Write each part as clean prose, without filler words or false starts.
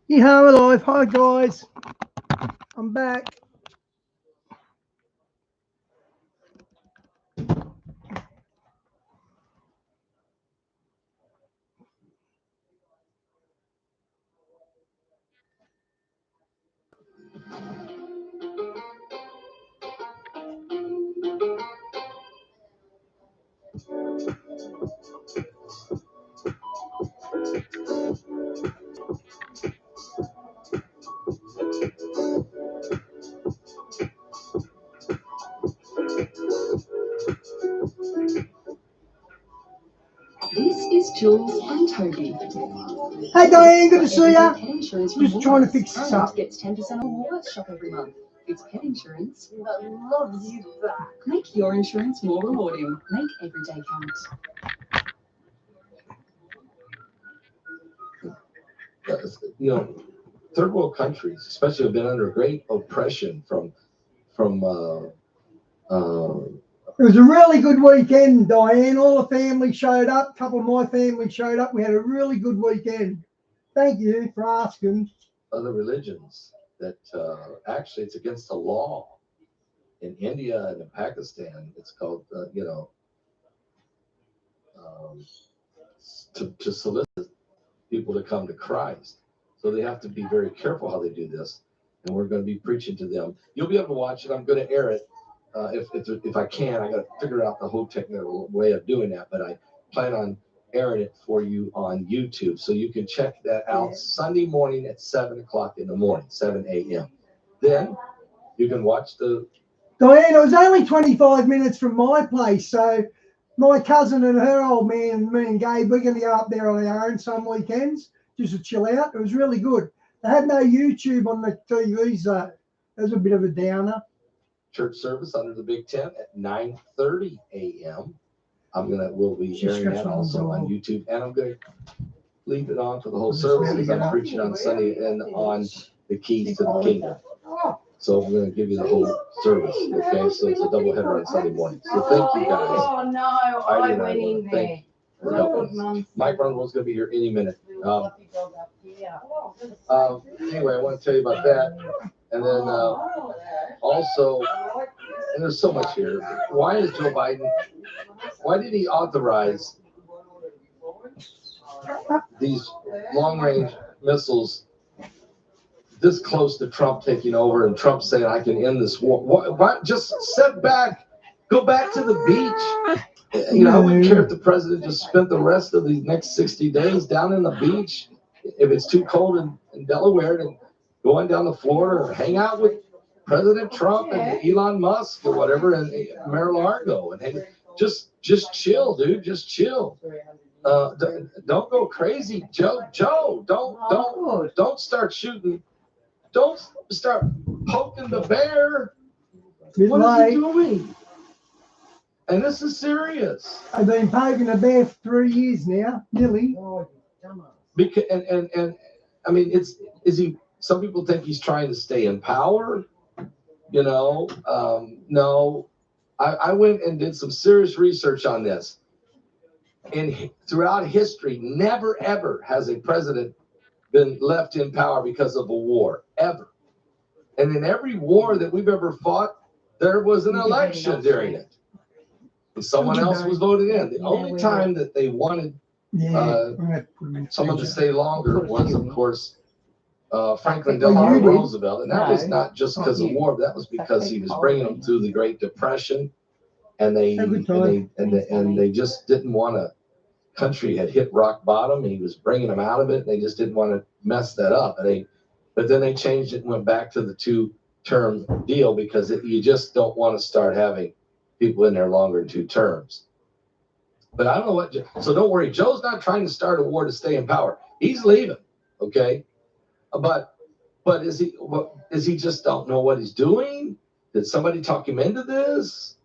Yeah, I'm alive. Hi, guys. I'm back. This is Jules and Toby. Hey, Diane. Good to see ya. Just trying to fix this up. Gets 10% on Woolworths shop every month. It's pet insurance that loves you back. Make your insurance more rewarding. Make every day count. You know, third world countries, especially, have been under great oppression from It was a really good weekend, Diane. All the family showed up. A couple of my family showed up. We had a really good weekend. Thank you for asking. other religions that actually it's against the law in India and in Pakistan. It's called to solicit people to come to Christ. So they have to be very careful how they do this, and we're going to be preaching to them. You'll be able to watch it. I'm going to air it if I can. I got to figure out the whole technical way of doing that, but I plan on airing it for you on YouTube, so you can check that out Sunday morning at 7:00 in the morning, 7 a.m. Then you can watch the. Diane, it was only 25 minutes from my place, so my cousin and her old man, me and Gabe, we're going to go up there on our own some weekends just to chill out. It was really good. They had no YouTube on the TVs, though. It was a bit of a downer. Church service under the Big Tent at 9:30 a.m. We'll be sharing that also on YouTube, and I'm gonna leave it on for the whole service as I'm preaching on Sunday and on the keys to the kingdom. So we're gonna give you the whole service, okay? So it's a double header on Sunday morning. So thank you guys. Oh no, I went in there. Mike Brunwell's gonna be here any minute. Anyway, I want to tell you about that, and then also, and there's so much here. Why is Joe Biden? Why did he authorize these long-range missiles this close to Trump taking over and Trump saying, I can end this war? Why just sit back, go back to the beach. You know, I wouldn't care if the president just spent the rest of the next 60 days down in the beach. If it's too cold in Delaware, and going down to Florida or hang out with President Trump and Elon Musk or whatever and Mar-a-Lago, and just chill, dude. Just chill. Don't go crazy, Joe. Don't start shooting. Don't start poking the bear. What is he doing? And this is serious. I've been poking the bear for 3 years now, nearly. Because and I mean, is he? Some people think he's trying to stay in power. You know, no. I went and did some serious research on this. And throughout history, never ever has a president been left in power because of a war, ever. And in every war that we've ever fought, there was an election during it. And someone else was voted in. The only time that they wanted someone to stay longer was, of course, Franklin Delano Roosevelt. And that was not just because of war, but that was because he was bringing them through the Great Depression. And they just didn't want to. Country had hit rock bottom, and he was bringing them out of it. And they just didn't want to mess that up. But then they changed it and went back to the 2-term deal because you just don't want to start having people in there longer than 2 terms. But I don't know what. So don't worry, Joe's not trying to start a war to stay in power. He's leaving, okay? But is he? What is he? Just don't know what he's doing? Did somebody talk him into this?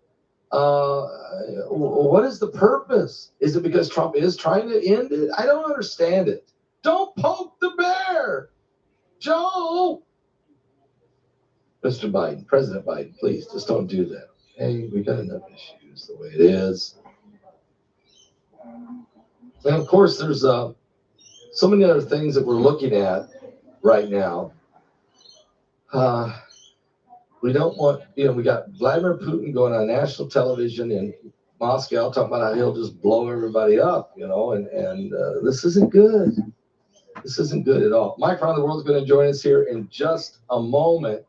What is the purpose? Is it because Trump is trying to end it? I don't understand it. Don't poke the bear, Joe. Mr. Biden, President Biden, please just don't do that. Hey, we got enough issues the way it is. And of course, there's so many other things that we're looking at right now. We don't want, we got Vladimir Putin going on national television in Moscow talking about how he'll just blow everybody up, and this isn't good. This isn't good at all. Mike around the world is going to join us here in just a moment,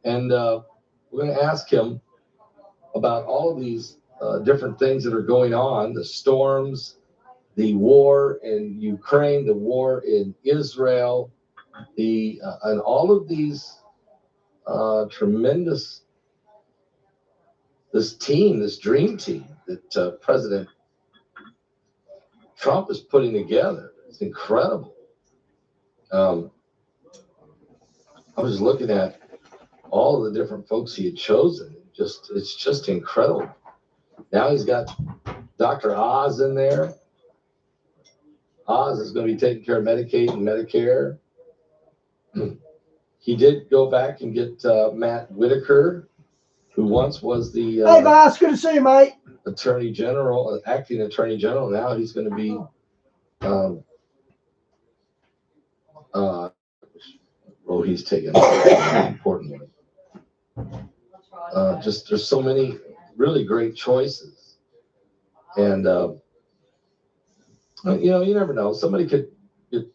and we're going to ask him about all of these different things that are going on, the storms, the war in Ukraine, the war in Israel, and all of these tremendous, this dream team that President Trump is putting together. It's incredible. I was looking at all of the different folks he had chosen. It's just incredible. Now he's got Dr. Oz in there. Oz is going to be taking care of Medicaid and Medicare. He did go back and get Matt Whitaker, who once was the hey, boss, good to see you, mate. Attorney General, acting Attorney General. Now he's going to be he's taking an important one. There's so many really great choices, and you never know. Somebody could get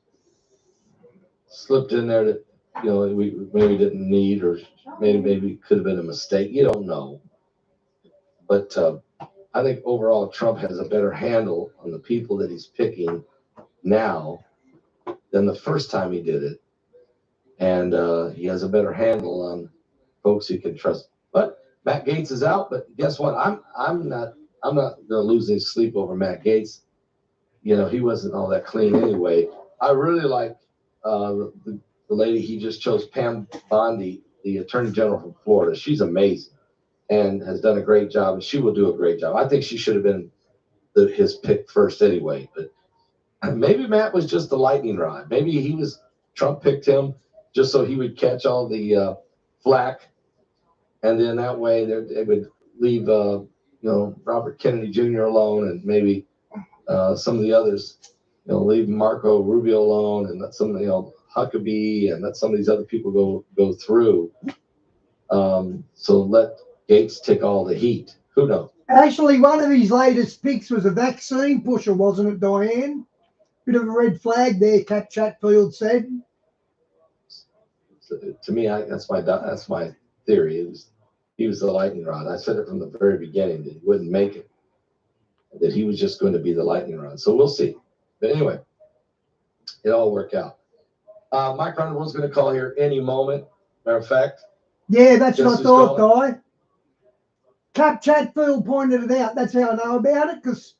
slipped in there that we maybe didn't need, or maybe could have been a mistake. You don't know, but I think overall Trump has a better handle on the people that he's picking now than the first time he did it, and he has a better handle on folks he can trust. But Matt Gaetz is out. But guess what? I'm not going to lose any sleep over Matt Gaetz. He wasn't all that clean anyway. I really like the lady he just chose, Pam Bondi, the Attorney General from Florida. She's amazing and has done a great job, and she will do a great job. I think she should have been his pick first anyway. But maybe Matt was just the lightning rod. Maybe Trump picked him just so he would catch all the flack, and then that way they would leave Robert Kennedy Jr. alone, and maybe some of the others, leave Marco Rubio alone, and let some Huckabee, and let some of these other people go through. So let Gaetz take all the heat. Who knows? Actually, one of his latest picks was a vaccine pusher, wasn't it, Diane? Bit of a red flag there, Cap Chatfield said. To me, that's my theory. He was the lightning rod. I said it from the very beginning that he wouldn't make it, that he was just going to be the lightning rod. So we'll see. But anyway, it all worked out. Mike Ronald's going to call here any moment. Matter of fact. Yeah, that's what I thought, Guy. Cap Chatfield pointed it out. That's how I know about it, because,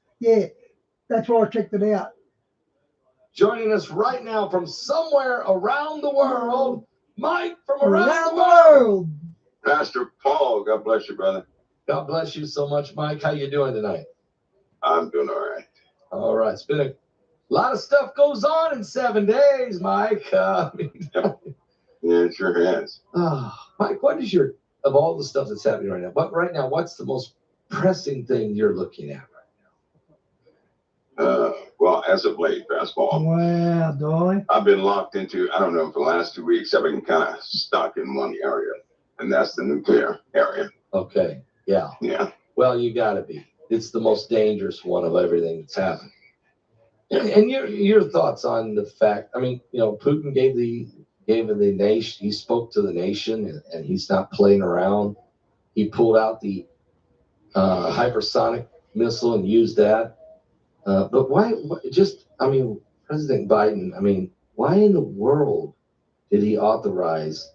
that's why I checked it out. Joining us right now from somewhere around the world, Mike from around the world. Pastor Paul, God bless you, brother. God bless you so much, Mike. How you doing tonight? I'm doing all right. All right. It's been a lot of stuff goes on in 7 days, Mike. Yeah, it sure has. Mike, what is of all the stuff that's happening right now, what's the most pressing thing you're looking at right now? Well, as of late, basketball. Wow, Dolly. I've been locked into, I don't know, for the last 2 weeks, I've been kind of stuck in one area, and that's the nuclear area. Okay. Yeah. Yeah. Well, you got to be. It's the most dangerous one of everything that's happened. And your thoughts on the fact? I mean, Putin gave the nation. He spoke to the nation, and he's not playing around. He pulled out the hypersonic missile and used that. But why? President Biden. Why in the world did he authorize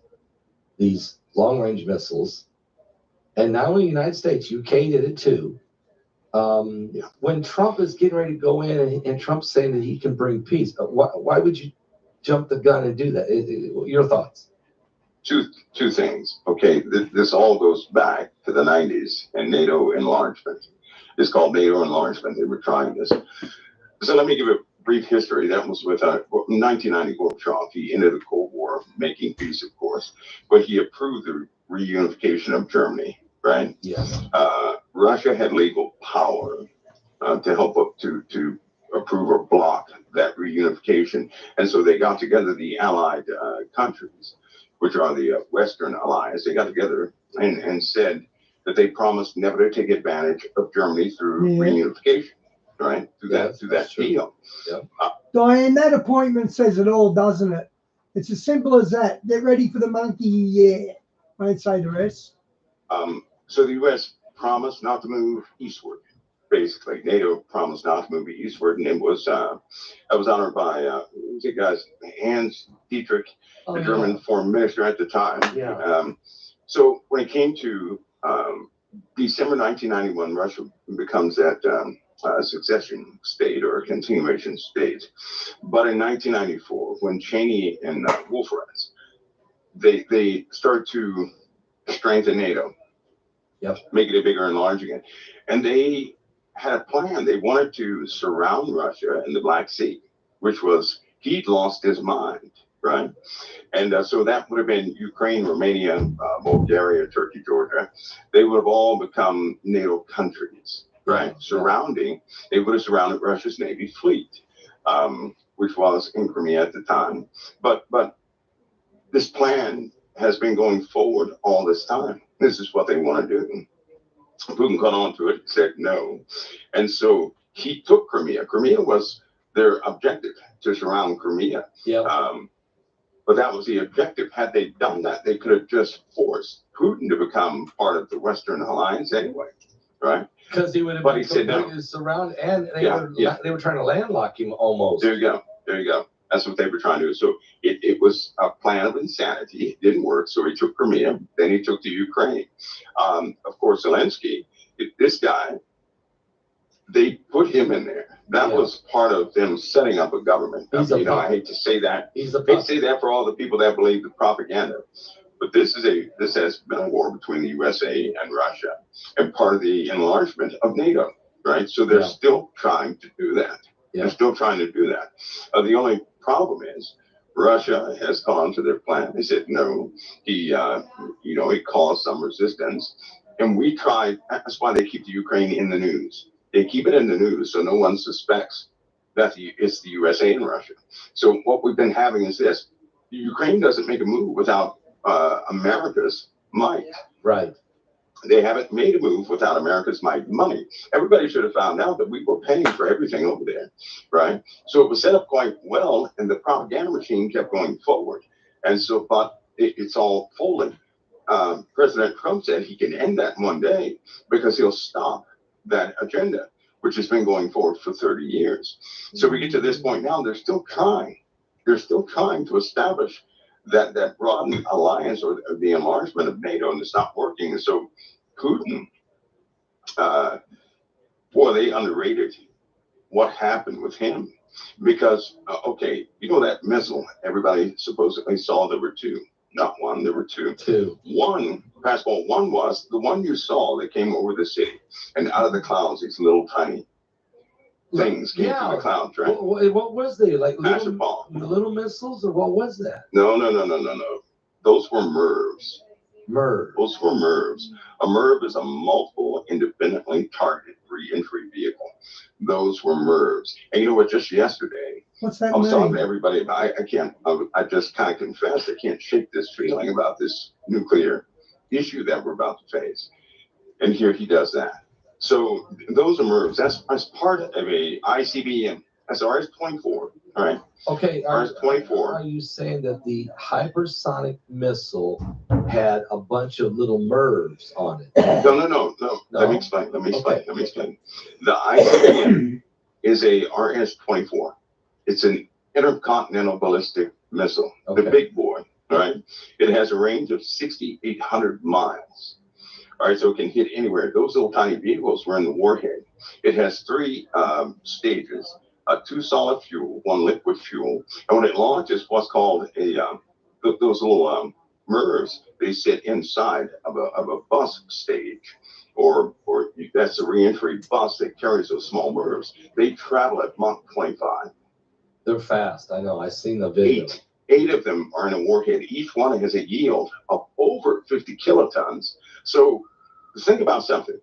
these long-range missiles? And not only the United States, UK did it too. When Trump is getting ready to go in and Trump's saying that he can bring peace, why would you jump the gun and do that? Your thoughts? Two things. Okay, this all goes back to the 90s and NATO enlargement. It's called NATO enlargement. They were trying this. So let me give a brief history. That was with 1990 Gorbachev. He ended the Cold War, making peace, of course, but he approved the reunification of Germany, right? Yes. Russia had legal power to help up to approve or block that reunification. And so they got together, the allied countries, which are the Western allies. They got together and said that they promised never to take advantage of Germany through reunification, right? Through that deal. Yep. Diane, that appointment says it all, doesn't it? It's as simple as that. Get ready for the monkey, yeah. Won't say the rest. So the U.S. promised not to move eastward. Basically, NATO promised not to move eastward, and it was honored by who's the guy's Hans Dietrich, the German foreign minister at the time. Yeah. So when it came to December 1991, Russia becomes that succession state or a continuation state. But in 1994, when Cheney and Wolfowitz, they start to strengthen NATO. Yep. Make it bigger and larger again. And they had a plan. They wanted to surround Russia in the Black Sea, which was, he'd lost his mind, right? And so that would have been Ukraine, Romania, Bulgaria, Turkey, Georgia. They would have all become NATO countries, right? Yeah. Surrounding, they would have surrounded Russia's Navy fleet, which was in Crimea at the time. But this plan has been going forward all this time. This is what they want to do. Putin got onto it, said no. And so he took Crimea. Crimea was their objective, to surround Crimea. Yeah. But that was the objective. Had they done that, they could have just forced Putin to become part of the Western alliance anyway, right? Because he would have But been he said no. completely surrounded, and they were trying to landlock him almost. There you go. There you go. That's what they were trying to do. So it was a plan of insanity. It didn't work. So he took Crimea. Then he took the Ukraine. Of course, Zelensky, this guy, they put him in there. That was part of them setting up a government. I hate to say that. I hate to say that for all the people that believe the propaganda. But this has been a war between the USA and Russia, and part of the enlargement of NATO, right? So they're still trying to do that. Yeah. They're still trying to do that. The only problem is Russia has gone to their plan. They said no. He caused some resistance, and we tried. That's why they keep the Ukraine in the news. They keep it in the news so no one suspects that it's the USA and Russia. So what we've been having is this: the Ukraine doesn't make a move without America's might. Right. They haven't made a move without America's might money. Everybody should have found out that we were paying for everything over there, right? So it was set up quite well, and the propaganda machine kept going forward. And so, but it's all folded. President Trump said he can end that one day because he'll stop that agenda, which has been going forward for 30 years. So we get to this point now, they're still trying. They're still trying to establish that broad alliance or the enlargement of NATO, and it's not working. And so Putin, they underrated what happened with him, because that missile everybody supposedly saw, there were two, not one, there were two. One, Pascal, one was the one you saw that came over the city, and out of the clouds, these little tiny things came from the clouds, right? What was they, like little missiles, or what was that? No. Those were MIRVs. Those were MIRVs. A MIRV is a multiple independently targeted re-entry vehicle. Those were MIRVs. And you know what? Just yesterday, what's that? I was talking to everybody about. I just kind of confessed. I can't shake this feeling about this nuclear issue that we're about to face. And here he does that. So those are MIRVs. That's part of a ICBM. That's RS-24. All right. Okay. RS-24. Are you saying that the hypersonic missile had a bunch of little MIRVs on it? No. Let me explain. The ICBM is a RS-24. It's an intercontinental ballistic missile, the big boy. All right. It has a range of 6,800 miles. All right, so it can hit anywhere. Those little tiny vehicles were in the warhead. It has three stages: 2 solid fuel, 1 liquid fuel, and when it launches, what's called those little MIRVs, they sit inside of a bus stage, or that's a reentry bus that carries those small MIRVs. They travel at Mach 25. They're fast. I know. I've seen the video. Eight of them are in a warhead. Each one has a yield of over 50 kilotons. So think about something.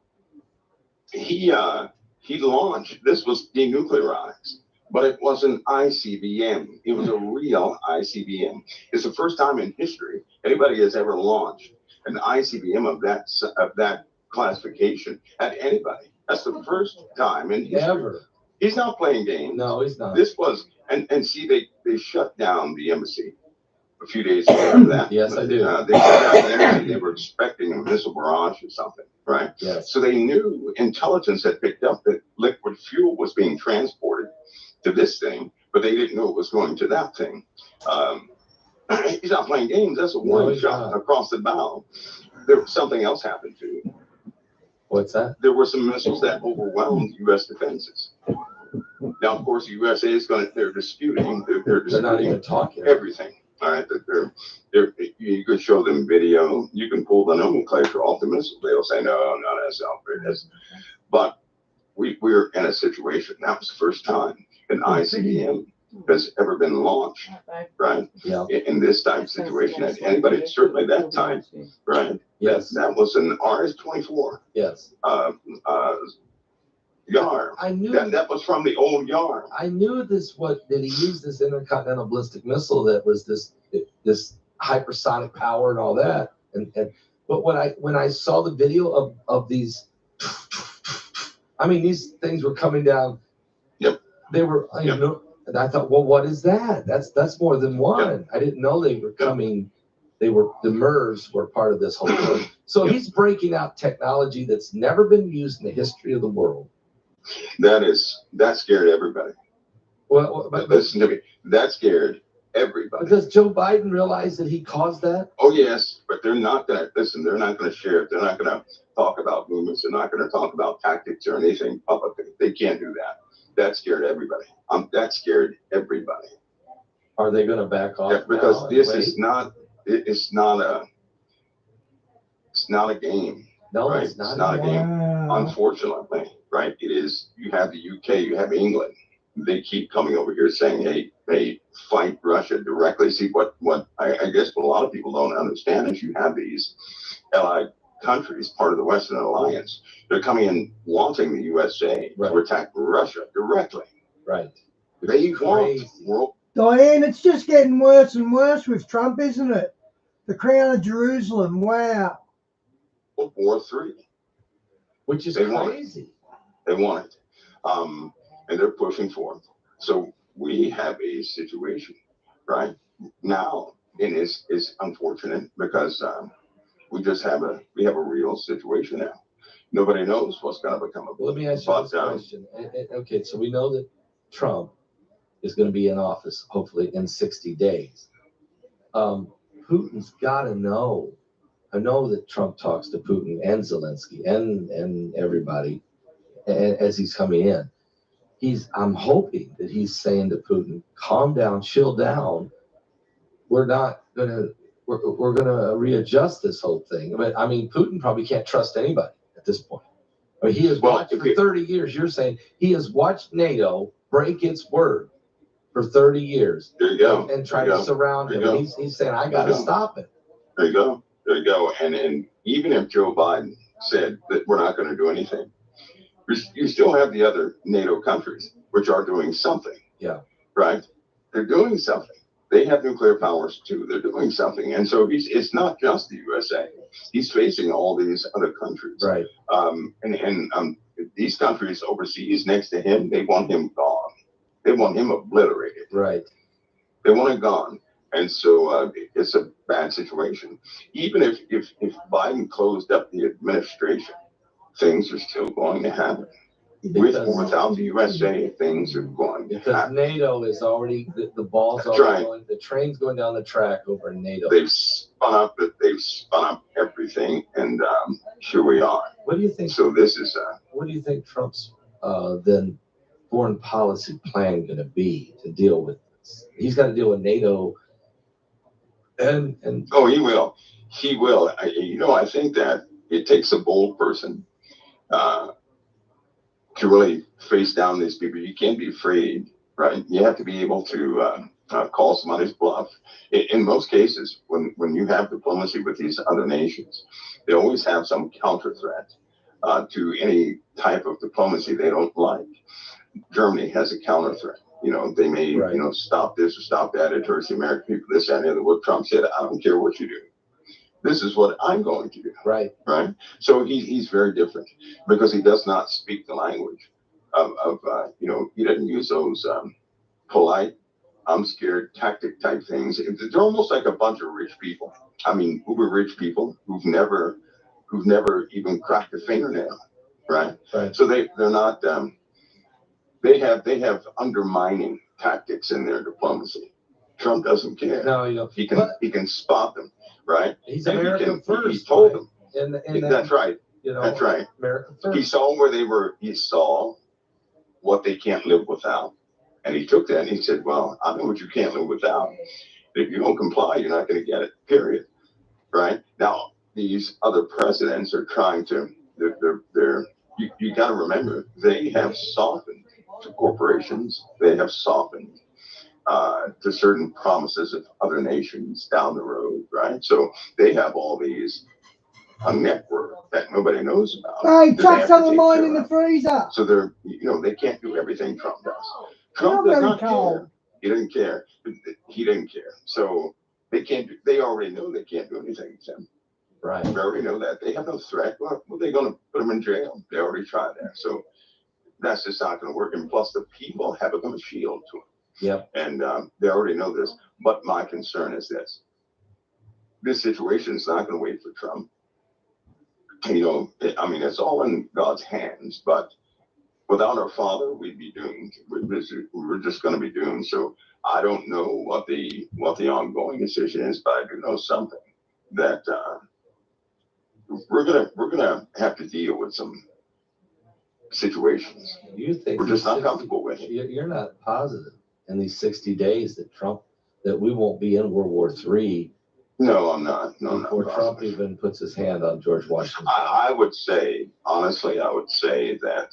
He launched. This was denuclearized. but it was an ICBM. It was a real ICBM. It's the first time in history anybody has ever launched an ICBM of that classification at anybody. That's the first time in history. Ever. He's not playing games. No, he's not. This was, and see, they shut down the embassy a few days after that. Yes, I do. They shut down the embassy. They were expecting a missile barrage or something, right? Yes. So they knew, intelligence had picked up that liquid fuel was being transported to this thing, but they didn't know it was going to that thing. He's not playing games. That's a warning shot across the bow. Something else happened too. What's that? There were some missiles that overwhelmed U.S. defenses. Now, of course, the USA is they're disputing. They're not even talking. Everything. All right, you could show them video. You can pull the nomenclature off the missile. They'll say, no, that's outrageous. But we're in a situation. That was the first time an ICBM has ever been launched, right? Yeah. In this type of situation, at anybody, certainly that time, right? Yes. That was an RS-24. Yes. Yar. I knew that was from the old Yar. I knew that he used this intercontinental ballistic missile that was this hypersonic power and all that. But when I saw the video of these, I mean, these things were coming down. Yep. They were, you know, and I thought, well, what is that? That's more than one. Yep. I didn't know they were coming. The MERS were part of this whole thing. So he's breaking out technology that's never been used in the history of the world. That scared everybody. Well, but listen to me. That scared everybody. Does Joe Biden realize that he caused that? Oh yes, but they're not going to listen. They're not going to share it. They're not going to talk about movements. They're not going to talk about tactics or anything publicly. They can't do that. That scared everybody. That scared everybody. Are they going to back off? Yeah, because this is not. It's not a game. No, right? it's not a game. Unfortunately, right? It is. You have the UK. You have England. They keep coming over here saying, "Hey, fight Russia directly." See what I guess what a lot of people don't understand is you have these allied countries, part of the Western Alliance. They're coming in wanting the USA to attack Russia directly. Right. They want world. Diane, it's just getting worse and worse with Trump, isn't it? The Crown of Jerusalem. Wow. World War III. Which is crazy. They want it. And they're pushing for it. So we have a situation right now, and it's unfortunate because we have a real situation now. Nobody knows what's going to become of it. Let me ask you this question. Okay, so we know that Trump is going to be in office hopefully in 60 days. Putin's got to know. I know that Trump talks to Putin and Zelensky and everybody as he's coming in. I'm hoping that he's saying to Putin, calm down, chill down. We're gonna readjust this whole thing. But I mean, Putin probably can't trust anybody at this point. I mean, he has watched for 30 years. You're saying he has watched NATO break its word for 30 years. There you go. And try to surround him. And he's saying, I got to stop it. There you go. There you go. And even if Joe Biden said that we're not going to do anything, you still have the other NATO countries which are doing something. Yeah. Right? They're doing something. They have nuclear powers too. They're doing something. And so it's not just the USA. He's facing all these other countries. Right. And these countries overseas next to him, they want him gone. They want him obliterated. Right. They want him gone. And so it's a bad situation. Even if Biden closed up the administration, things are still going to happen. With or without the USA, things are going to happen. NATO is already, the ball's already going, the train's going down the track over in NATO. They've spun up everything, and here we are. What do you think? So this is what do you think Trump's then foreign policy plan going to be to deal with this? He's got to deal with NATO, and oh, he will. I think that it takes a bold person to really face down these people. You can't be afraid, right? You have to be able to call somebody's bluff. In most cases, when you have diplomacy with these other nations, they always have some counter threat to any type of diplomacy they don't like. Germany has a counter threat. they may, Right. stop this or stop that. It hurts the American people, this, that, and the other. What Trump said, I don't care what you do. This is what I'm going to do. Right. Right. So he's very different because he does not speak the language of he doesn't use those polite, I'm scared tactic type things. They're almost like a bunch of rich people. I mean, uber rich people who've never even cracked a fingernail. Right. Right. So they're not. They have undermining tactics in their diplomacy. Trump doesn't care. No, He can spot them, right? He's And America first. He told right? them. And That's right. That's right. America first. He saw where they were. He saw what they can't live without, and he took that and he said, "Well, I know what you can't live without. If you don't comply, you're not going to get it. Period." Right now, these other presidents are trying to. They're you got to remember they have softened to corporations. They have softened to certain promises of other nations down the road, right? So they have all these a network that nobody knows about. Hey, that they chuck have some to of take mine care in the of. freezer. So they're, they can't do everything Trump does. Trump I'm does very not cold. care. He doesn't care. He didn't care. So they can't do, they already know they can't do anything to him. Right. They already know that. They have no threat. Well, they're going to put him in jail. They already tried that. So that's just not going to work. And plus the people have become a shield to him. Yep. And they already know this. But my concern is this. This situation is not going to wait for Trump. I mean, it's all in God's hands, but without our Father, we'd be doomed. We're just going to be doomed. So I don't know what the ongoing decision is, but I do know something that we're gonna have to deal with some situations You think we're just not 60 comfortable with. You're not positive in these 60 days that we won't be in World War III. No, I'm not. No, I'm not. Before Trump even puts his hand on George Washington. I would say, honestly, that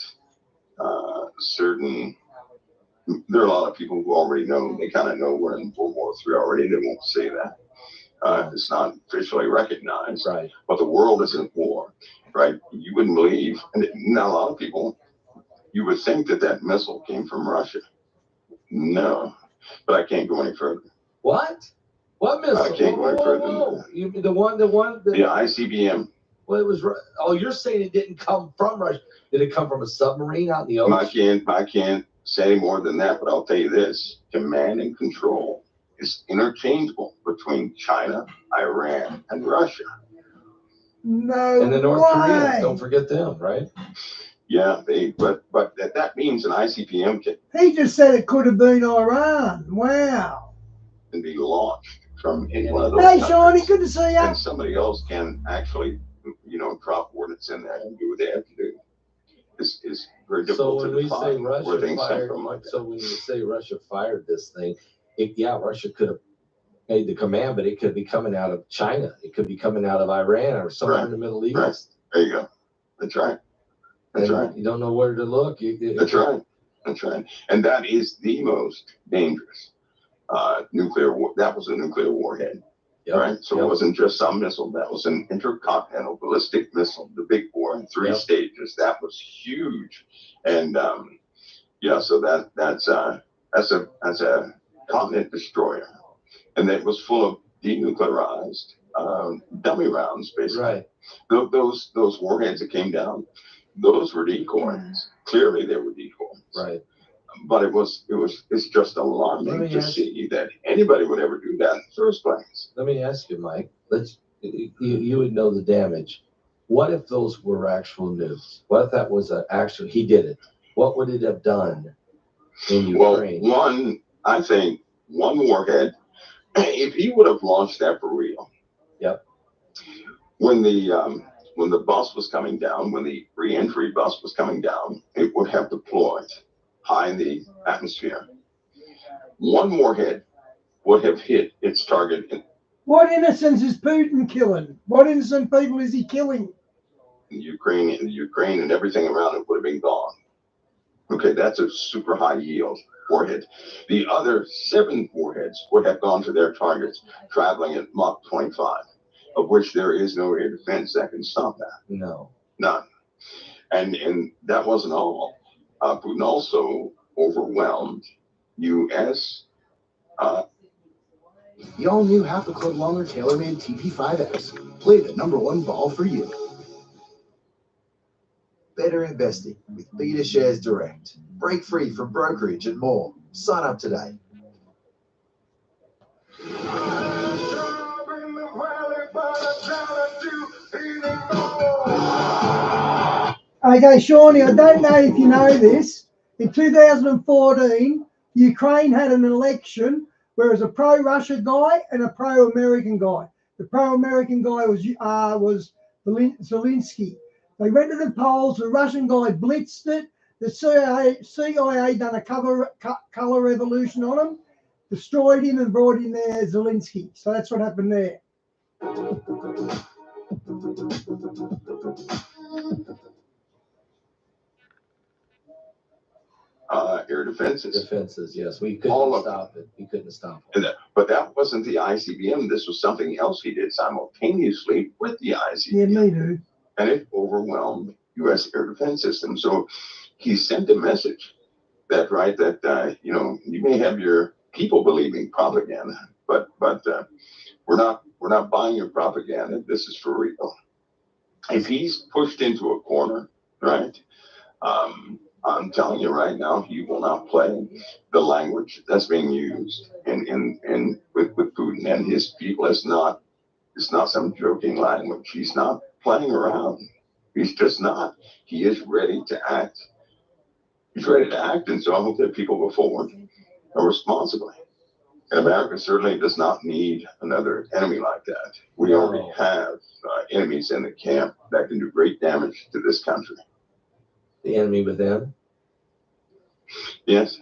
there are a lot of people who already know. They kind of know we're in World War III already. They won't say that. It's not officially recognized. Right. But the world is in war, right? You wouldn't believe, and not a lot of people, you would think that missile came from Russia. No, but I can't go any further. What? What missile? I can't go any further than that. The one. The ICBM. Well, it was. Oh, you're saying it didn't come from Russia? Did it come from a submarine out in the ocean? I can't say more than that, but I'll tell you this: command and control is interchangeable between China, Iran, and Russia. No And the North way. Koreans. Don't forget them, right? Yeah, but that means an ICBM He just said it could have been Iran. Wow. can be launched from any one of those Hey, countries. Shawnee, good to see you. And somebody else can actually, drop ordnance in there and do what they have to do. It's very difficult So to when we say define where Russia things come fired, from like that. so when you say Russia fired this thing, Russia could have made the command, but it could be coming out of China. It could be coming out of Iran or somewhere in the Middle East. Right. There you go. That's right. That's right. You don't know where to look. That's right. That's right. And that is the most dangerous nuclear war. That was a nuclear warhead. Yep. Right. So it wasn't just some missile. That was an intercontinental ballistic missile, the big four in 3 stages. That was huge. And so that's a continent destroyer. And it was full of denuclearized dummy rounds, basically. Right. Those warheads that came down, those were decoys. Clearly they were decoys. Right. But it's just alarming to see that anybody would ever do that in the first place. Let me ask you, Mike. You would know the damage. What if those were actual nukes? What if that was he did it? What would it have done in Ukraine? Well, I think one warhead, if he would have launched that for real. Yep. When the bus was coming down, when the re-entry bus was coming down, it would have deployed high in the atmosphere. One warhead would have hit its target. What innocents is Putin killing? What innocent people is he killing? Ukraine and everything around it would have been gone. Okay, that's a super high yield warhead. The other 7 warheads would have gone to their targets, traveling at Mach 25, of which there is no air defense that can stop that. No. None. And that wasn't all. Putin also overwhelmed U.S. The all-new half a club longer TaylorMade TP5X. Play the #1 ball for you. Better investing with Beta Shares Direct. Break free from brokerage and more. Sign up today. Okay, Shawnee, I don't know if you know this. In 2014, Ukraine had an election where it was a pro-Russia guy and a pro-American guy. The pro-American guy was Zelensky. They went to the polls. The Russian guy blitzed it. The CIA done a color revolution on him, destroyed him, and brought in there Zelensky. So that's what happened there. Air defenses. Defenses, yes. We couldn't stop it. We couldn't stop it. But that wasn't the ICBM. This was something else he did simultaneously with the ICBM. Yeah, me too. And it overwhelmed U.S. air defense systems. So he sent a message that, right, that, you may have your people believing propaganda, but we're not buying your propaganda. This is for real. If he's pushed into a corner, right, I'm telling you right now, he will not play the language that's being used with Putin and his people. It's not some joking language. He's not playing around. He's just not. He is ready to act. He's ready to act, and so I hope that people go forward responsibly. And America certainly does not need another enemy like that. We already have enemies in the camp that can do great damage to this country. The enemy within? Yes.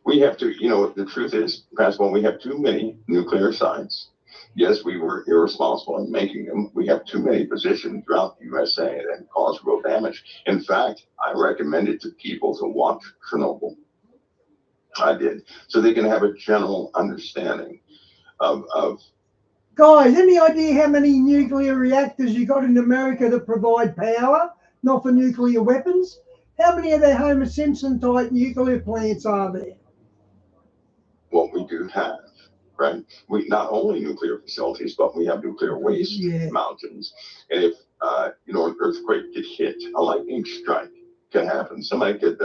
We have to, the truth is, Pascal, we have too many nuclear sites. Yes, we were irresponsible in making them. We have too many positions throughout the USA that cause real damage. In fact, I recommended to people to watch Chernobyl. I did. So they can have a general understanding of Guys, any idea how many nuclear reactors you got in America that provide power, not for nuclear weapons? How many of their Homer Simpson type nuclear plants are there? What we do have, right? We not only nuclear facilities, but we have nuclear waste mountains. And if an earthquake could hit, a lightning strike could happen. Somebody could,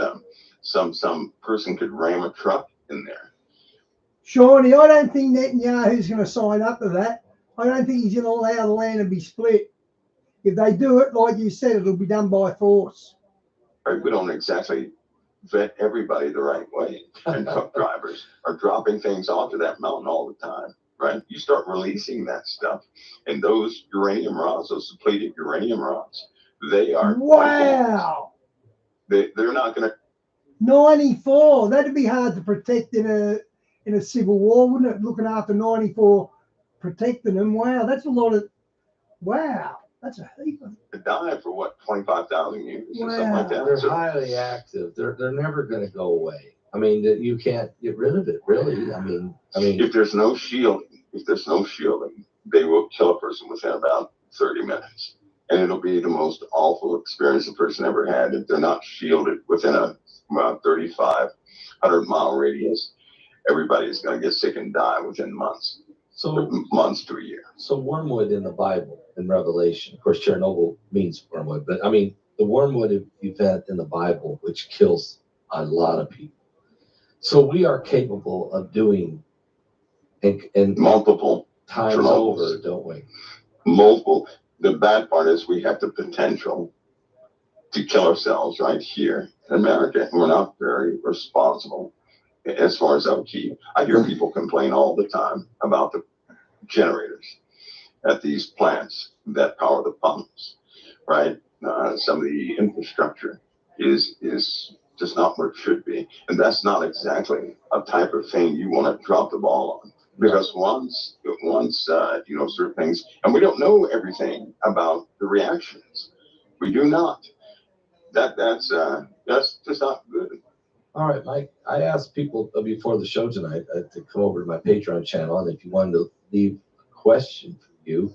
some person could ram a truck in there. Shawnee, I don't think Netanyahu's going to sign up to that. I don't think he's going to allow the land to be split. If they do it, like you said, it'll be done by force. Right, we don't exactly vet everybody the right way. And truck drivers are dropping things onto that mountain all the time, right? You start releasing that stuff, and those uranium rods, those depleted uranium rods, they are... Wow! They're not going to... 94, that'd be hard to protect in a civil war, wouldn't it? Looking after 94, protecting them. Wow, that's a lot of... Wow, that's a heap of... To die for what, 25,000 years or something like that? They're highly active. They're never going to go away. I mean, you can't get rid of it, really. I mean, if there's no shielding, they will kill a person within about 30 minutes. And it'll be the most awful experience a person ever had if they're not shielded within a 3,500-mile radius. Everybody's going to get sick and die within months. So months to a year. So wormwood in the Bible, in Revelation, of course, Chernobyl means wormwood, but I mean, the wormwood event in the Bible, which kills a lot of people. So we are capable of doing and multiple times over, don't we? Multiple. The bad part is we have the potential to kill ourselves right here in America. We're not very responsible as far as upkeep. I hear people complain all the time about the generators at these plants that power the pumps, right? Some of the infrastructure is just not where it should be. And that's not exactly a type of thing you want to drop the ball on. Because once certain things, and we don't know everything about the reactions. We do not. That's just not good. All right, Mike. I asked people before the show tonight to come over to my Patreon channel, and if you wanted to leave a question for you,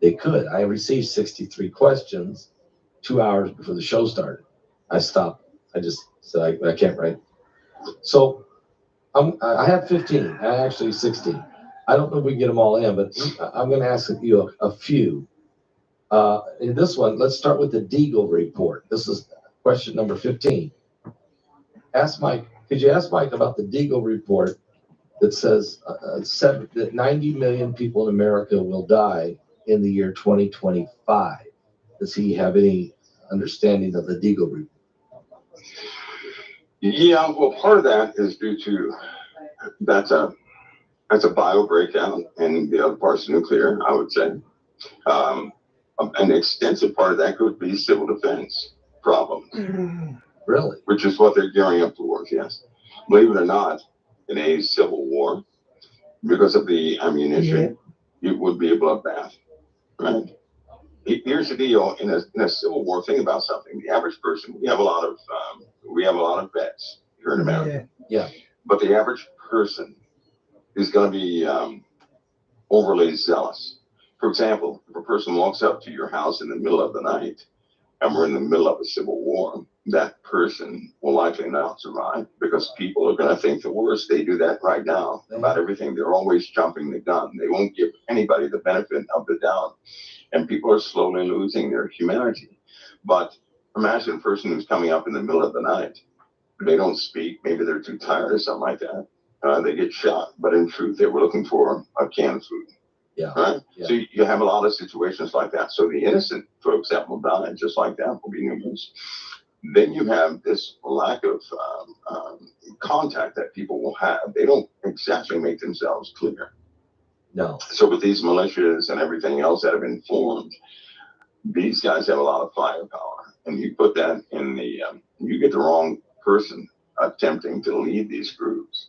they could. I received 63 questions 2 hours before the show started. I stopped. I just said I can't write. So I have 15. I actually 16. I don't know if we can get them all in, but I'm going to ask you a few. In this one, let's start with the Deagle report. This is question number 15. Ask Mike. Could you ask Mike about the Deagle report that says that 90 million people in America will die in the year 2025? Does he have any understanding of the Deagle report? Yeah, well, part of that is due to that's a bio breakdown, and the other part's nuclear, I would say. An extensive part of that could be civil defense problems. Really? Which is what they're gearing up towards, yes. Believe it or not, in a civil war, because of the ammunition, it would be a bloodbath, right? Here's the deal: in a civil war, think about something. The average person, we have a lot of vets here in America. Yeah. But the average person is going to be overly zealous. For example, if a person walks up to your house in the middle of the night, and we're in the middle of a civil war, that person will likely not survive because people are going to think the worst. They do that right now about everything. They're always jumping the gun. They won't give anybody the benefit of the doubt. And people are slowly losing their humanity. But imagine a person who's coming up in the middle of the night. They don't speak. Maybe they're too tired or something like that. They get shot. But in truth, they were looking for a can of food. Yeah. Right? Yeah. So you have a lot of situations like that. So the innocent folks that will die just like that will be numerous. Then you have this lack of contact that people will have. They don't exactly make themselves clear. No. So with these militias and everything else that have been formed, these guys have a lot of firepower. And you put that in you get the wrong person attempting to lead these groups.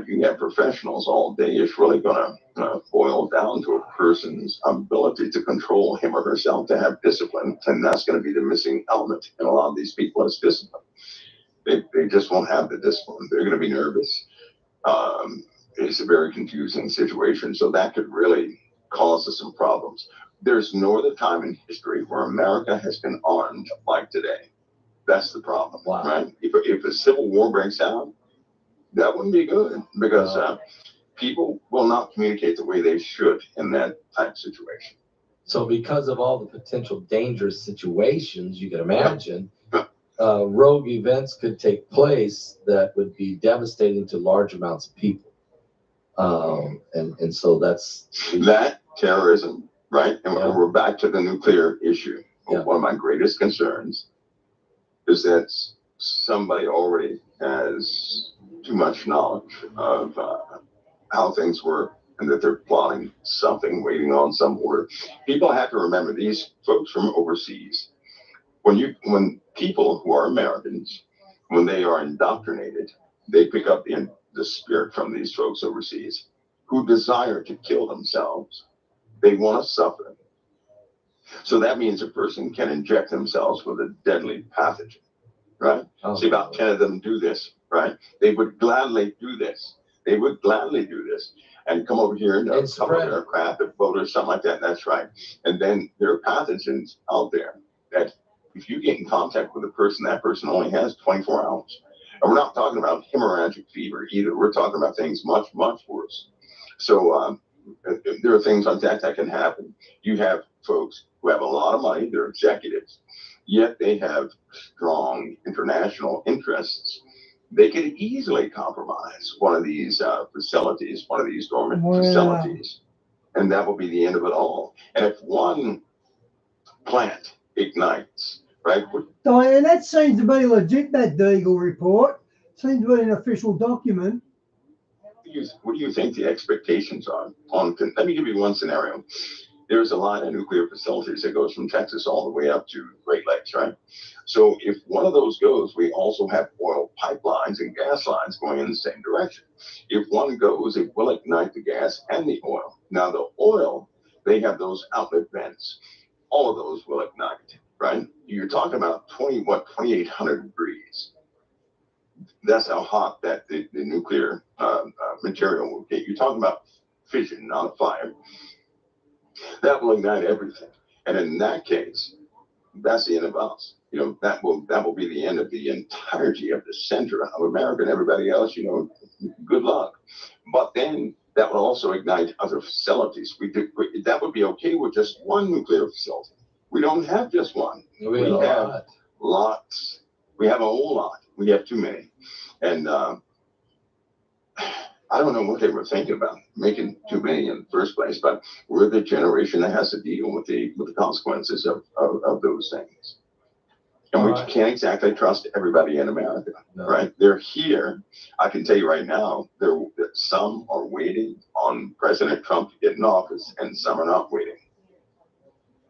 You have professionals all day. It's really going to boil down to a person's ability to control him or herself, to have discipline. And that's going to be the missing element in a lot of these people is discipline. They just won't have the discipline. They're going to be nervous. It's a very confusing situation. So that could really cause us some problems. There's no other time in history where America has been armed like today. That's the problem, right? If a civil war breaks out, that wouldn't be good because people will not communicate the way they should in that type of situation. So because of all the potential dangerous situations you can imagine, rogue events could take place that would be devastating to large amounts of people. And so that's that terrorism, right? And we're back to the nuclear issue. One of my greatest concerns is that somebody already has too much knowledge of how things work and that they're plotting something, waiting on some order. People have to remember these folks from overseas. When people who are Americans, when they are indoctrinated, they pick up the spirit from these folks overseas who desire to kill themselves. They want to suffer. So that means a person can inject themselves with a deadly pathogen, right? See, about 10 of them do this, right? They would gladly do this. They would gladly do this and come over here and come over their craft, a boat or something like that. That's right. And then there are pathogens out there that if you get in contact with a person, that person only has 24 hours. And we're not talking about hemorrhagic fever either. We're talking about things much, much worse. So there are things like that can happen. You have folks who have a lot of money. They're executives, yet they have strong international interests. They could easily compromise one of these facilities, one of these dormant facilities, and that will be the end of it all. And if one plant ignites, right? Diane, that seems to be legit, that Deagle report. Seems to be an official document. What do you think the expectations are? Let me give you one scenario. There's a line of nuclear facilities that goes from Texas all the way up to Great Lakes, right? So if one of those goes, we also have oil pipelines and gas lines going in the same direction. If one goes, it will ignite the gas and the oil. Now the oil, they have those outlet vents. All of those will ignite, right? You're talking about 2,800 degrees. That's how hot that the nuclear material will get. You're talking about fission, not fire. That will ignite everything. And in that case, that's the end of us. That will be the end of the entirety of the center of America, and everybody else, good luck. But then that will also ignite other facilities. That would be okay with just one nuclear facility. We don't have just one. We have lots. We have a whole lot. We have too many. And I don't know what they were thinking about making too many in the first place, but we're the generation that has to deal with the consequences of those things. And we can't exactly trust everybody in America, right? They're here. I can tell you right now, some are waiting on President Trump to get in office, and some are not waiting.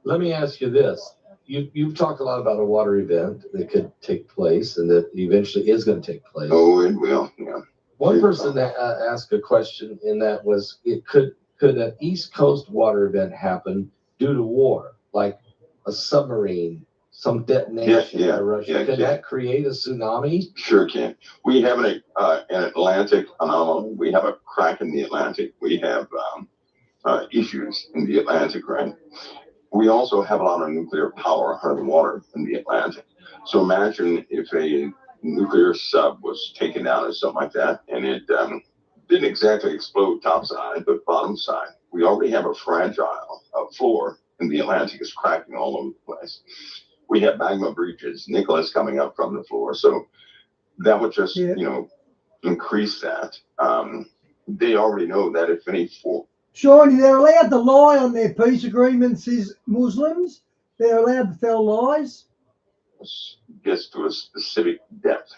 Let me ask you this. You've talked a lot about a water event that could take place and that eventually is going to take place. Oh, it will, yeah. One person that asked a question in that was, could an East Coast water event happen due to war, like a submarine, some detonation by Russia? Can that create a tsunami? Sure can. We have an Atlantic anomaly. We have a crack in the Atlantic. We have issues in the Atlantic, right? We also have a lot of nuclear power under the water in the Atlantic. So imagine if a nuclear sub was taken down or something like that, and it didn't exactly explode topside, but bottom side. We already have a fragile floor in the Atlantic. Is cracking all over the place. We have magma breaches, Nicholas coming up from the floor. So that would just, increase that. They already know that if any Shawnee, they're allowed to lie on their peace agreements as Muslims. They're allowed to tell lies. Gets to a specific depth,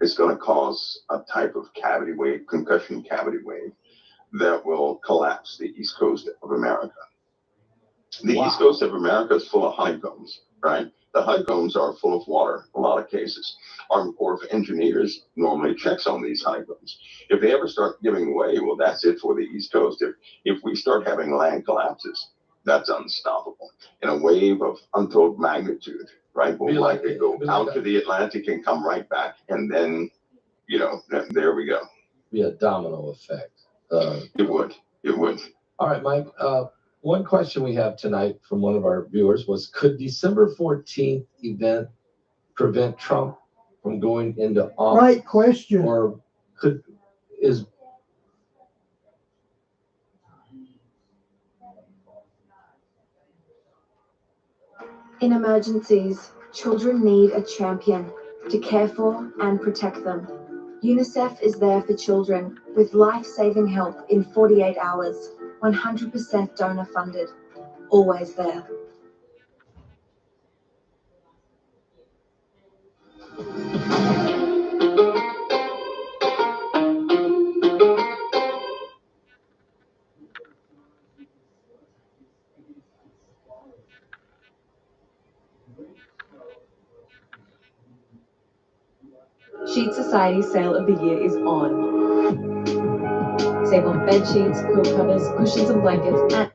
it's going to cause a type of cavity wave, concussion cavity wave, that will collapse the East Coast of America. The East Coast of America is full of honeycombs, right? The honeycombs are full of water, a lot of cases. Army Corps of Engineers normally checks on these honeycombs. If they ever start giving way, well, that's it for the East Coast. If we start having land collapses, that's unstoppable. In a wave of untold magnitude, right? We'll likely go out to the Atlantic and come right back. And then, there we go. Be a domino effect. It would. All right, Mike. One question we have tonight from one of our viewers was, could December 14th event prevent Trump from going into office? Great question. Or In emergencies, children need a champion to care for and protect them. UNICEF is there for children with life-saving help in 48 hours, 100% donor funded, always there. Sheet Society sale of the year is on. Save on bed sheets, quilt covers, cushions and blankets, and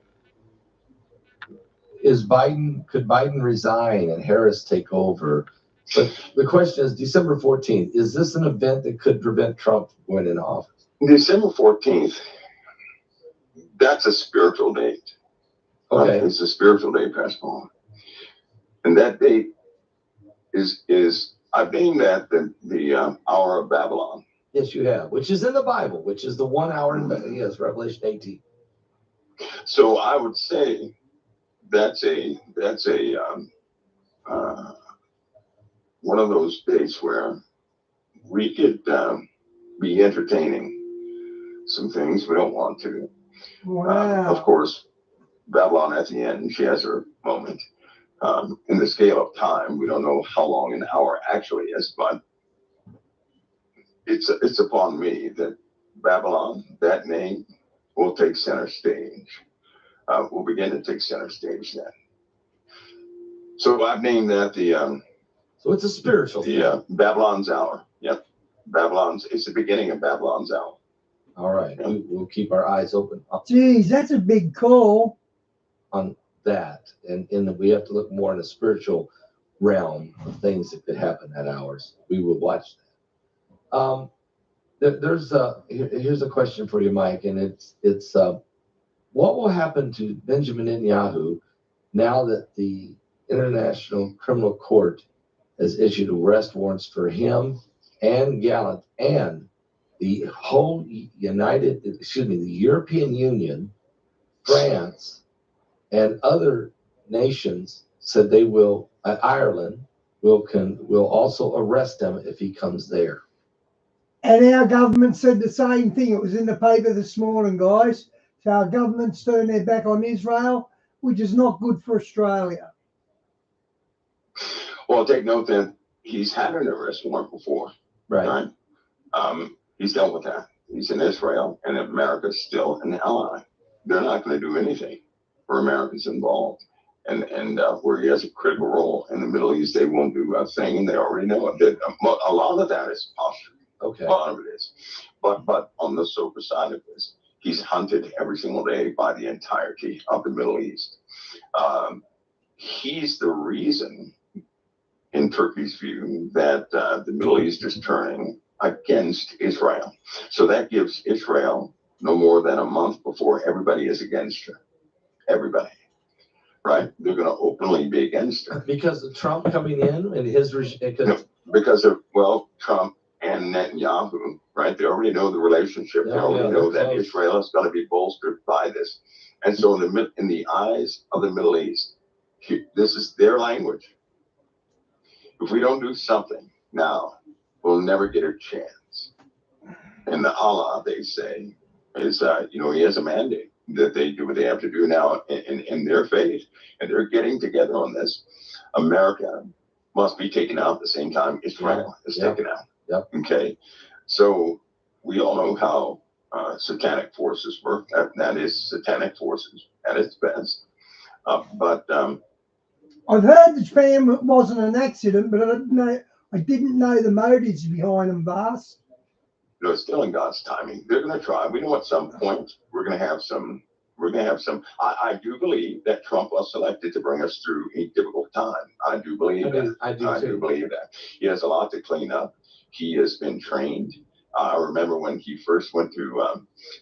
could Biden resign and Harris take over? But the question is, December 14th, is this an event that could prevent Trump from going into office? December 14th, that's a spiritual date. Okay. It's a spiritual date, Pastor Paul. And that date is I've named that the hour of Babylon. Yes, you have, which is in the Bible, which is the 1 hour in Revelation 18. So I would say that's one of those days where we could be entertaining some things we don't want to. Wow. Of course, Babylon at the end, she has her moment. In the scale of time, we don't know how long an hour actually is, but it's upon me that Babylon, that name, will take center stage. Will begin to take center stage then. So I've named that so it's a spiritual thing. Babylon's hour. Yep. It's the beginning of Babylon's hour. All right. Yep. We'll keep our eyes open. Geez, that's a big call. On that. And we have to look more in the spiritual realm of things that could happen at hours. We will watch that. Here's a question for you, Mike, and it's what will happen to Benjamin Netanyahu now that the International Criminal Court has issued arrest warrants for him and Gallant and the whole the European Union, France, and other nations said they will. Ireland will also arrest him if he comes there. And our government said the same thing. It was in the paper this morning, guys. So our government's turned their back on Israel, which is not good for Australia. Well, take note that he's had an arrest warrant before. Right. He's dealt with that. He's in Israel, and America's still an ally. They're not going to do anything where America's involved. And where he has a critical role in the Middle East, they won't do a thing, and they already know it. A lot of that is posture. Okay. A lot of it is. But on the sober side of this, he's hunted every single day by the entirety of the Middle East. He's the reason, in Turkey's view, that the Middle East is turning against Israel. So that gives Israel no more than a month before everybody is against her. Everybody. Right? They're going to openly be against her. Because of Trump coming in and his regime? No, because of, Trump and Netanyahu, right? They already know the relationship. They already know that Israel is going to be bolstered by this. And so in the eyes of the Middle East, this is their language. If we don't do something now, we'll never get a chance. And the Allah, they say, is, he has a mandate that they do what they have to do now in their faith. And they're getting together on this. America must be taken out at the same time Israel is taken out. Yep. Okay. So we all know how satanic forces work. That is satanic forces at its best. But I've heard the Japan wasn't an accident, but I didn't know the motives behind them, Vas. It's still in God's timing. They're going to try. We know at some point we're going to have some. I do believe that Trump was selected to bring us through a difficult time. I do believe that. I do believe that. He has a lot to clean up. He has been trained. I remember when he first went through,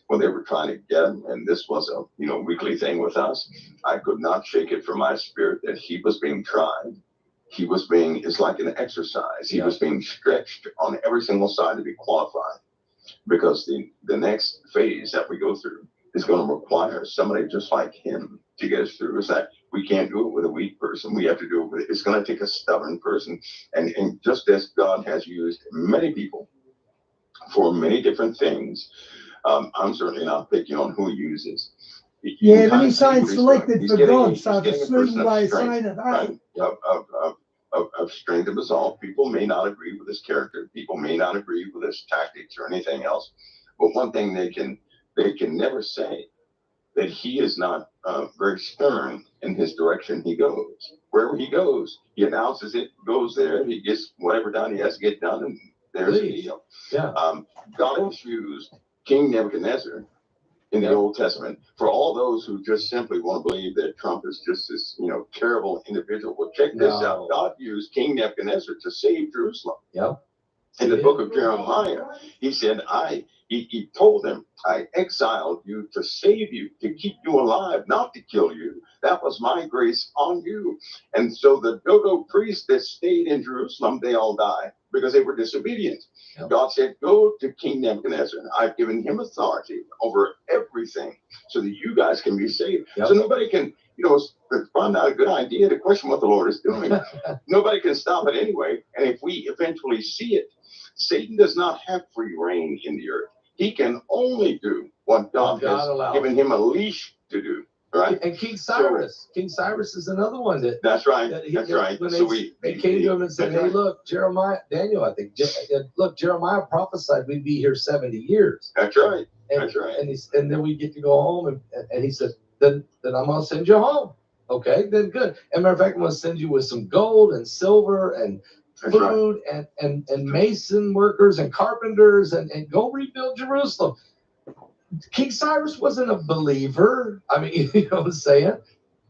when they were trying to get him, and this was a weekly thing with us. I could not shake it from my spirit that he was being tried. It's like an exercise. He was being stretched on every single side to be qualified, because the next phase that we go through is going to require somebody just like him to get us through. It's that we can't do it with a weak person. We have to do it with, it's going to take a stubborn person. And just as God has used many people for many different things, I'm certainly not picking on who he uses. But he's saying selected for God, so it's a sneaky way of saying it. Right? Of strength of resolve. People may not agree with his character. People may not agree with his tactics or anything else. But one thing they can never say that he is not very stern in his direction he goes. Wherever he goes, he announces it, goes there, he gets whatever done he has to get done, and there's the deal. Yeah. God has used King Nebuchadnezzar in the Old Testament for all those who just simply want to believe that Trump is just this, terrible individual. Well, check this out. God used King Nebuchadnezzar to save Jerusalem. Yep. In the book of Jeremiah, he said, he told them, I exiled you to save you, to keep you alive, not to kill you. That was my grace on you. And so the dodo priests that stayed in Jerusalem, they all died because they were disobedient. Yep. God said, go to King Nebuchadnezzar. I've given him authority over everything so that you guys can be saved. Yep. So nobody can, it's not a good idea to question what the Lord is doing. Nobody can stop it anyway. And if we eventually see it, Satan does not have free reign in the earth. He can only do what God has allows. Given him a leash to do. Right? And King Cyrus. King Cyrus is another one that. That's right. That's right. When so they came to him and said, hey, look, Daniel, I think, look, Jeremiah prophesied we'd be here 70 years. That's right. And, that's right. And then we get to go home. And he said, then I'm going to send you home. Okay, then good. As a matter of fact, I'm going to send you with some gold and silver and food and mason workers and carpenters and go rebuild Jerusalem. King Cyrus wasn't a believer. I mean, you know what I'm saying?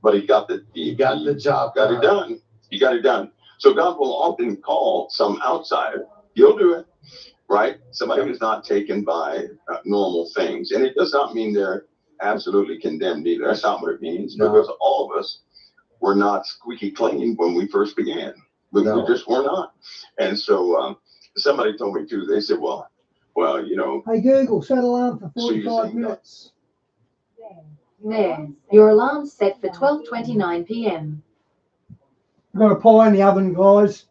But he got the job done. He got it done. So God will often call some outsider. He'll do it, right? Somebody who's not taken by normal things. And it does not mean they're absolutely condemned either. That's not what it means. No. Because all of us were not squeaky clean when we first began. We just were not. And so somebody told me too, they said, well, you know. Hey Google, set alarm for So 45 minutes. There, your alarm's set for 12:29 p.m. I've got a pie in the oven, guys.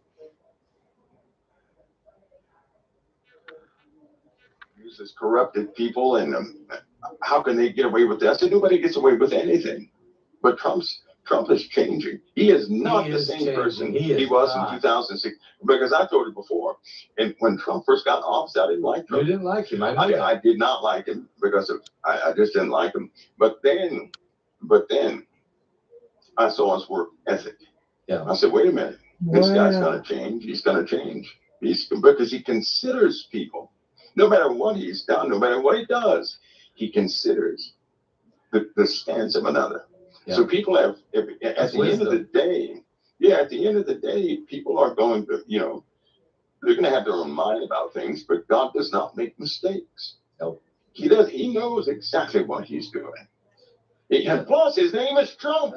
Uses corrupted people, and how can they get away with that? I said, nobody gets away with anything. But Trump is changing. He is not the same person he was in 2006. Because I told you before, and when Trump first got in office, I didn't like Trump. You didn't like him. I did not like him because I just didn't like him. But then I saw his work ethic. Yeah. I said, wait a minute, this guy's going to change. He's going to change. Because he considers people. No matter what he's done, no matter what he does, he considers the stance of another. Yeah. So people have, at the end of the day, people are going to, you know, they're going to have their own mind about things, but God does not make mistakes. Nope. He does. He knows exactly what he's doing. And plus, his name is Trump.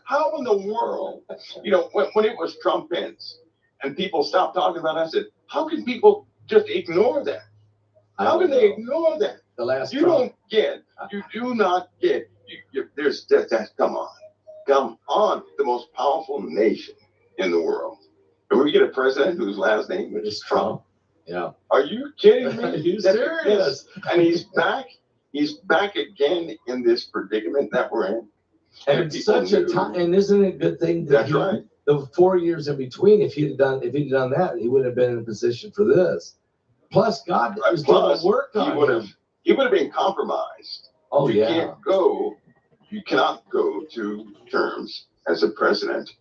How in the world, you know, when it was Trump Pence and people stopped talking about it, I said, how can people just ignore that? How can they ignore that? The last you Trump. Don't get, you do not get, there's that, come on, the most powerful nation in the world. And we get a president whose last name is Trump. Yeah. Are you kidding me? Are you serious? And he's back again in this predicament that we're in. And it's such a time, and isn't it a good thing that the 4 years in between, if he'd done that, he wouldn't have been in a position for this. Plus, God was doing work on him. He would have been compromised. Oh, you cannot go 2 terms as a president.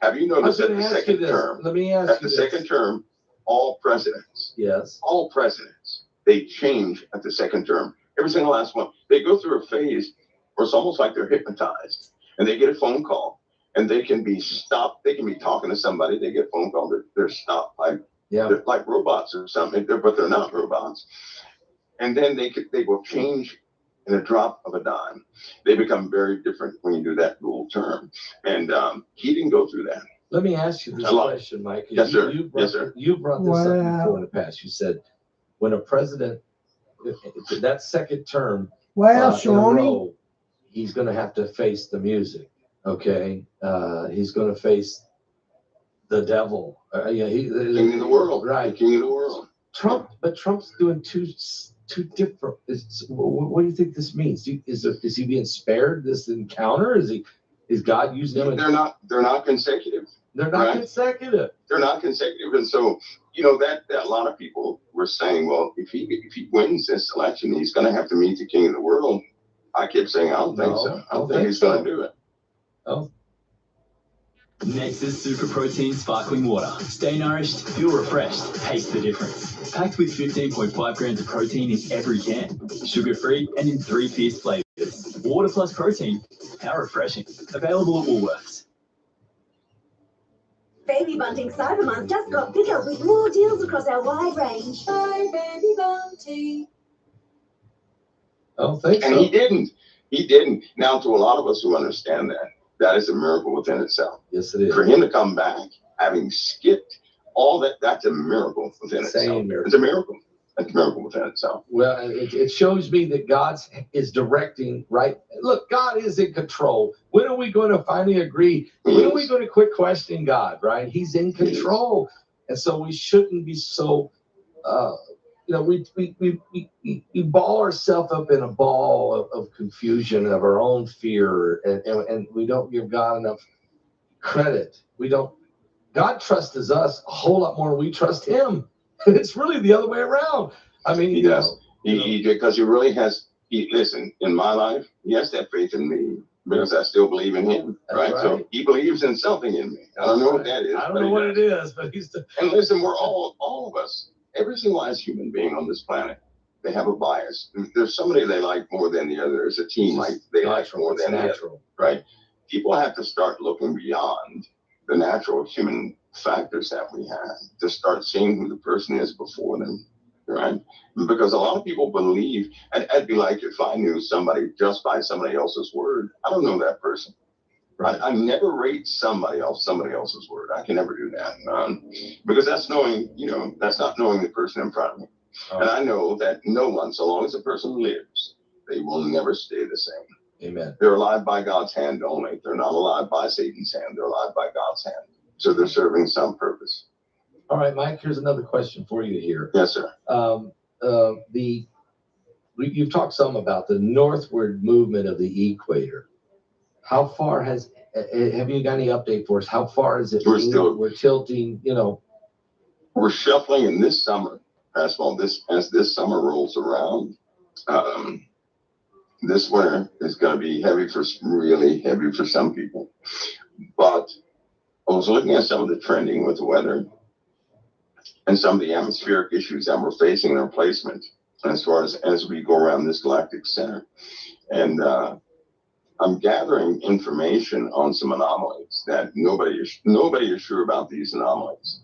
Have you noticed that the second term? Let me ask you the second term, all presidents. Yes. All presidents, they change at the second term. Every single last one. They go through a phase where it's almost like they're hypnotized, and they get a phone call, and they can be stopped. They can be talking to somebody. They get a phone call. They're stopped they're like robots or something, but they're not robots. And then they will change in a drop of a dime. They become very different when you do that dual term. And he didn't go through that. Let me ask you this question, Mike. Yes, sir. You brought this up before in the past. You said when a president, that second term, Shawnee, he's going to have to face the music. Okay, he's going to face the devil. King of the world, right? King of the world. Trump's doing two different. What do you think this means? Is he being spared this encounter? Is God using them? They're not consecutive. They're not consecutive. They're not consecutive, and so you know that a lot of people were saying, well, if he wins this election, he's going to have to meet the King of the world. I kept saying, I don't think so. I don't think he's going to do it. Oh. Nexus Super Protein Sparkling Water. Stay nourished, feel refreshed, taste the difference. Packed with 15.5 grams of protein in every can. Sugar-free and in 3 fierce flavors. Water plus protein. How refreshing. Available at Woolworths. Baby Bunting Cyber Month just got bigger with more deals across our wide range. Bye, Baby Bunting. I don't think so. And he didn't. Now, to a lot of us who understand that is a miracle within itself. Yes, it is. For him to come back, having skipped all that's a miracle within itself. It's a miracle. It's a miracle within itself. Well, it shows me that God is directing, right? Look, God is in control. When are we going to finally agree? When are we going to quit questioning God, right? He's in control. And so we shouldn't be so, we ball ourselves up in a ball of confusion of our own fear, and we don't give God enough credit. God trusts us a whole lot more than we trust him. And it's really the other way around. I mean, he does. Because he really has. Listen, in my life, he has that faith in me because I still believe in him. Right? So he believes in something in me. I don't know what that is. I don't know what it is, but And listen, we're all of us. Every single last human being on this planet, they have a bias. There's somebody they like more than the other. There's a team they like more than the other. Right? People have to start looking beyond the natural human factors that we have to start seeing who the person is before them, right? Because a lot of people believe, and it'd be like if I knew somebody just by somebody else's word. I don't know that person, Right. I never rate somebody else's word. I can never do that, because that's knowing, that's not knowing the person in front of me. And I know that no one, so long as a person lives, they will never stay the same. Amen. They're alive by God's hand only. They're not alive by Satan's hand. They're alive by God's hand. So they're serving some purpose. All right, Mike, here's another question for you here. Yes, sir. You've talked some about the northward movement of the equator. How far have you got any update for us? How far is it? We're tilting, We're shuffling in this summer. As this summer rolls around, this winter is going to be really heavy for some people. But I was looking at some of the trending with the weather and some of the atmospheric issues that we're facing in our placement as far as we go around this galactic center. And I'm gathering information on some anomalies that nobody is sure about these anomalies.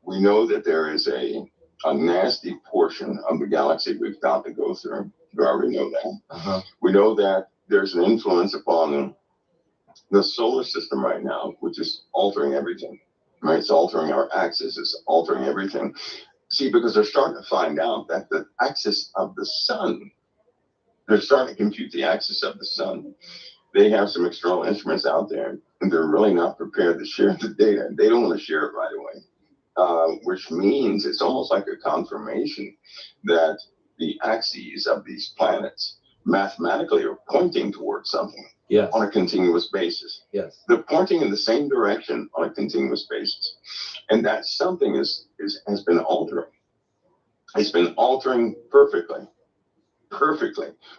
We know that there is a nasty portion of the galaxy we've got to go through. We already know that. Uh-huh. We know that there's an influence upon the solar system right now, which is altering everything. Right? It's altering our axis. It's altering everything. See, because they're starting to find out that the axis of the sun, they're starting to compute the axis of the sun. They have some external instruments out there, and they're really not prepared to share the data. They don't want to share it right away, which means it's almost like a confirmation that the axes of these planets mathematically are pointing towards something. Yes. On a continuous basis. Yes. They're pointing in the same direction on a continuous basis. And that something has been altering. It's been altering perfectly,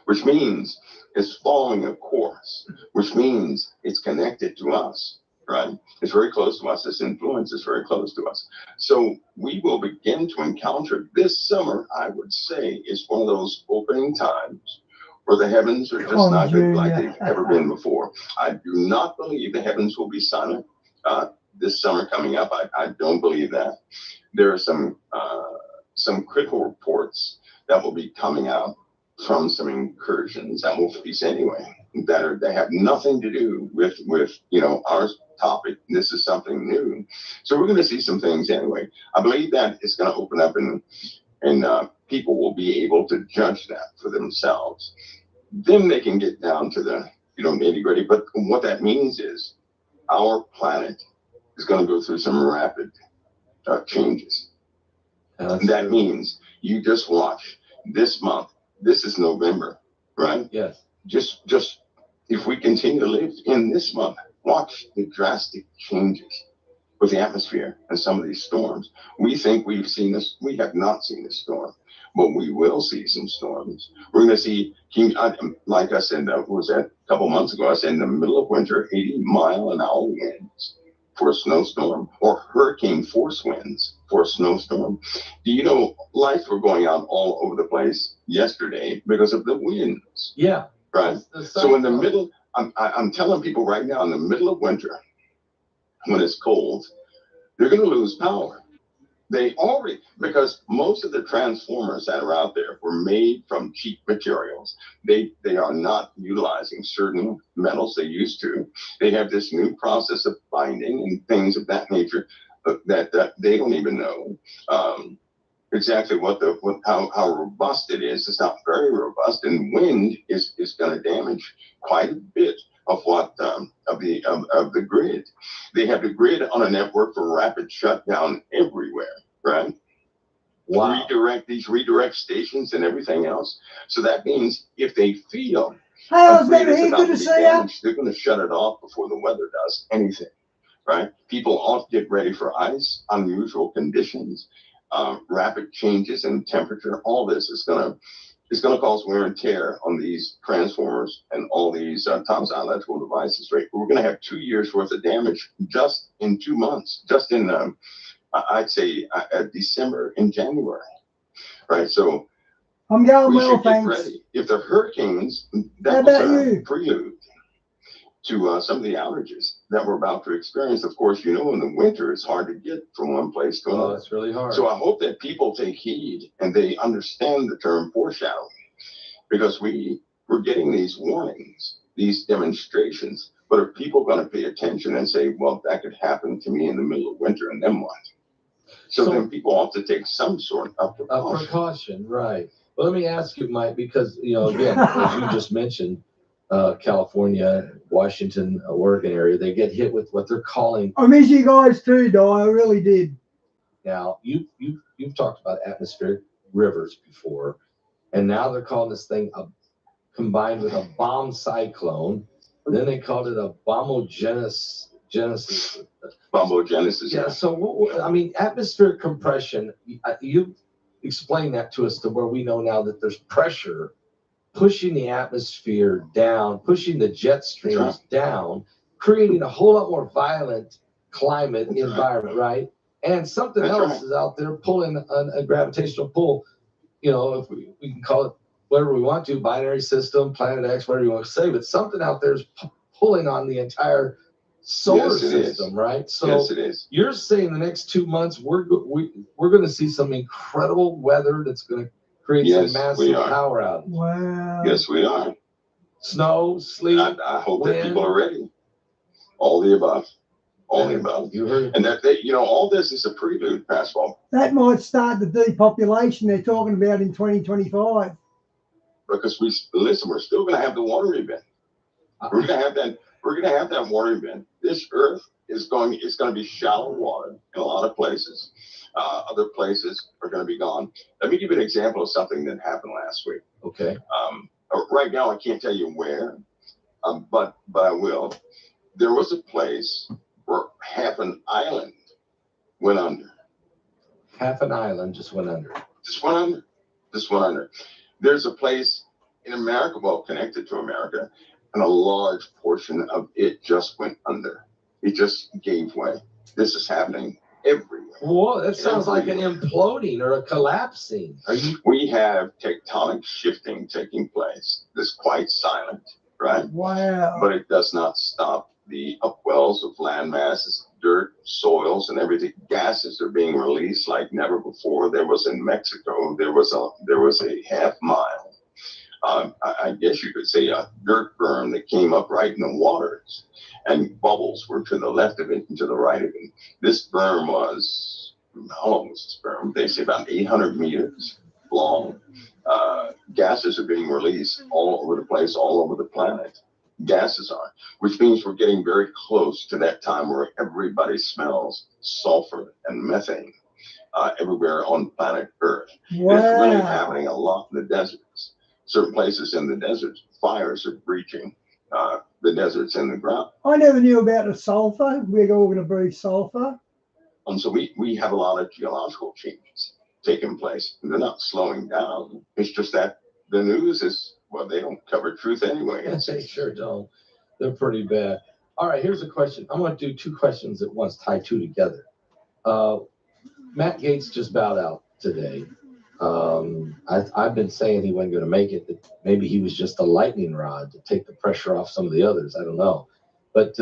which means it's following a course, which means it's connected to us, right? It's very close to us. This influence is very close to us. So we will begin to encounter this summer, I would say, is one of those opening times where the heavens are just not good like they've ever been before. I do not believe the heavens will be silent this summer coming up. I don't believe that. There are some critical reports that will be coming out from some incursions that will face anyway, that have nothing to do with our topic. This is something new. So we're going to see some things anyway. I believe that it's going to open up and people will be able to judge that for themselves. Then they can get down to the nitty-gritty. But what that means is our planet is going to go through some rapid changes. That means you just watch this month. This is November, right? Yes. Just if we continue to live in this month, watch the drastic changes with the atmosphere and some of these storms. We think we've seen this. We have not seen this storm, but we will see some storms. We're going to see, like I said, that was a couple months ago, I said in the middle of winter, 80-mile-an-hour winds for a snowstorm, or hurricane force winds for a snowstorm. Do you know, lights were going out all over the place yesterday because of the winds? Yeah. Right? So in the middle, I'm telling people right now, in the middle of winter, when it's cold, they're going to lose power. Because most of the transformers that are out there were made from cheap materials. They are not utilizing certain metals they used to. They have this new process of binding and things of that nature that they don't even know exactly how robust it is. It's not very robust, and wind is going to damage quite a bit of the grid. They have the grid on a network for rapid shutdown everywhere, right? Wow. Redirect stations and everything else. So that means if they feel hey, good to see you. They're going to shut it off before the weather does anything, right? People ought to get ready for ice, unusual conditions, rapid changes in temperature. All this is going to cause wear and tear on these transformers and all these top electrical devices, right? We're going to have 2 years worth of damage just in 2 months, just in, I'd say, December and January, right? So I'm going we well, should get thanks. ready. If the hurricanes, How that about was a you? prelude to some of the outages that we're about to experience. Of course, in the winter, it's hard to get from one place to another. Oh, it's really hard. So I hope that people take heed and they understand the term foreshadowing, because we're getting these warnings, these demonstrations But are people going to pay attention and say, well, that could happen to me in the middle of winter, and then what? So then people have to take some sort of precaution, right? Well, let me ask you, Mike, because again, as you just mentioned, California, Washington, Oregon area, they get hit with what they're calling. I miss you guys too, Di. I really did. Now you've talked about atmospheric rivers before, and now they're calling this thing combined with a bomb cyclone. Then they called it a bombogenesis. Bombogenesis. Yeah. So I mean, atmospheric compression. You explain that to us to where we know now that there's pressure pushing the atmosphere down, pushing the jet streams down, creating a whole lot more violent climate environment, right? And something else is out there pulling a gravitational pull. If we can call it whatever we want to, binary system, planet X, whatever you want to say, but something out there is pulling on the entire solar system, right? So yes, it is. You're saying the next 2 months we're going to see some incredible weather that's going to create some massive power outage. Wow. Yes, we are. Snow, sleet. I hope that people are ready. All the above. All the above. You heard it. And that all this is a prelude, Pascal. That might start the depopulation they're talking about in 2025. Because we're still going to have the water event. We're going to have that. We're going to have that water event. This Earth is going to be shallow water in a lot of places. Other places are going to be gone. Let me give you an example of something that happened last week. Okay. Right now, I can't tell you where, but I will. There was a place where half an island went under. Half an island just went under. Just went under. Just went under. There's a place in America, well, connected to America, and a large portion of it just went under. It just gave way. This is happening everywhere. Whoa, that sounds like an imploding or a collapsing. We have tectonic shifting taking place. It's quite silent, right? Wow. But it does not stop the upwells of land masses, dirt, soils, and everything. Gases are being released like never before. There was in Mexico, there was a half mile. I guess you could say a dirt berm that came up right in the waters, and bubbles were to the left of it and to the right of it. This berm was, how long was this berm? They say about 800 meters long. Gases are being released all over the place, all over the planet. Gases are, which means we're getting very close to that time where everybody smells sulfur and methane everywhere on planet Earth. Wow. It's really happening a lot in the deserts. Certain places in the deserts, fires are breaching the deserts in the ground. I never knew about the sulfur. We're all going to breathe sulfur. And so we have a lot of geological changes taking place. They're not slowing down. It's just that the news is, well, they don't cover truth anyway. Yes, they sure don't. They're pretty bad. All right, here's a question. I'm going to do 2 questions at once, tie 2 together. Matt Gaetz just bowed out today. I've been saying he wasn't going to make it, that maybe he was just a lightning rod to take the pressure off some of the others. I don't know. But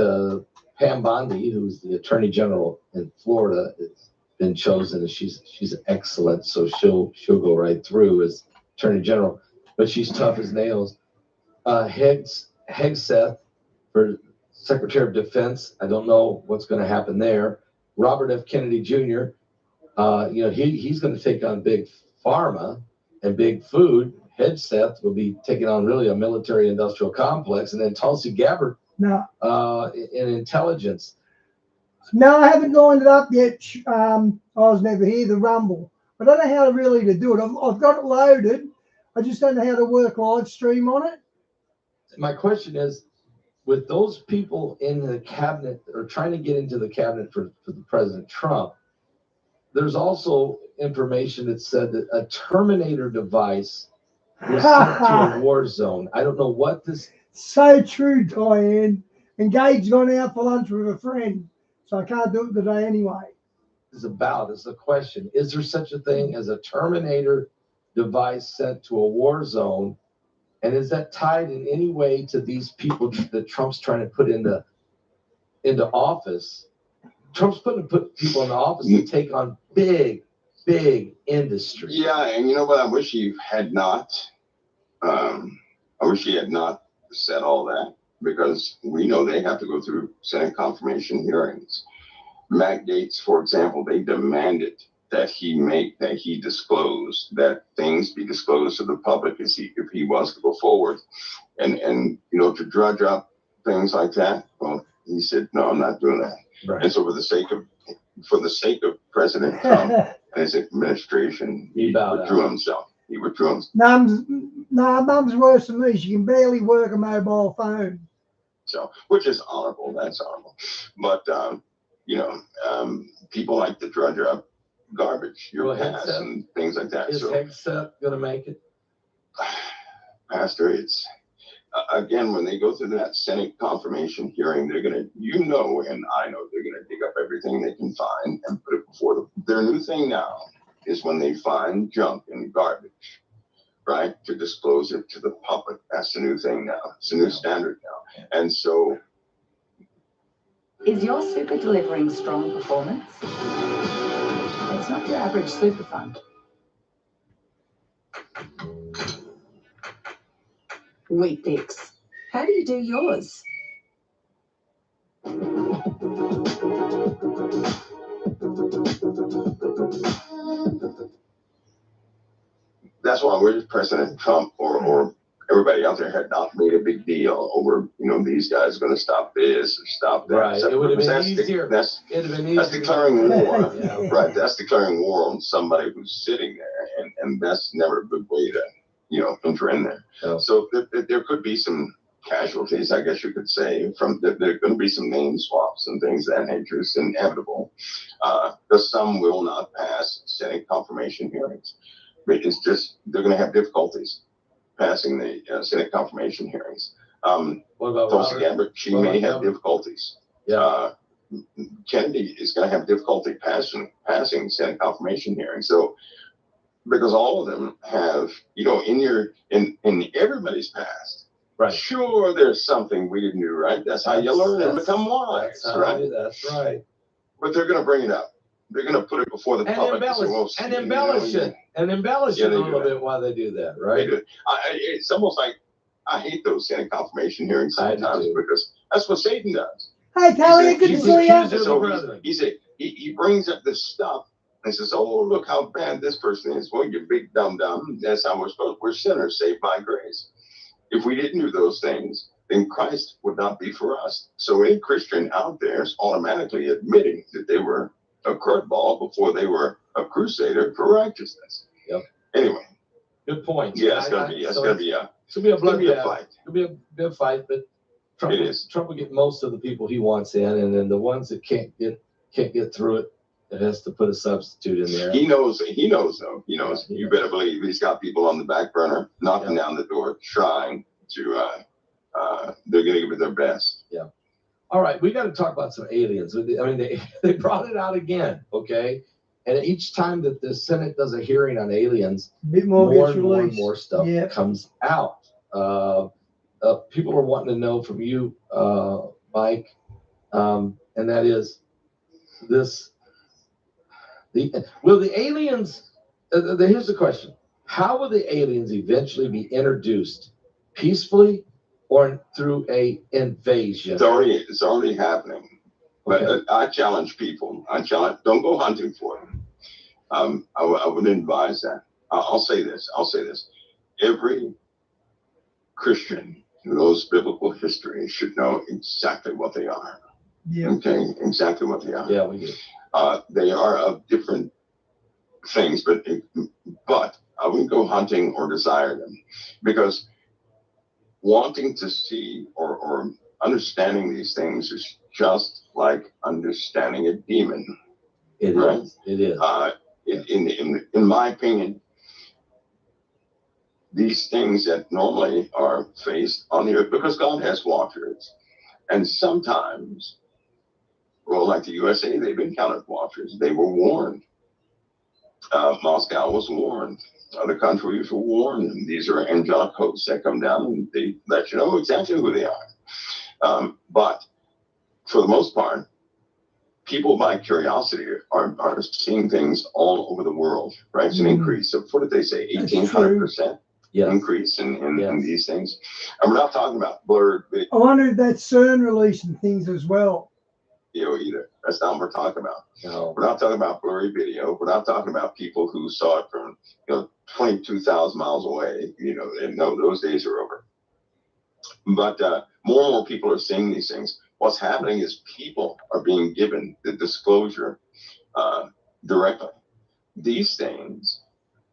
Pam Bondi, who's the Attorney General in Florida, has been chosen, and she's excellent, so she'll go right through as Attorney General. But she's tough as nails. Hegseth for Secretary of Defense. I don't know what's going to happen there. Robert F. Kennedy Jr. He's going to take on big pharma and big food. Hegseth will be taking on really a military-industrial complex, and then Tulsi Gabbard in intelligence. No, I haven't lined it up yet. I was never here, the Rumble. I don't know how really to do it. I've got it loaded. I just don't know how to work live stream on it. My question is, with those people in the cabinet or trying to get into the cabinet for President Trump, there's also information that said that a Terminator device was sent to a war zone. I don't know what this. So true, Diane. And Gabe's gone out for lunch with a friend, so I can't do it today anyway. Is the question. Is there such a thing as a Terminator device sent to a war zone? And is that tied in any way to these people that Trump's trying to put into office? Trump's put people in the office to take on big industry. Yeah, and you know what? I wish he had not. I wish he had not said all that, because we know they have to go through Senate confirmation hearings. Matt Gaetz, for example, they demanded that he disclose, that things be disclosed to the public if he was to go forward, and to drudge up things like that. Well, he said, no, I'm not doing that. Right. And so for the sake of President Trump and his administration, he withdrew himself. He withdrew himself. Mum's worse than me. She can barely work a mobile phone. So, which is honorable. That's honorable. But people like to drudge up garbage, your past and things like that. Is Hegseth gonna make it? Pastor, it's again, when they go through that Senate confirmation hearing, they're gonna, and I know, they're gonna dig up everything they can find and put it before them. Their new thing now is when they find junk and garbage, right, to disclose it to the public. That's the new thing now. It's a new standard now. And so, Is your super delivering strong performance? It's not your average super fund. Weet-Bix. How do you do yours? that's why we're President Trump or everybody out there had not made a big deal over, these guys are going to stop this or stop that. Right. It would have been easier. That's declaring war. Yeah. Right. That's declaring war on somebody who's sitting there, and that's never a good way to, enter in there. Yeah. So there could be some casualties, I guess you could say, there are going to be some name swaps and things of that nature. It's inevitable. Because some will not pass Senate confirmation hearings. It's just, they're going to have difficulties passing the Senate confirmation hearings. What about Tulsi Gabbard? She may have difficulties. Yeah. Kennedy is going to have difficulty passing Senate confirmation hearings. So, because all of them have, in everybody's past, right? Sure, there's something we didn't do right. That's how you learn and become wise, right? That's right. But they're going to bring it up. They're going to put it before the public and embellish it a little bit while they do that, right? They do. It's almost like I hate those Senate confirmation hearings sometimes because that's what Satan does. Hey, Kelly, good to see you. He brings up this stuff and says, "Oh, look how bad this person is." Well, you big dumb. That's how we're supposed. We're sinners saved by grace. If we didn't do those things, then Christ would not be for us. So any Christian out there is automatically admitting that they were a curveball before they were a crusader for righteousness. Yep. Anyway. Good point. Yeah, it's gonna be a fight. It'll be a big fight, but Trump will get most of the people he wants in, and then the ones that can't get through it, it has to put a substitute in there. He knows though. He knows. You better believe he's got people on the back burner knocking down the door, trying to they're gonna give it their best. Yeah. All right, we got to talk about some aliens. I mean, they brought it out again, okay? And each time that the Senate does a hearing on aliens, more and more stuff comes out. People are wanting to know from you, Mike, and that is this. Will the aliens, here's the question. How will the aliens eventually be introduced peacefully or through a invasion? It's already happening. But I challenge people. Don't go hunting for them. I would advise that. I'll say this. Every Christian who knows biblical history should know exactly what they are. Yeah. Okay, exactly what they are. Yeah, we do. They are of different things, but I wouldn't go hunting or desire them, because wanting to see or understanding these things is just like understanding a demon. It is. In my opinion, these things that normally are faced on the earth, because God has watchers, and sometimes, well, like the USA, they've encountered watchers. They were warned. Moscow was warned. Other countries were warned. And these are angelic hosts that come down and they let you know exactly who they are. But for the most part, people by curiosity are seeing things all over the world, right? It's an increase of, what did they say, 1,800%? increase in these things. And we're not talking about blurred video. I wonder if that's CERN releasing things as well. Either. That's not what we're talking about. No. We're not talking about blurry video. We're not talking about people who saw it from 22,000 miles away. And no, those days are over. But more and more people are seeing these things. What's happening is people are being given the disclosure directly. These things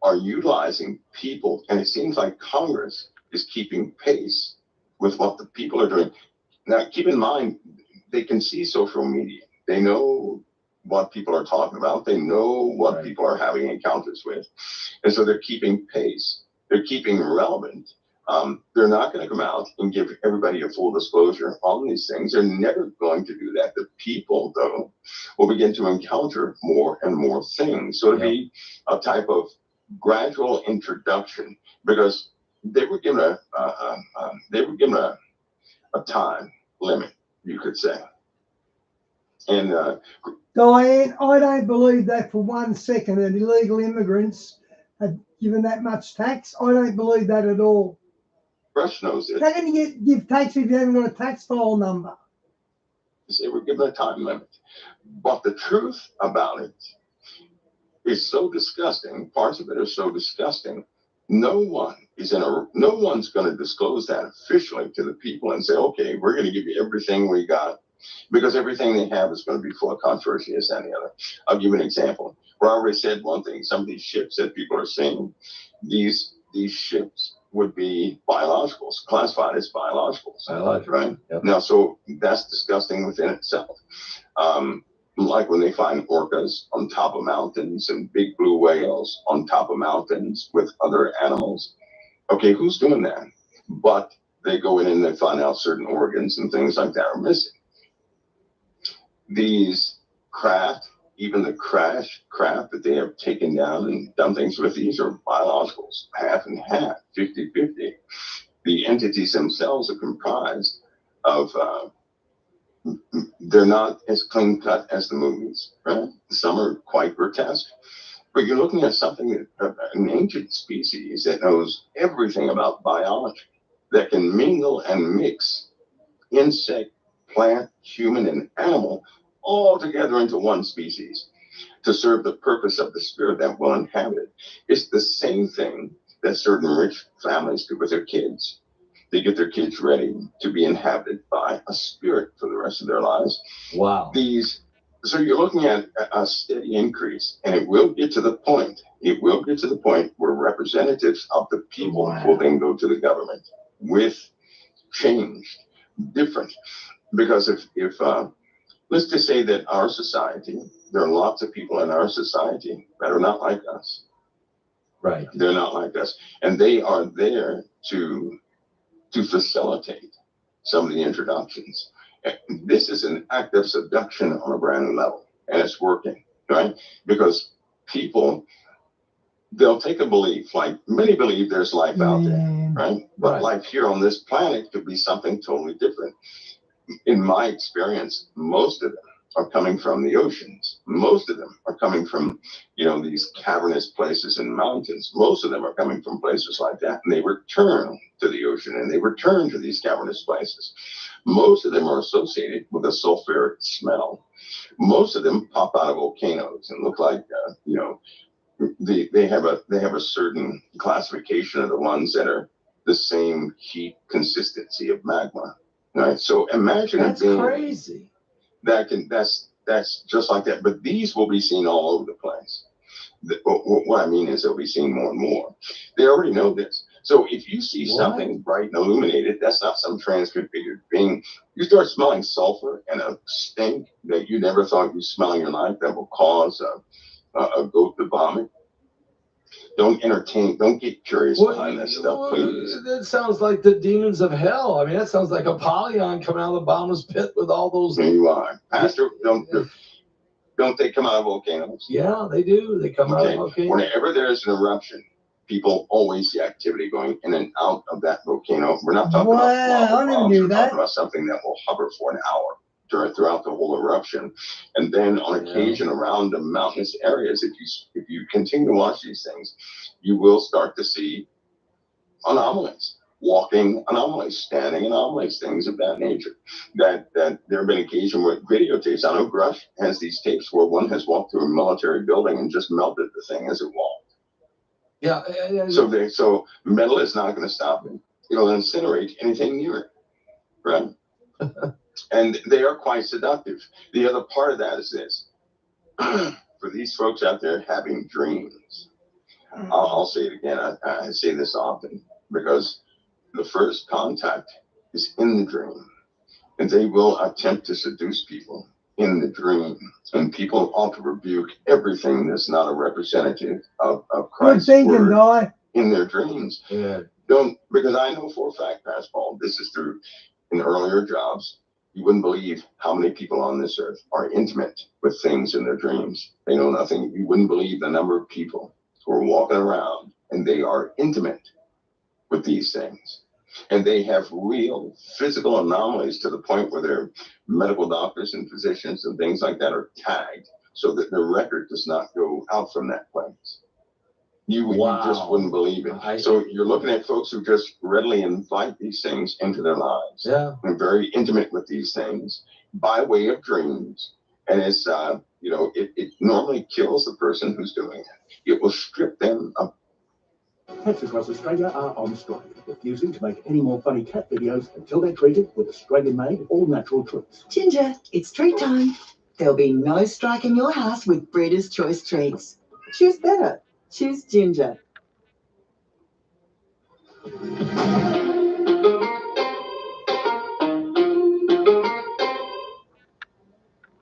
are utilizing people, and it seems like Congress is keeping pace with what the people are doing. Now, keep in mind, they can see social media. They know what people are talking about. They know what people are having encounters with. And so they're keeping pace. They're keeping relevant. They're not going to come out and give everybody a full disclosure on these things. They're never going to do that. The people, though, will begin to encounter more and more things. So it'll be a type of gradual introduction, because they were given a time limit, you could say. And Diane, I don't believe that for 1 second that illegal immigrants have given that much tax. I don't believe that at all. Rush knows it. How can you give tax if you haven't got a tax file number? They were given a time limit. But the truth about it is so disgusting. Parts of it are so disgusting. No one's going to disclose that officially to the people and say, okay, we're going to give you everything we got, because everything they have is going to be full of controversy as any other. I'll give you an example. Where I already said one thing. Some of these ships that people are seeing, these ships would be biologicals, classified as biologicals, right? Yep. Now, so that's disgusting within itself. Like when they find orcas on top of mountains and big blue whales on top of mountains with other animals. Okay, who's doing that? But they go in and they find out certain organs and things like that are missing. These craft, even the craft that they have taken down and done things with, these are biologicals, half and half, 50-50. The entities themselves are comprised of, they're not as clean cut as the movies, right? Some are quite grotesque. But you're looking at something that an ancient species that knows everything about biology, that can mingle and mix insect, plant, human, and animal all together into one species to serve the purpose of the spirit that will inhabit it. It's the same thing that certain rich families do with their kids. They get their kids ready to be inhabited by a spirit for the rest of their lives. Wow. So you're looking at a steady increase, and it will get to the point. It will get to the point where representatives of the people will then go to the government with change, different. Because if let's just say that our society, there are lots of people in our society that are not like us. Right. They're not like us. And they are there to facilitate some of the introductions. This is an act of seduction on a brand new level, and it's working, right? Because people, they'll take a belief, like many believe there's life out there, right? But life here on this planet could be something totally different. In my experience, most of them are coming from the oceans. Most of them are coming from, these cavernous places and mountains. Most of them are coming from places like that, and they return to the ocean, and they return to these cavernous places. Most of them are associated with a sulfuric smell. Most of them pop out of volcanoes and look like, they have a certain classification of the ones that are the same heat consistency of magma. Right. So imagine that's crazy. That's just like that. But these will be seen all over the place. What I mean is they'll be seen more and more. They already know this. So if you see something bright and illuminated, that's not some transfigured being. You start smelling sulfur and a stink that you never thought you'd smell in your life that will cause a goat to vomit. Don't get curious behind that stuff, please. That sounds like the demons of hell. I mean, that sounds like Apollyon coming out of the bottomless pit with all those. There you are. Pastor, don't they come out of volcanoes? Yeah, they do. They come out of volcanoes. Whenever there's an eruption, people always see activity going in and out of that volcano. We're not talking about lava bombs. We're talking about something that will hover for an hour throughout the whole eruption. And then on occasion around the mountainous areas, if you continue to watch these things, you will start to see anomalies, walking anomalies, standing anomalies, things of that nature. That there have been occasions where videotapes. I know Grush has these tapes where one has walked through a military building and just melted the thing as it walked. Yeah. So metal is not going to stop it. It'll incinerate anything near it, right? And they are quite seductive. The other part of that is this. For these folks out there having dreams, I'll say it again. I say this often because the first contact is in the dream, and they will attempt to seduce people in the dream. And people ought to rebuke everything that's not a representative of Christ's word in their dreams. Yeah. Don't, because I know for a fact, Pastor Paul, this is through in earlier jobs. You wouldn't believe how many people on this earth are intimate with things in their dreams. They know nothing. You wouldn't believe the number of people who are walking around and they are intimate with these things. And they have real physical anomalies to the point where their medical doctors and physicians and things like that are tagged so that their record does not go out from that place. You just wouldn't believe it. So you're looking at folks who just readily invite these things into their lives. Yeah. And very intimate with these things by way of dreams. And it's, it normally kills the person who's doing it. It will strip them of. Cats across Australia are on strike, refusing to make any more funny cat videos until they're treated with Australian-made, all-natural treats. Ginger, it's treat time. There'll be no strike in your house with Breeders' Choice treats. Choose better. Choose Ginger.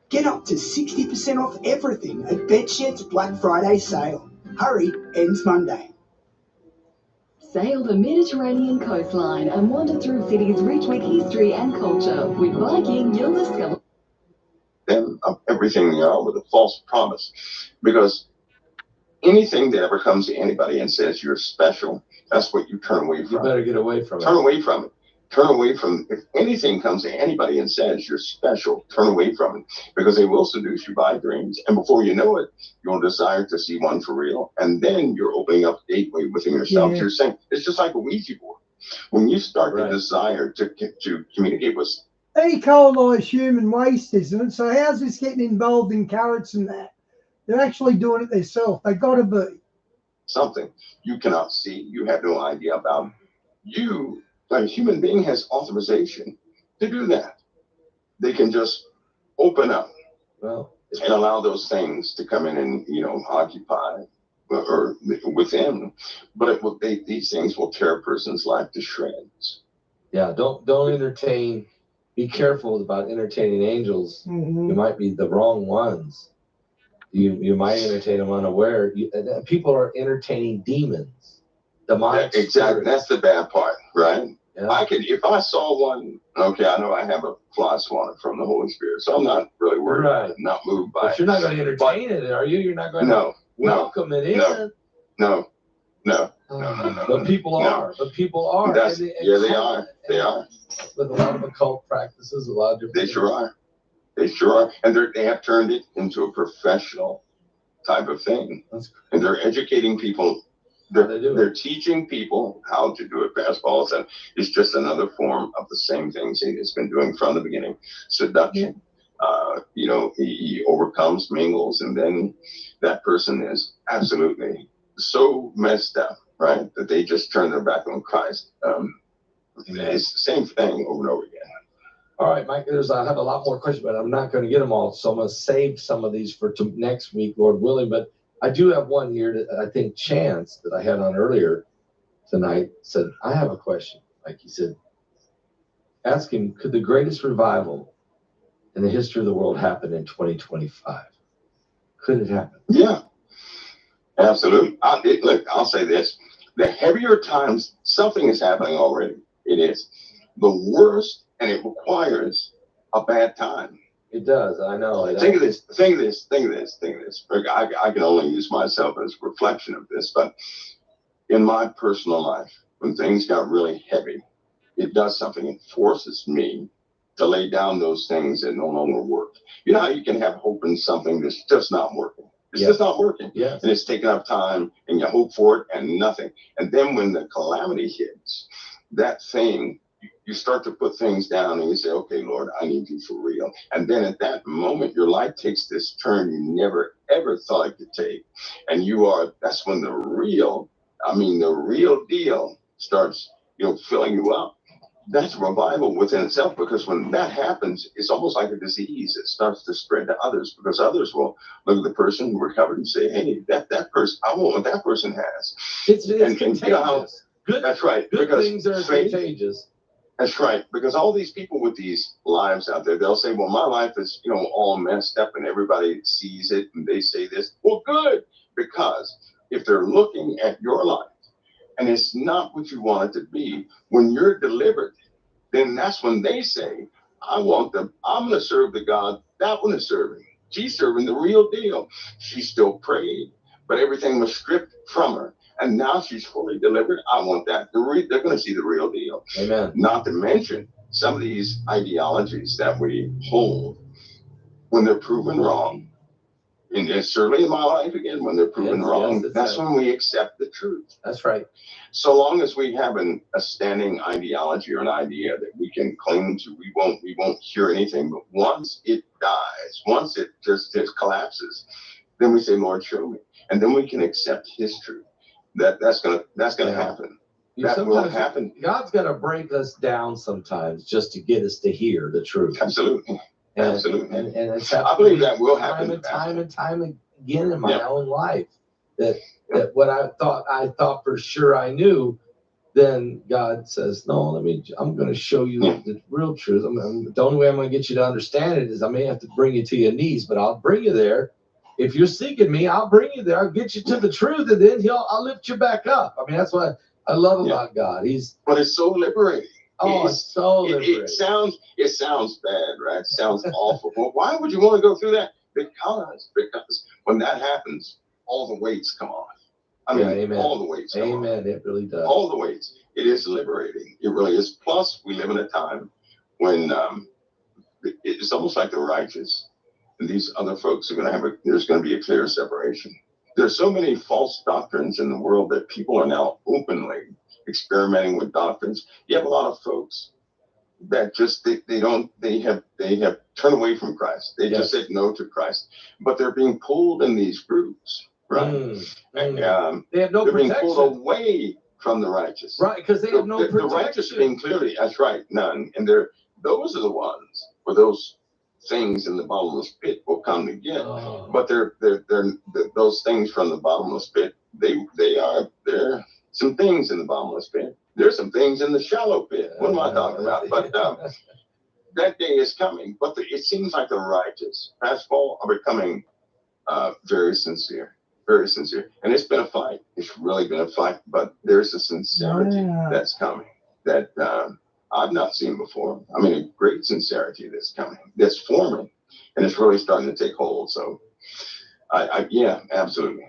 Get up to 60% off everything at BetShed's Black Friday sale. Hurry, ends Monday. Sail the Mediterranean coastline and wander through cities rich with history and culture. With Viking, you'll discover them of everything they are with a false promise. Because anything that ever comes to anybody and says you're special, that's what you turn away from. You better get away from it. Turn away from it. Turn away from it. If anything comes to anybody and says you're special, turn away from it. Because they will seduce you by dreams. And before you know it, you'll desire to see one for real. And then you're opening up a gateway within yourself. You're saying, it's just like a Ouija board. When you start to desire to communicate with. E. coli is human waste, isn't it? So how's this getting involved in carrots and that? They're actually doing it themselves. They got to be. Something you cannot see, you have no idea about. You, a human being, has authorization to do that. They can just open up and allow those things to come in and, occupy or within. But these things will tear a person's life to shreds. Yeah, don't entertain. Be careful about entertaining angels. Mm-hmm. You might be the wrong ones. You might entertain them unaware. People are entertaining demons. Demonic exactly. That's the bad part, right? Yeah. If I saw one, okay, I know I have a fly swatter from the Holy Spirit, so I'm not really worried about it, not moved by it. But you're not going to entertain it, are you? You're not going to welcome it in. No. But people are. But people are. They are. They are. With a lot of occult practices, a lot of different. They sure are. They sure are. And they have turned it into a professional type of thing. And they're educating people. They're teaching people how to do it. Pastor Paul said it's just another form of the same thing Satan's been doing from the beginning. Seduction. He overcomes, mingles, and then that person is absolutely so messed up, right, that they just turn their back on Christ. It's the same thing over and over again. All right, Mike, I have a lot more questions, but I'm not going to get them all. So I'm going to save some of these for next week, Lord willing. But I do have one here that I think Chance, that I had on earlier tonight, said, I have a question. Like he said, ask him, could the greatest revival in the history of the world happen in 2025? Could it happen? Yeah, absolutely. I'll say this. The heavier times, something is happening already. It is. The worst, and it requires a bad time. It does. I know. Think of this. I can only use myself as a reflection of this, but in my personal life, when things got really heavy, it does something. It forces me to lay down those things that no longer work. You know how you can have hope in something that's just not working, It's just not working. Yes. And it's taking up time, and you hope for it and nothing. And then when the calamity hits, that thing, you start to put things down and you say, okay, Lord, I need you for real. And then at that moment, your life takes this turn you never, ever thought it could take. And that's when the real deal starts, filling you up. That's revival within itself, because when that happens, it's almost like a disease. It starts to spread to others, because others will look at the person who recovered and say, hey, that person, I want what that person has. It's contagious. That's right. Good because things are contagious. That's right. Because all these people with these lives out there, they'll say, well, my life is, all messed up and everybody sees it and they say this. Well, good. Because if they're looking at your life and it's not what you want it to be, when you're delivered, then that's when they say, I'm going to serve the God that one is serving. She's serving the real deal. She still prayed, but everything was stripped from her. And now she's fully delivered. I want that. They're going to see the real deal. Amen. Not to mention some of these ideologies that we hold, when they're proven wrong, and it's certainly in my life again, when they're proven wrong, that's when we accept the truth. That's right. So long as we have a standing ideology or an idea that we can cling to, we won't hear anything. But once it dies, once it just collapses, then we say, Lord, show me. And then we can accept his truth. That's gonna happen. That will happen. God's gonna break us down sometimes just to get us to hear the truth. Absolutely. Absolutely. And it's I believe that will happen. Time and time again in my own life. That what I thought for sure I knew, then God says, no, I'm going to show you the real truth. The only way I'm going to get you to understand it is I may have to bring you to your knees, but I'll bring you there. If you're seeking me, I'll bring you there. I'll get you to the truth, and then I'll lift you back up. That's what I love about God. But it's so liberating. It's so liberating. It sounds bad, right? It sounds awful. Well, why would you want to go through that? Because when that happens, all the weights come off. Amen. All the weights come off. Amen. It really does. All the weights. It is liberating. It really is. Plus, we live in a time when it's almost like the righteous and these other folks are going to have there's going to be a clear separation. There's so many false doctrines in the world that people are now openly experimenting with doctrines. You have a lot of folks that just they have turned away from Christ. They just said no to Christ, but they're being pulled in these groups, right? And they have no they're protection. being pulled away from the righteous, right? Because they have no protection. The righteous are being clearly, that's right, none, and those are the ones where those things in the bottomless pit will come to get. But they're those things from the bottomless pit. They're some things in the bottomless pit. There's some things in the shallow pit. What am I talking about? But that day is coming. But it seems like the righteous, Pastor Paul, are becoming very sincere. Very sincere. And it's been a fight. It's really been a fight. But there's a sincerity that's coming that I've not seen before. A great sincerity that's coming, that's forming, and it's really starting to take hold. So, yeah, absolutely.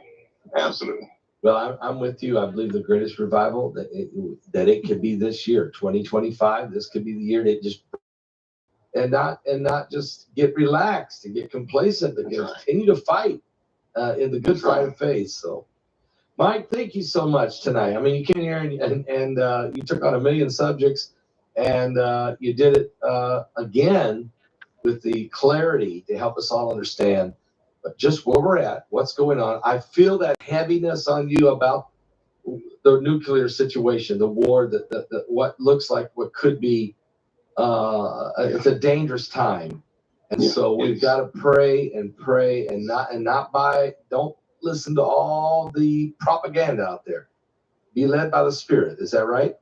Absolutely. Well, I'm with you. I believe the greatest revival that it could be this year, 2025. This could be the year that just and not just get relaxed and get complacent, but continue to fight in the good fight of faith. So, Mike, thank you so much tonight. You came here and you took on a million subjects, and you did it again with the clarity to help us all understand just where we're at, what's going on. I feel that heaviness on you about the nuclear situation, the war, that what looks like what could be. It's a dangerous time, and so we've got to pray and don't listen to all the propaganda out there. Be led by the Spirit. Is that right?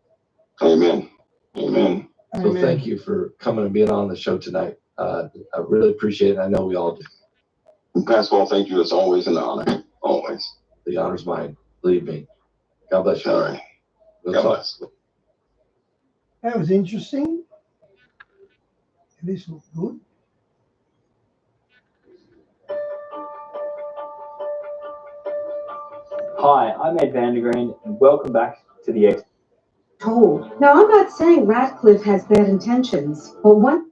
Amen. Amen. So thank you for coming and being on the show tonight. I really appreciate it. I know we all do. Pastor Paul, thank you. It's always an honor. Always. The honor's mine. Believe me. God bless you. All right. God bless. That was interesting. This looked good. Hi, I'm Ed Vandergreen, and welcome back to the X. Now, I'm not saying Radcliffe has bad intentions, but one.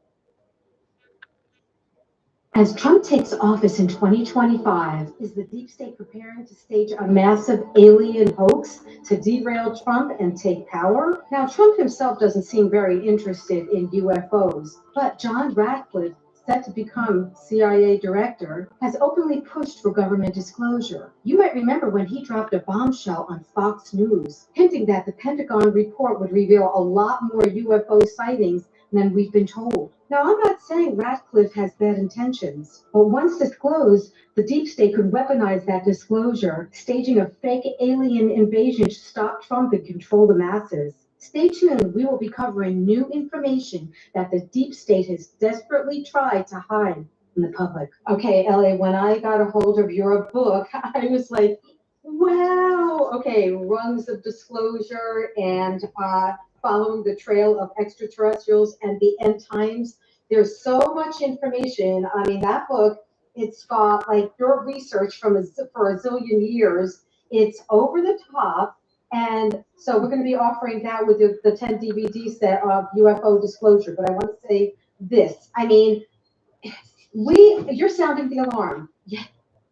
As Trump takes office in 2025, is the deep state preparing to stage a massive alien hoax to derail Trump and take power? Now, Trump himself doesn't seem very interested in UFOs, but John Ratcliffe, set to become CIA director, has openly pushed for government disclosure. You might remember when he dropped a bombshell on Fox News, hinting that the Pentagon report would reveal a lot more UFO sightings than we've been told. Now, I'm not saying Ratcliffe has bad intentions, but once disclosed, the deep state could weaponize that disclosure, staging a fake alien invasion to stop Trump and control the masses. Stay tuned, we will be covering new information that the deep state has desperately tried to hide from the public. Okay, LA, when I got a hold of your book, I was like, wow, okay, rungs of disclosure and following the trail of extraterrestrials and the end times. There's so much information. I mean, that book, it's got like your research for a zillion years. It's over the top. And so we're going to be offering that with the 10 DVD set of UFO disclosure. But I want to say this. I mean, you're sounding the alarm. Yeah,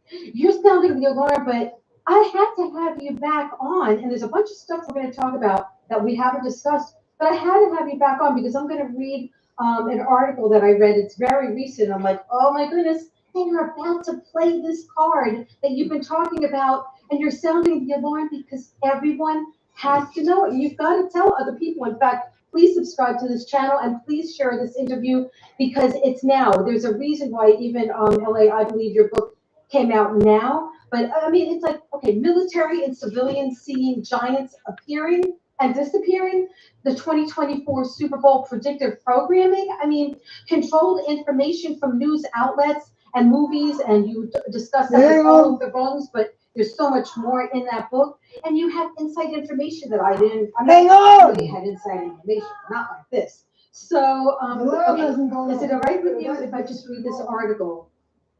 you're sounding the alarm, but I had to have you back on. And there's a bunch of stuff we're going to talk about that we haven't discussed, but I had to have you back on because I'm going to read an article that I read. It's very recent. I'm like, oh my goodness, they are about to play this card that you've been talking about, and you're sounding the alarm because everyone has to know it. You've got to tell other people. In fact, please subscribe to this channel and please share this interview because it's now. There's a reason why even LA, I believe your book came out now. But I mean, it's like, okay, military and civilians seeing giants appearing and disappearing, the 2024 Super Bowl predictive programming. I mean, controlled information from news outlets and movies, and you discuss that with all of the rungs, but there's so much more in that book. And you have inside information that I didn't. I mean, I really had inside information, not like this. So, okay, is it all right with you if I just read this article?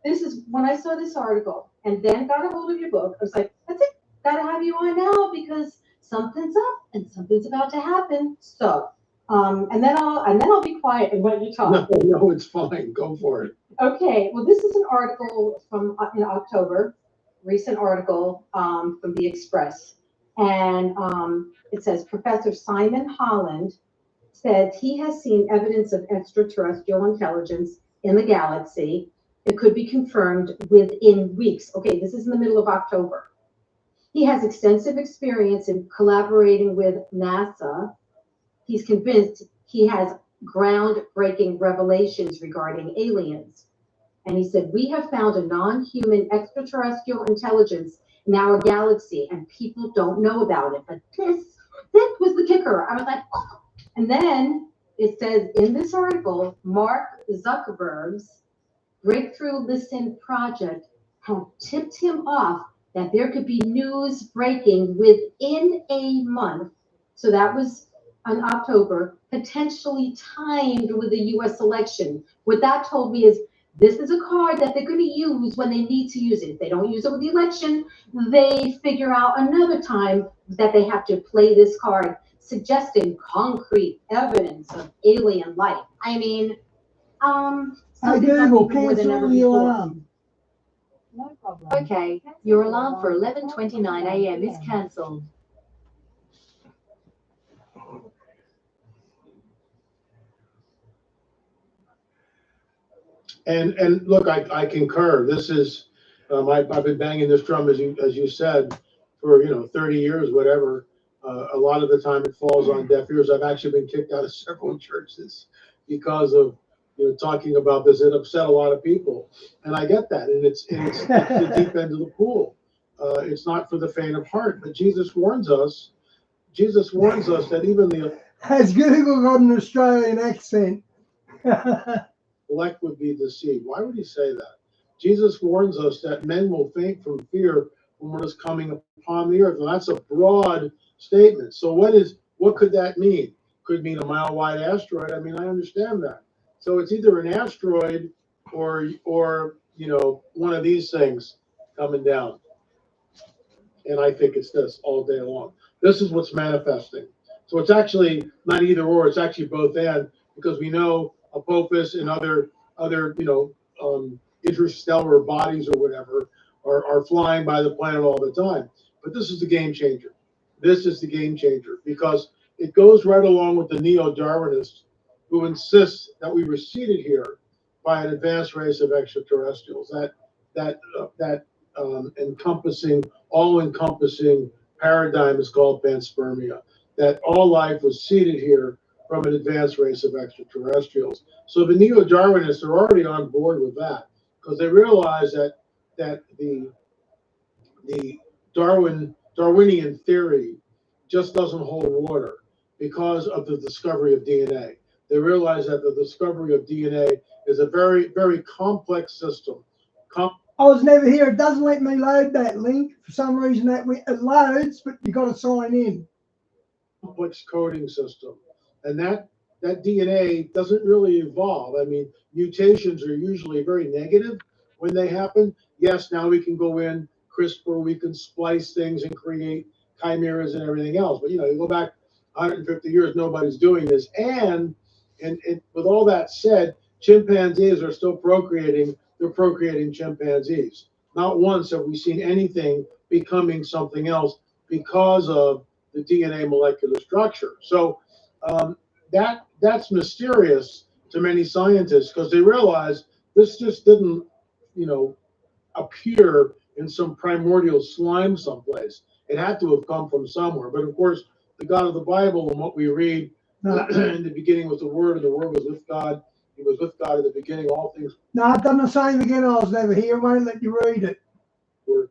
This is when I saw this article and then got a hold of your book. I was like, that's it. Gotta have you on now because something's up and something's about to happen. So, and then I'll be quiet and let you talk. No, it's fine. Go for it. Okay. Well, this is an article from in October, recent article from the Express, and it says Professor Simon Holland says he has seen evidence of extraterrestrial intelligence in the galaxy. It could be confirmed within weeks. Okay, this is in the middle of October. He has extensive experience in collaborating with NASA. He's convinced he has groundbreaking revelations regarding aliens. And he said, we have found a non-human extraterrestrial intelligence in our galaxy and people don't know about it. But this was the kicker. I was like, oh. And then it says in this article, Mark Zuckerberg's Breakthrough Listen project had tipped him off that there could be news breaking within a month. So that was in October, potentially timed with the US election. What that told me is this is a card that they're going to use when they need to use it. If they don't use it with the election, they figure out another time that they have to play this card, suggesting concrete evidence of alien life. I mean, Hey Google, cancel the alarm. No problem. Okay, your alarm for 11:29 a.m. is cancelled. And look, I concur. This is I've been banging this drum as you said for 30 years, whatever. A lot of the time it falls on deaf ears. I've actually been kicked out of several churches because of talking about this. It upset a lot of people, and I get that. And it's the deep end of the pool. It's not for the faint of heart. But Jesus warns us. Jesus warns us that even the Has Google got an Australian accent? elect would be deceived. Why would he say that? Jesus warns us that men will faint from fear from what is coming upon the earth, and that's a broad statement. So what could that mean? Could mean a mile-wide asteroid. I mean, I understand that. So it's either an asteroid or one of these things coming down. And I think it's this all day long. This is what's manifesting. So it's actually not either or. It's actually both and, because we know Apophis and other interstellar bodies or whatever are flying by the planet all the time. But this is the game changer. This is the game changer because it goes right along with the neo-Darwinists who insist that we were seeded here by an advanced race of extraterrestrials. That all-encompassing paradigm is called panspermia. That all life was seeded here from an advanced race of extraterrestrials. So the neo-Darwinists are already on board with that because they realize that the Darwinian theory just doesn't hold water because of the discovery of DNA. They realize that the discovery of DNA is a very, very complex system. I was never here. It doesn't let me load that link for some reason. It loads, but you got to sign in. Complex coding system, and that DNA doesn't really evolve. I mean, mutations are usually very negative when they happen. Yes, now we can go in CRISPR, we can splice things and create chimeras and everything else. But you go back 150 years, nobody's doing this. And with all that said, chimpanzees are still procreating. They're procreating chimpanzees. Not once have we seen anything becoming something else because of the DNA molecular structure. So that's mysterious to many scientists because they realize this just didn't, appear in some primordial slime someplace. It had to have come from somewhere. But of course, the God of the Bible and what we read in the beginning was the Word, and the Word was with God. He was with God in the beginning. All things. No, I've done the same again. I was never here. Won't let you read it. Were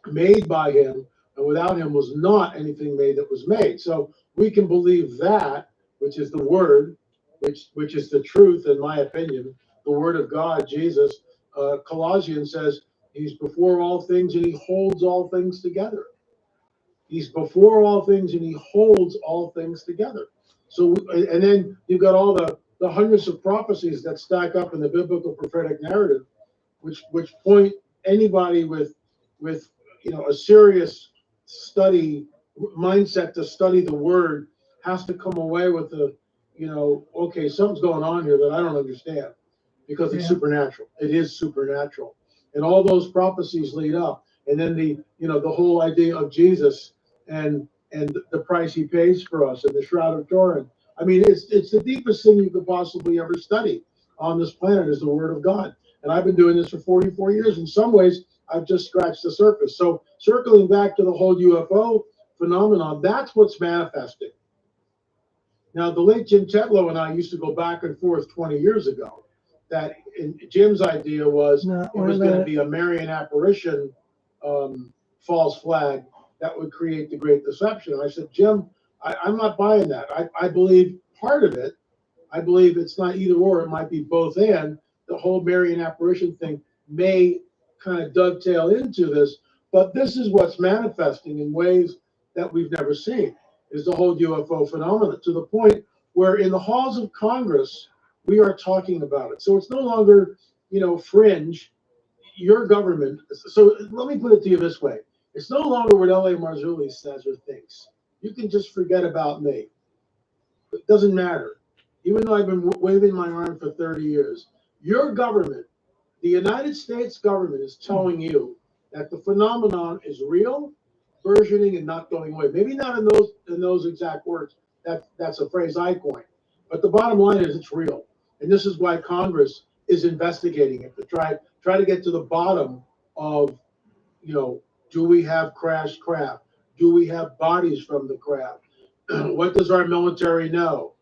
made by Him, and without Him was not anything made that was made. So we can believe that, which is the Word, which is the truth, in my opinion, the Word of God, Jesus. Colossians says He's before all things and He holds all things together. He's before all things and He holds all things together. So, and then you've got all the hundreds of prophecies that stack up in the biblical prophetic narrative, which point anybody with a serious study mindset to study the Word has to come away with okay, something's going on here that I don't understand because it's supernatural. It is supernatural. And all those prophecies lead up. And then the whole idea of Jesus and the price He pays for us and the Shroud of Turin. I mean, it's the deepest thing you could possibly ever study on this planet is the Word of God. And I've been doing this for 44 years. In some ways, I've just scratched the surface. So circling back to the whole UFO phenomenon, that's what's manifesting. Now, the late Jim Tetlow and I used to go back and forth 20 years ago. That Jim's idea was it was going to be a Marian apparition false flag that would create the Great Deception. And I said, Jim, I'm not buying that. I believe part of it. I believe it's not either or. It might be both and. The whole Marian apparition thing may kind of dovetail into this. But this is what's manifesting in ways that we've never seen, is the whole UFO phenomenon, to the point where in the halls of Congress, we are talking about it. So it's no longer, fringe. Your government. So let me put it to you this way. It's no longer what L.A. Marzulli says or thinks. You can just forget about me. It doesn't matter. Even though I've been waving my arm for 30 years, your government, the United States government, is telling you that the phenomenon is real, burgeoning, and not going away. Maybe not in those exact words. That's a phrase I coined. But the bottom line is it's real. And this is why Congress is investigating it, to try to get to the bottom of, do we have crashed craft? Do we have bodies from the craft? What does our military know?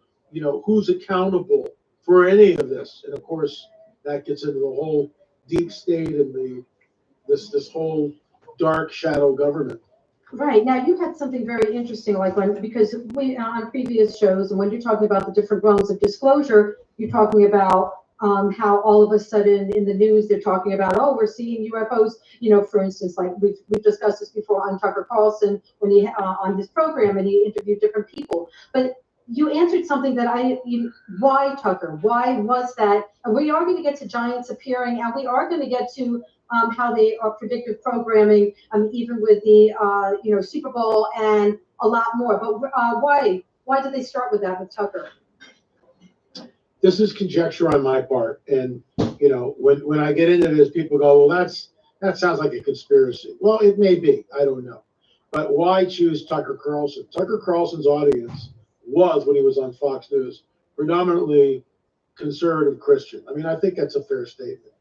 Who's accountable for any of this? And of course, that gets into the whole deep state and this whole dark shadow government. Right. Now, you had something very interesting, because we on previous shows, and when you're talking about the different realms of disclosure, you're talking about how all of a sudden in the news they're talking about, we're seeing UFOs. For instance, like we've discussed this before on Tucker Carlson when he on his program and he interviewed different people. But you answered something that why Tucker? Why was that? And we are going to get to giants appearing, and we are going to get to how they are predictive programming, even with the Super Bowl and a lot more. But why did they start with that with Tucker? This is conjecture on my part, and you know, when I get into this, people go, well, that sounds like a conspiracy. Well, it may be. I don't know. But why choose Tucker Carlson? Tucker Carlson's audience was, when he was on Fox News, predominantly conservative Christian. I mean, I think that's a fair statement.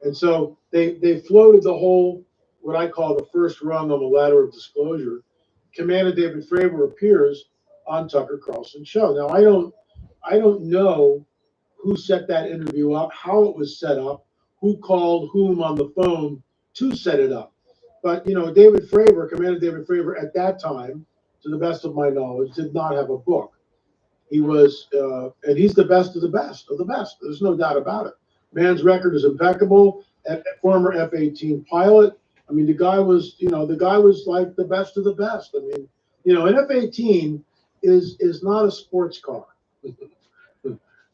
And so they floated the whole, what I call the first rung on the ladder of disclosure. Commander David Fravor appears on Tucker Carlson's show. Now, I don't know who set that interview up, how it was set up, who called whom on the phone to set it up. But, you know, David Fravor, Commander David Fravor, at that time, to the best of my knowledge, did not have a book. He was, and he's the best of the best of the best. There's no doubt about it. Man's record is impeccable. Former F-18 pilot. I mean, the guy was like the best of the best. I mean, you know, an F-18 is not a sports car.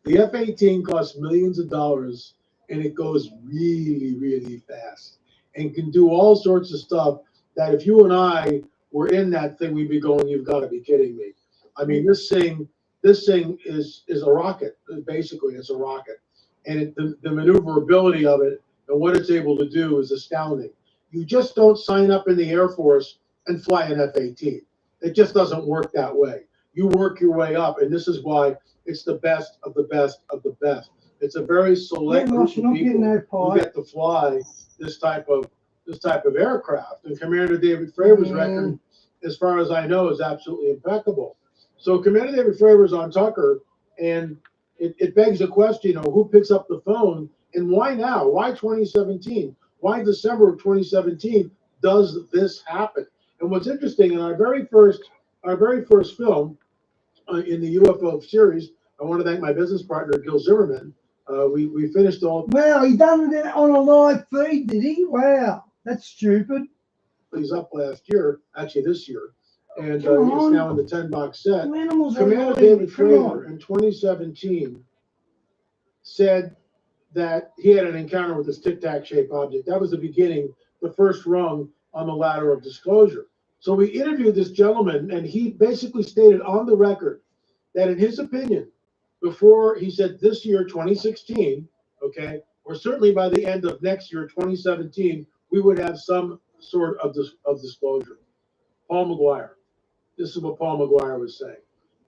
The F-18 costs millions of dollars, and it goes really, really fast and can do all sorts of stuff that if you and I were in that thing, we'd be going, you've got to be kidding me. I mean, this thing is a rocket. Basically, it's a rocket. And the maneuverability of it and what it's able to do is astounding. You just don't sign up in the Air Force and fly an F-18. It just doesn't work that way. You work your way up, and this is why it's the best of the best of the best. It's a very select group of people who get to fly this type of aircraft. And Commander David Fravor's record, as far as I know, is absolutely impeccable. So Commander David Fravor's on Tucker, and it begs the question, you know, who picks up the phone and why now? Why 2017? Why December of 2017 does this happen? And what's interesting, in our very first film in the UFO series, I want to thank my business partner Gil Zimmerman. We finished all. Wow, he done it on a live feed, did he? Wow, that's stupid. He's up last year, actually this year, and it's now in the 10-box set. Commander David Fravor in 2017 said that he had an encounter with this tic-tac-shaped object. That was the beginning, the first rung on the ladder of disclosure. So we interviewed this gentleman, and he basically stated on the record that in his opinion, before, he said this year, 2016, okay, or certainly by the end of next year, 2017, we would have some sort of disclosure. Paul McGuire. This is what Paul McGuire was saying.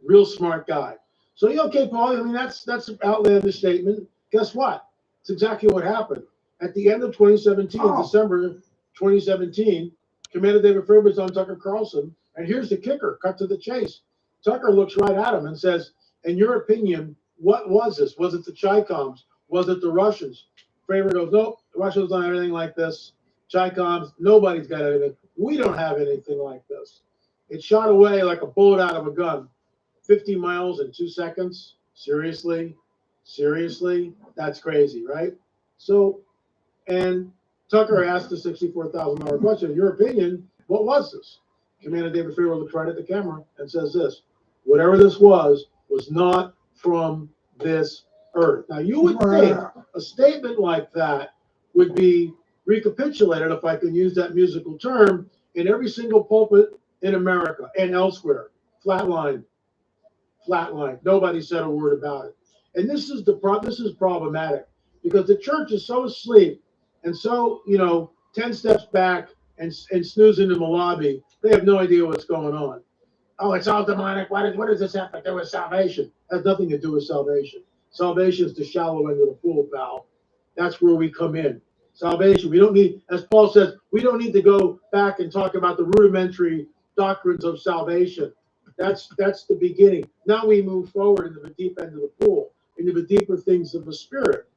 Real smart guy. So, yeah, okay, Paul, I mean, that's an outlandish statement. Guess what? It's exactly what happened. At the end of 2017, December 2017, Commander David Fravor is on Tucker Carlson, and here's the kicker, cut to the chase. Tucker looks right at him and says, in your opinion, what was this? Was it the Chi-Coms? Was it the Russians? Fravor goes, nope, the Russians don't have anything like this. Chi-Coms, nobody's got anything. We don't have anything like this. It shot away like a bullet out of a gun. 50 miles in 2 seconds? Seriously? Seriously? That's crazy, right? So, and Tucker asked the $64,000 question. In your opinion, what was this? Commander David Fravor looks right at the camera and says this: whatever this was not from this earth. Now, you would think a statement like that would be recapitulated, if I can use that musical term, in every single pulpit in America and elsewhere. Flatline. Nobody said a word about it. And this is problematic because the church is so asleep and so, 10 steps back and snoozing in the lobby. They have no idea what's going on. Oh, it's all demonic. What does this have to do with salvation? It has nothing to do with salvation. Salvation is the shallow end of the pool, pal. That's where we come in. Salvation. We don't need, as Paul says, we don't need to go back and talk about the rudimentary doctrines of salvation. That's the beginning. Now we move forward into the deep end of the pool, into the deeper things of the Spirit.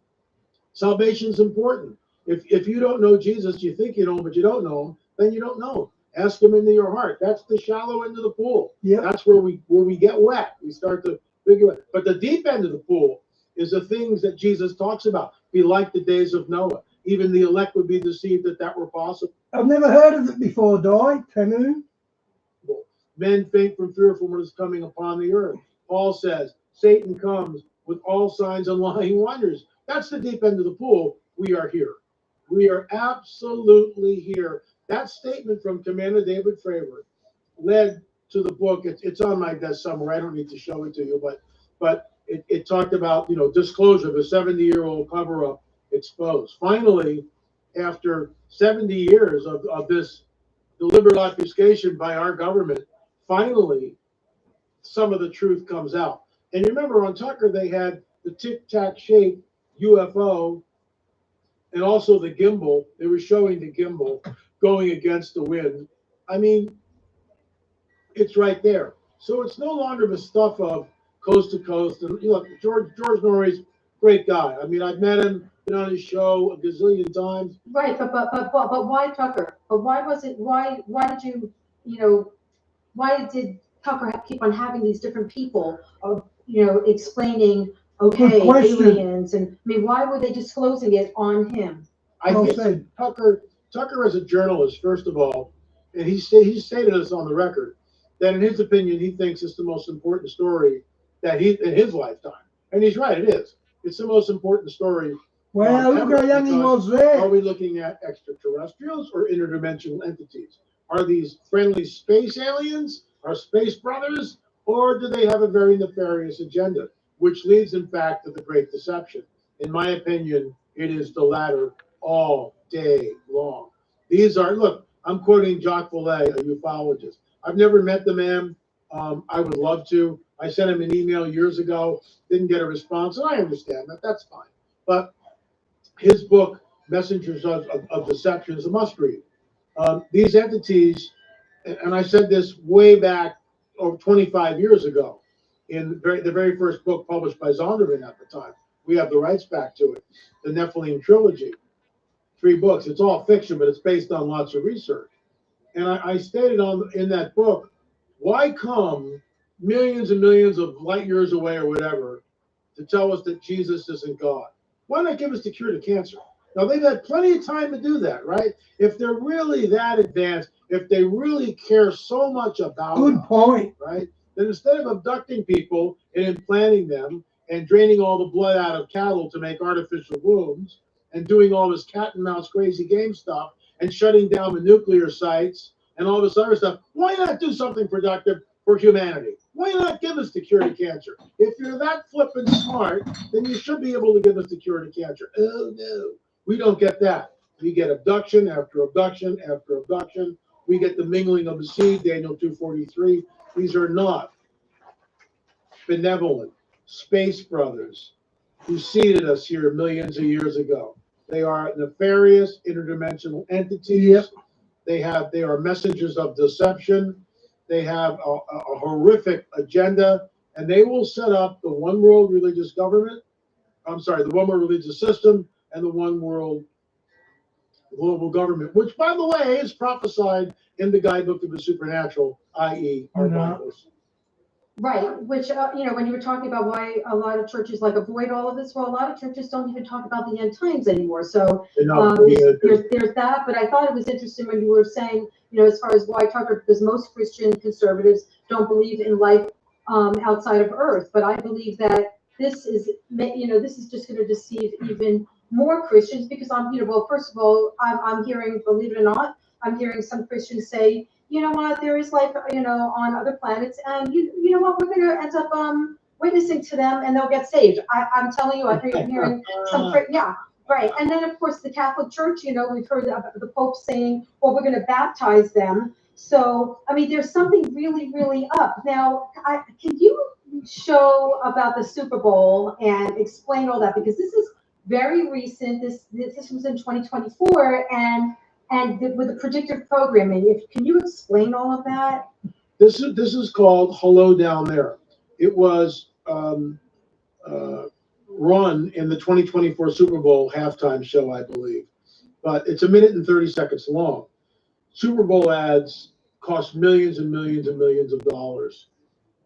Salvation is important. If you don't know Jesus, you think you know him, but you don't know him, then you don't know him. Ask him into your heart. That's the shallow end of the pool. Yep. That's where we get wet. We start to figure it. But the deep end of the pool is the things that Jesus talks about. Be like the days of Noah. Even the elect would be deceived that were possible. I've never heard of it before, Di. Temu. Men faint from fear from what is coming upon the earth. Paul says, Satan comes with all signs and lying wonders. That's the deep end of the pool. We are here. We are absolutely here. That statement from Commander David Fravor led to the book. It's on my desk somewhere. I don't need to show it to you, but it talked about, disclosure of a 70-year-old cover-up exposed. Finally, after 70 years of this deliberate obfuscation by our government, finally, some of the truth comes out. And you remember on Tucker, they had the tic-tac shaped UFO and also the gimbal. They were showing the gimbal going against the wind. I mean, it's right there. So it's no longer the stuff of coast to coast. And you know, George Norrie's great guy. I mean, I've met him, been on his show a gazillion times. Right, but why Tucker? But why was it? Why did why did Tucker keep on having these different people of explaining aliens, and I mean, why were they disclosing it on him? I think Tucker as a journalist, first of all, and he stated this on the record, that in his opinion, he thinks it's the most important story that in his lifetime. And he's right, it is. It's the most important story. Well, look how young he was there. Are we looking at extraterrestrials or interdimensional entities? Are these friendly space aliens? Are space brothers? Or do they have a very nefarious agenda? Which leads, in fact, to the Great Deception. In my opinion, it is the latter all day long. These are, look, I'm quoting Jacques Vallée, a ufologist. I've never met the man. I would love to. I sent him an email years ago, didn't get a response, and I understand that. That's fine. But his book, Messengers of Deception, is a must-read. These entities, and I said this way back over 25 years ago, in the very first book published by Zondervan at the time. We have the rights back to it, the Nephilim trilogy. 3 books. It's all fiction, but it's based on lots of research. And I stated in that book, why come millions and millions of light years away or whatever to tell us that Jesus isn't God? Why not give us the cure to cancer? Now, they've had plenty of time to do that, right? If they're really that advanced, if they really care so much about Good point. Right? Then instead of abducting people and implanting them and draining all the blood out of cattle to make artificial wombs and doing all this cat and mouse crazy game stuff and shutting down the nuclear sites and all this other stuff, why not do something productive for humanity? Why not give us the cure to cancer? If you're that flippin' smart, then you should be able to give us the cure to cancer. Oh, no. We don't get that. We get abduction after abduction after abduction. We get the mingling of the seed, Daniel 2:43. These are not benevolent space brothers who seeded us here millions of years ago. They are nefarious interdimensional entities. Yep. They are messengers of deception. They have a horrific agenda, and they will set up the one world religious government. I'm sorry, the one world religious system and the one world global government, which, by the way, is prophesied in the guidebook of the supernatural, i.e., our Bibles. Right, which, when you were talking about why a lot of churches avoid all of this, well, a lot of churches don't even talk about the end times anymore. So there's that, but I thought it was interesting when you were saying, as far as why Tucker, because most Christian conservatives don't believe in life outside of Earth. But I believe that this is just going to deceive even more Christians because first of all, I'm hearing, believe it or not, I'm hearing some Christians say, you know what, there is life, on other planets, and you know what, we're going to end up witnessing to them, and they'll get saved. I'm telling you, I'm hearing some, yeah, right. And then, of course, the Catholic Church, we've heard the Pope saying, well, we're going to baptize them. So, I mean, there's something really, really up. Now, can you show about the Super Bowl and explain all that? Because this is very recent. This was in 2024, and with the predictive programming, can you explain all of that? This is called Hello Down There. It was run in the 2024 Super Bowl halftime show, I believe, but it's 1 minute and 30 seconds long. Super Bowl ads cost millions and millions and millions of dollars,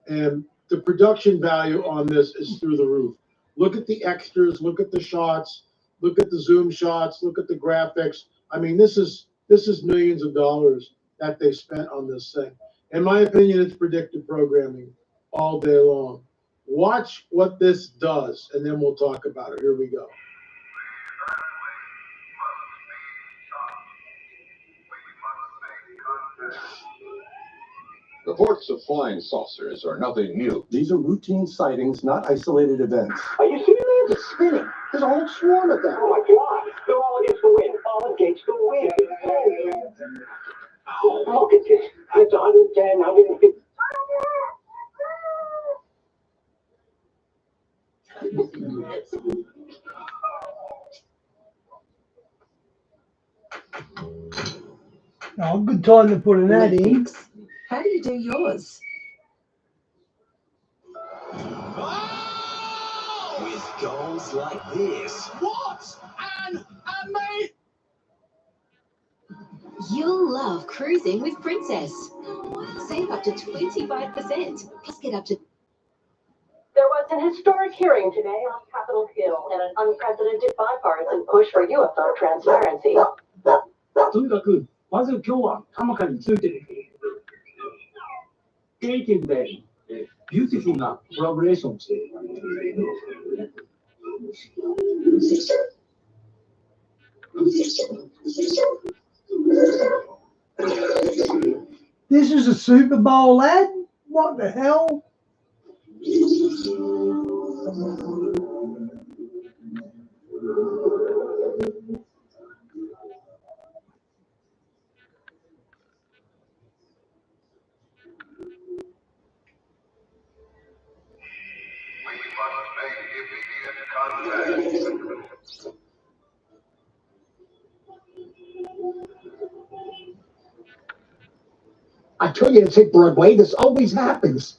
and the production value on this is through the roof. Look at the extras, look at the shots, look at the zoom shots, look at the graphics. I mean, this is millions of dollars that they spent on this thing. In my opinion, it's predictive programming all day long. Watch what this does, and then we'll talk about it. Here we go. Reports of flying saucers are nothing new. These are routine sightings, not isolated events. Are you serious? world is spinning. There's a whole swarm of them. Oh my God! They're all against the wind. All against the wind. Oh, look at this. It's 110, 150. Oh, good time to put an ad in. How do you do yours? With goals like this. What? And mate. You'll love cruising with Princess. Save up to 25%. Plus get up to... There was an historic hearing today on Capitol Hill and an unprecedented bipartisan push for UFO transparency. とにかく、まず今日はカマカについてクリエイティブでビューティフルなコラボレーションをしている。This is a Super Bowl ad? What the hell? I told you to take Broadway. This always happens.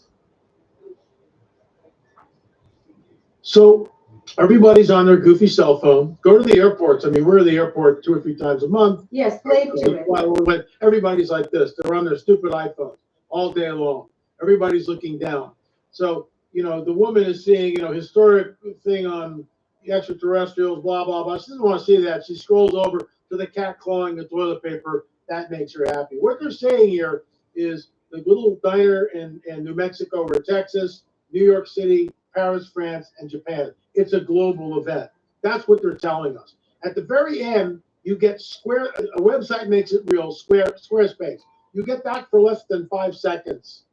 So everybody's on their goofy cell phone. Go to the airports. I mean, we're at the airport 2 or 3 times a month. Yes, slave to it. Everybody's like this. They're on their stupid iPhones all day long. Everybody's looking down. So, you know, the woman is seeing, you know, historic thing on the extraterrestrials, blah, blah, blah. She doesn't want to see that. She scrolls over to the cat clawing the toilet paper. That makes her happy. What they're saying here is the little diner in New Mexico or Texas, New York City, Paris, France, and Japan. It's a global event. That's what they're telling us. At the very end, you get a website makes it real, Squarespace. You get that for less than 5 seconds.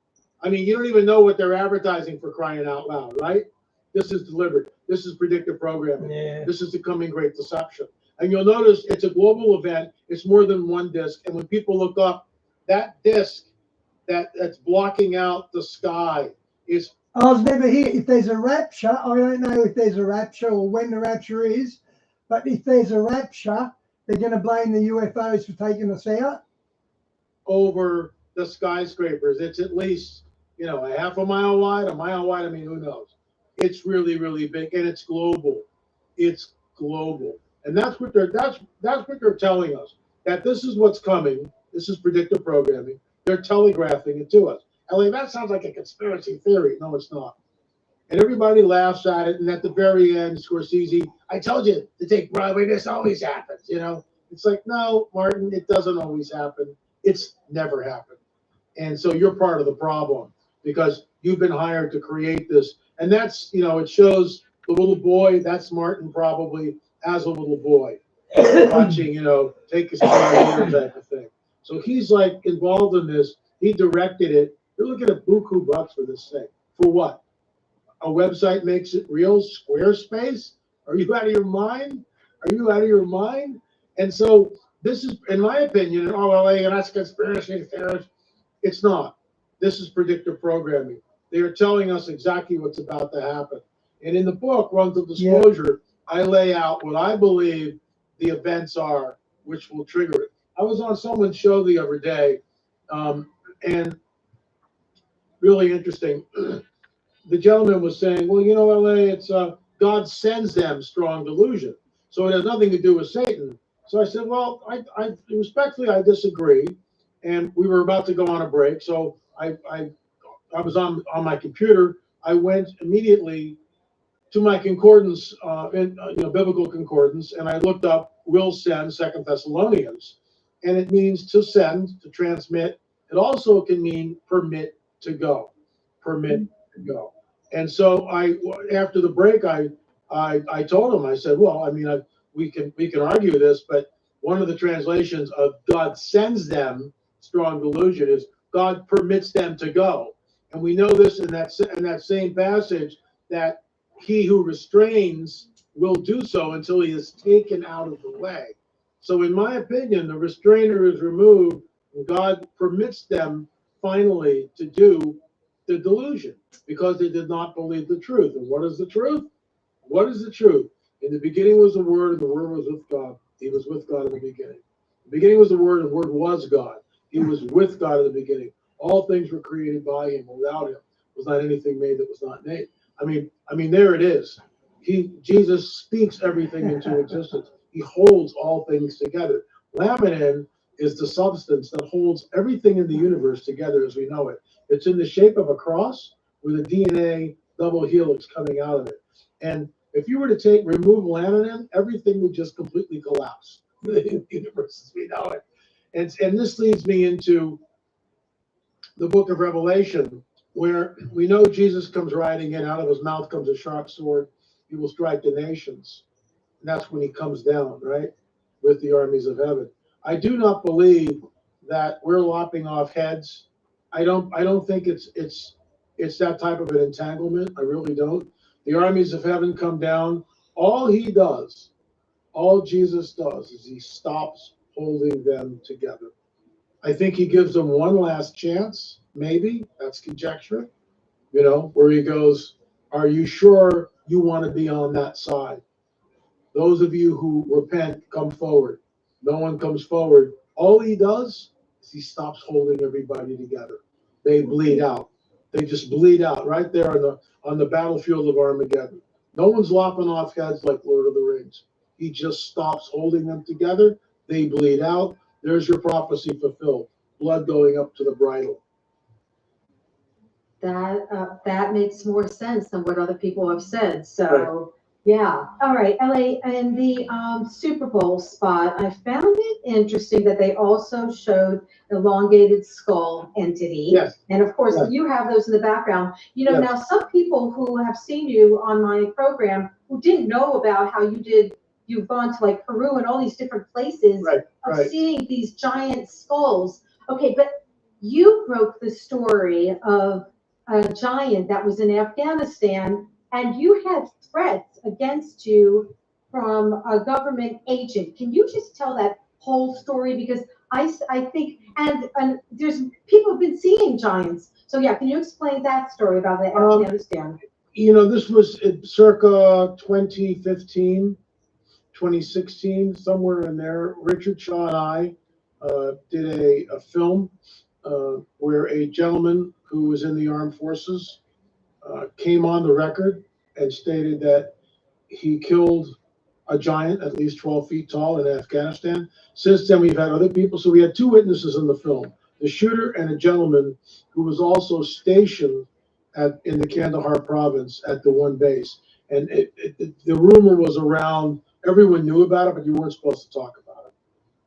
I mean, you don't even know what they're advertising for, crying out loud, right? This is deliberate. This is predictive programming. Yeah. This is the coming great deception. And you'll notice it's a global event. It's more than one disc. And when people look up, that disc that's blocking out the sky is... I was never here. If there's a rapture, I don't know if there's a rapture or when the rapture is, but if there's a rapture, they're going to blame the UFOs for taking us out. Over the skyscrapers. It's at least, you know, a half a mile wide, a mile wide. I mean, who knows? It's really, really big, and it's global. It's global, and that's what they're telling us, that this is what's coming. This is predictive programming. They're telegraphing it to us. Ellie, that sounds like a conspiracy theory. No, it's not. And everybody laughs at it. And at the very end, Scorsese, I told you to take Broadway. This always happens. You know, it's like, no, Martin, it doesn't always happen. It's never happened. And so you're part of the problem because you've been hired to create this. And that's, you know, it shows the little boy. That's Martin probably as a little boy watching, you know, take his car type of thing. So he's like involved in this. He directed it. You're looking at buku bucks for this thing. For what? A website makes it real? Squarespace? Are you out of your mind? Are you out of your mind? And so this is, in my opinion, and that's conspiracy theories. It's not. This is predictive programming. They are telling us exactly what's about to happen. And in the book, Run to Disclosure, I lay out what I believe the events are, which will trigger it. I was on someone's show the other day, and really interesting. The gentleman was saying, well, you know, LA, it's God sends them strong delusion. So it has nothing to do with Satan. So I said, well, I respectfully, I disagree. And we were about to go on a break. So I was on my computer. I went immediately to my concordance, biblical concordance, and I looked up will send 2 Thessalonians. And it means to send, to transmit. It also can mean permit to go, permit to go. And so after the break, I told him, I said, well, I mean, we can argue this, but one of the translations of God sends them strong delusion is God permits them to go. And we know this in that same passage that he who restrains will do so until he is taken out of the way. So in my opinion, the restrainer is removed, and God permits them finally to do the delusion because they did not believe the truth. And what is the truth? What is the truth? In the beginning was the Word, and the Word was with God. He was with God in the beginning. The beginning was the Word, and the Word was God. He was with God in the beginning. All things were created by him. Without him was not anything made that was not made. I mean, there it is. Jesus speaks everything into existence. He holds all things together. Laminin is the substance that holds everything in the universe together as we know it. It's in the shape of a cross with a DNA double helix coming out of it. And if you were to remove laminin, everything would just completely collapse. The universe as we know it. And this leads me into the book of Revelation, where we know Jesus comes riding in, out of his mouth comes a sharp sword. He will strike the nations. And that's when he comes down, right? With the armies of heaven. I do not believe that we're lopping off heads. I don't think it's that type of an entanglement. I really don't. The armies of heaven come down. All Jesus does is he stops holding them together. I think he gives them one last chance, maybe. That's conjecture, where he goes, are you sure you want to be on that side? Those of you who repent, come forward. No one comes forward. All he does is he stops holding everybody together. They bleed out. They just bleed out right there on the battlefield of Armageddon. No one's lopping off heads like Lord of the Rings. He just stops holding them together. They bleed out. There's your prophecy fulfilled. Blood going up to the bridle. That makes more sense than what other people have said. So, yeah. All right, LA, and the Super Bowl spot, I found it interesting that they also showed elongated skull entity. Yes. And of course, Yes. you have those in the background. Yes. Now some people who have seen you on my program who didn't know about how you've gone to like Peru and all these different places of seeing these giant skulls. Okay, but you broke the story of a giant that was in Afghanistan, and you had threats against you from a government agent. Can you just tell that whole story? Because I think, and there's people have been seeing giants. So yeah, can you explain that story about the Afghanistan? This was circa 2015, 2016, somewhere in there. Richard Shaw and I did a film where a gentleman who was in the armed forces came on the record and stated that he killed a giant at least 12 feet tall in Afghanistan. Since then, we've had other people. So we had two witnesses in the film, the shooter and a gentleman who was also stationed in the Kandahar province at the one base. And the rumor was around, everyone knew about it, but you weren't supposed to talk about it.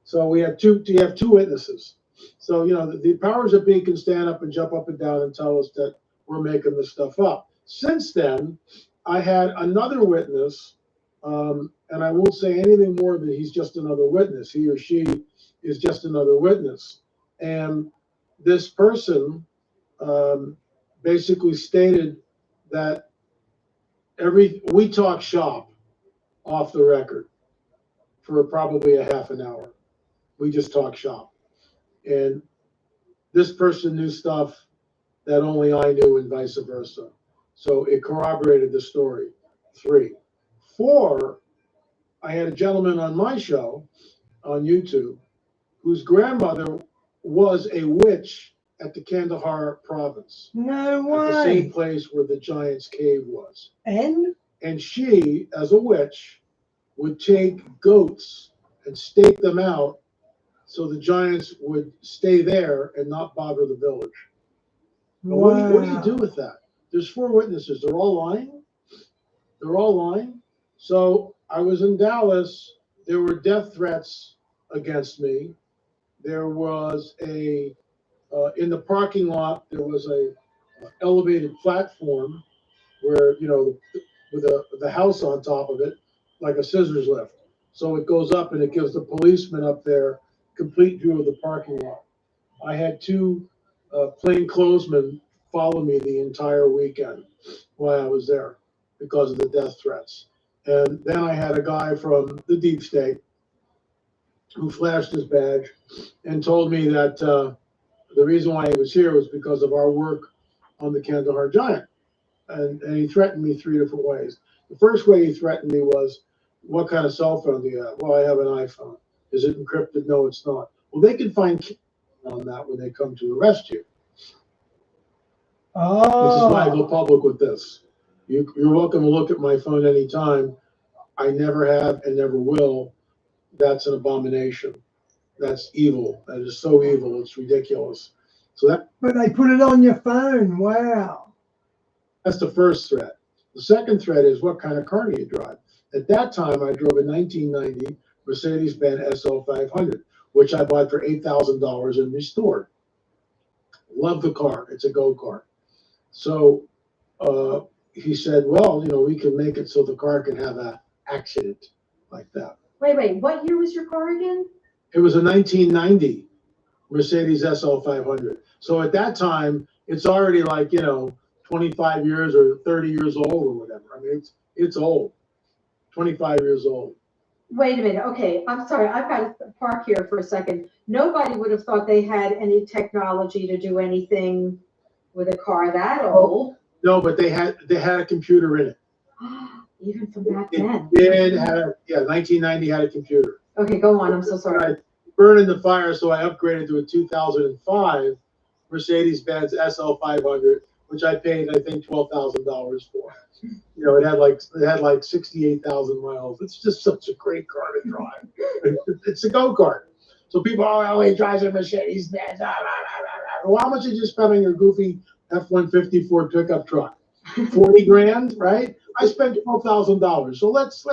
So you have two witnesses. So, the powers that be can stand up and jump up and down and tell us that we're making this stuff up. Since then, I had another witness, and I won't say anything more than he's just another witness. He or she is just another witness. And this person basically stated that we talk shop off the record for probably a half an hour. We just talk shop. And this person knew stuff that only I knew and vice versa. So it corroborated the story. 3. 4, I had a gentleman on my show on YouTube whose grandmother was a witch at the Kandahar province. No way. At the same place where the Giant's Cave was. And she, as a witch, would take goats and stake them out so the giants would stay there and not bother the village. But what do you do with that? There's 4 witnesses. They're all lying. They're all lying. So I was in Dallas. There were death threats against me. There was in the parking lot, there was a elevated platform where, with the house on top of it, like a scissors lift. So it goes up and it gives the policeman up there complete view of the parking lot. I had 2 plainclothesmen follow me the entire weekend while I was there. because of the death threats. And then I had a guy from the deep state who flashed his badge and told me that the reason why he was here was because of our work on the Kandahar Giant. And he threatened me 3 different ways. The first way he threatened me was, what kind of cell phone do you have? Well, I have an iPhone. Is it encrypted? No, it's not. Well, they can find on that when they come to arrest you. Which is why I go public with this. You're welcome to look at my phone anytime. I never have and never will. That's an abomination. That's evil. That is so evil. It's ridiculous. So that. But they put it on your phone. Wow. That's the first threat. The second threat is, what kind of car do you drive? At that time, I drove a 1990 Mercedes-Benz SL 500, which I bought for $8,000 and restored. Love the car. It's a go-kart. So he said, well, we can make it so the car can have an accident like that. Wait, what year was your car again? It was a 1990 Mercedes SL 500. So at that time, it's already like, 25 years or 30 years old or whatever. I mean, it's old, 25 years old. Wait a minute. Okay, I'm sorry. I've got to park here for a second. Nobody would have thought they had any technology to do anything with a car that old. No, but they had a computer in it. Even from back then. It did have, 1990 had a computer. Okay, go on. I'm so sorry. I burned in the fire, so I upgraded to a 2005 Mercedes-Benz SL 500, which I paid, I think, $12,000 for. It had like 68,000 miles. It's just such a great car to drive. It's a go-kart. So people, he drives a Mercedes-Benz. Well, how much did you spend on your goofy F-150 Ford pickup truck? 40 grand, right? I spent $12,000. So let's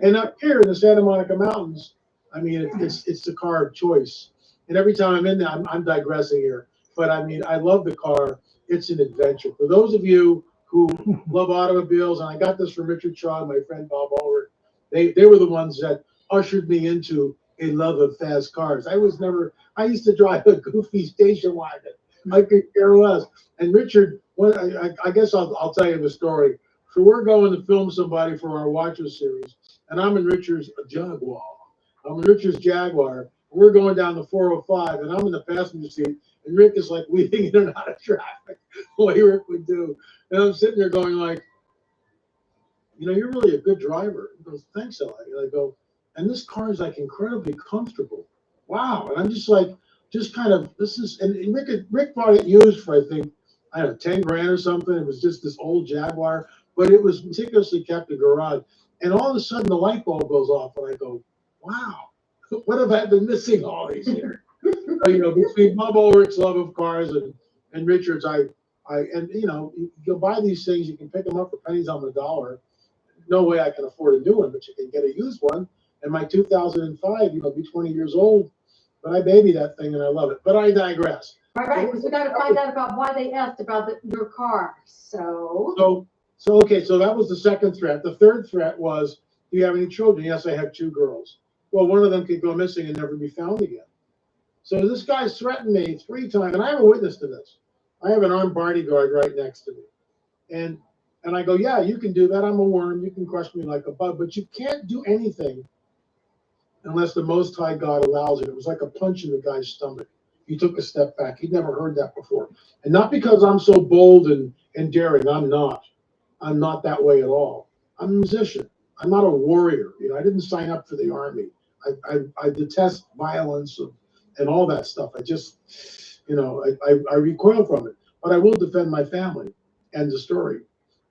and up here in the Santa Monica Mountains, I mean, it's the car of choice. And every time I'm in there, I'm digressing here, but I mean, I love the car. It's an adventure. For those of you who love automobiles, and I got this from Richard Shaw and my friend Bob Ulrich, they were the ones that ushered me into a love of fast cars. I used to drive a goofy station wagon. I could care less. And Richard, I guess I'll tell you the story. So we're going to film somebody for our Watcher series, and I'm in Richard's Jaguar. I'm in Richard's Jaguar. We're going down the 405, and I'm in the passenger seat, and Rick is like weaving in and out of traffic, the way Rick would do. And I'm sitting there going like, you're really a good driver. He goes, thanks, Eli. And I go, and this car is like incredibly comfortable. Wow. And I'm just like, and Rick bought it used for, I think, 10 grand or something. It was just this old Jaguar, but it was meticulously kept in the garage. And all of a sudden the light bulb goes off, and I go, wow, what have I been missing all these years? Between Bob Ulrich's love of cars and Richard's, you buy these things, you can pick them up for pennies on the dollar. No way I can afford a new one, but you can get a used one. And my 2005, be 20 years old, but I baby that thing and I love it. But I digress. Right, because we got to find out about why they asked about your car. So that was the second threat. The third threat was, do you have any children? Yes, I have 2 girls. Well, one of them could go missing and never be found again. So this guy's threatened me 3 times, and I have a witness to this. I have an armed bodyguard right next to me. And I go, yeah, you can do that. I'm a worm. You can crush me like a bug, but you can't do anything unless the Most High God allows it. It was like a punch in the guy's stomach. He took a step back. He'd never heard that before. And not because I'm so bold and daring. I'm not. I'm not that way at all. I'm a musician. I'm not a warrior. I didn't sign up for the army. I detest violence and all that stuff. I just, I recoil from it. But I will defend my family. End of story.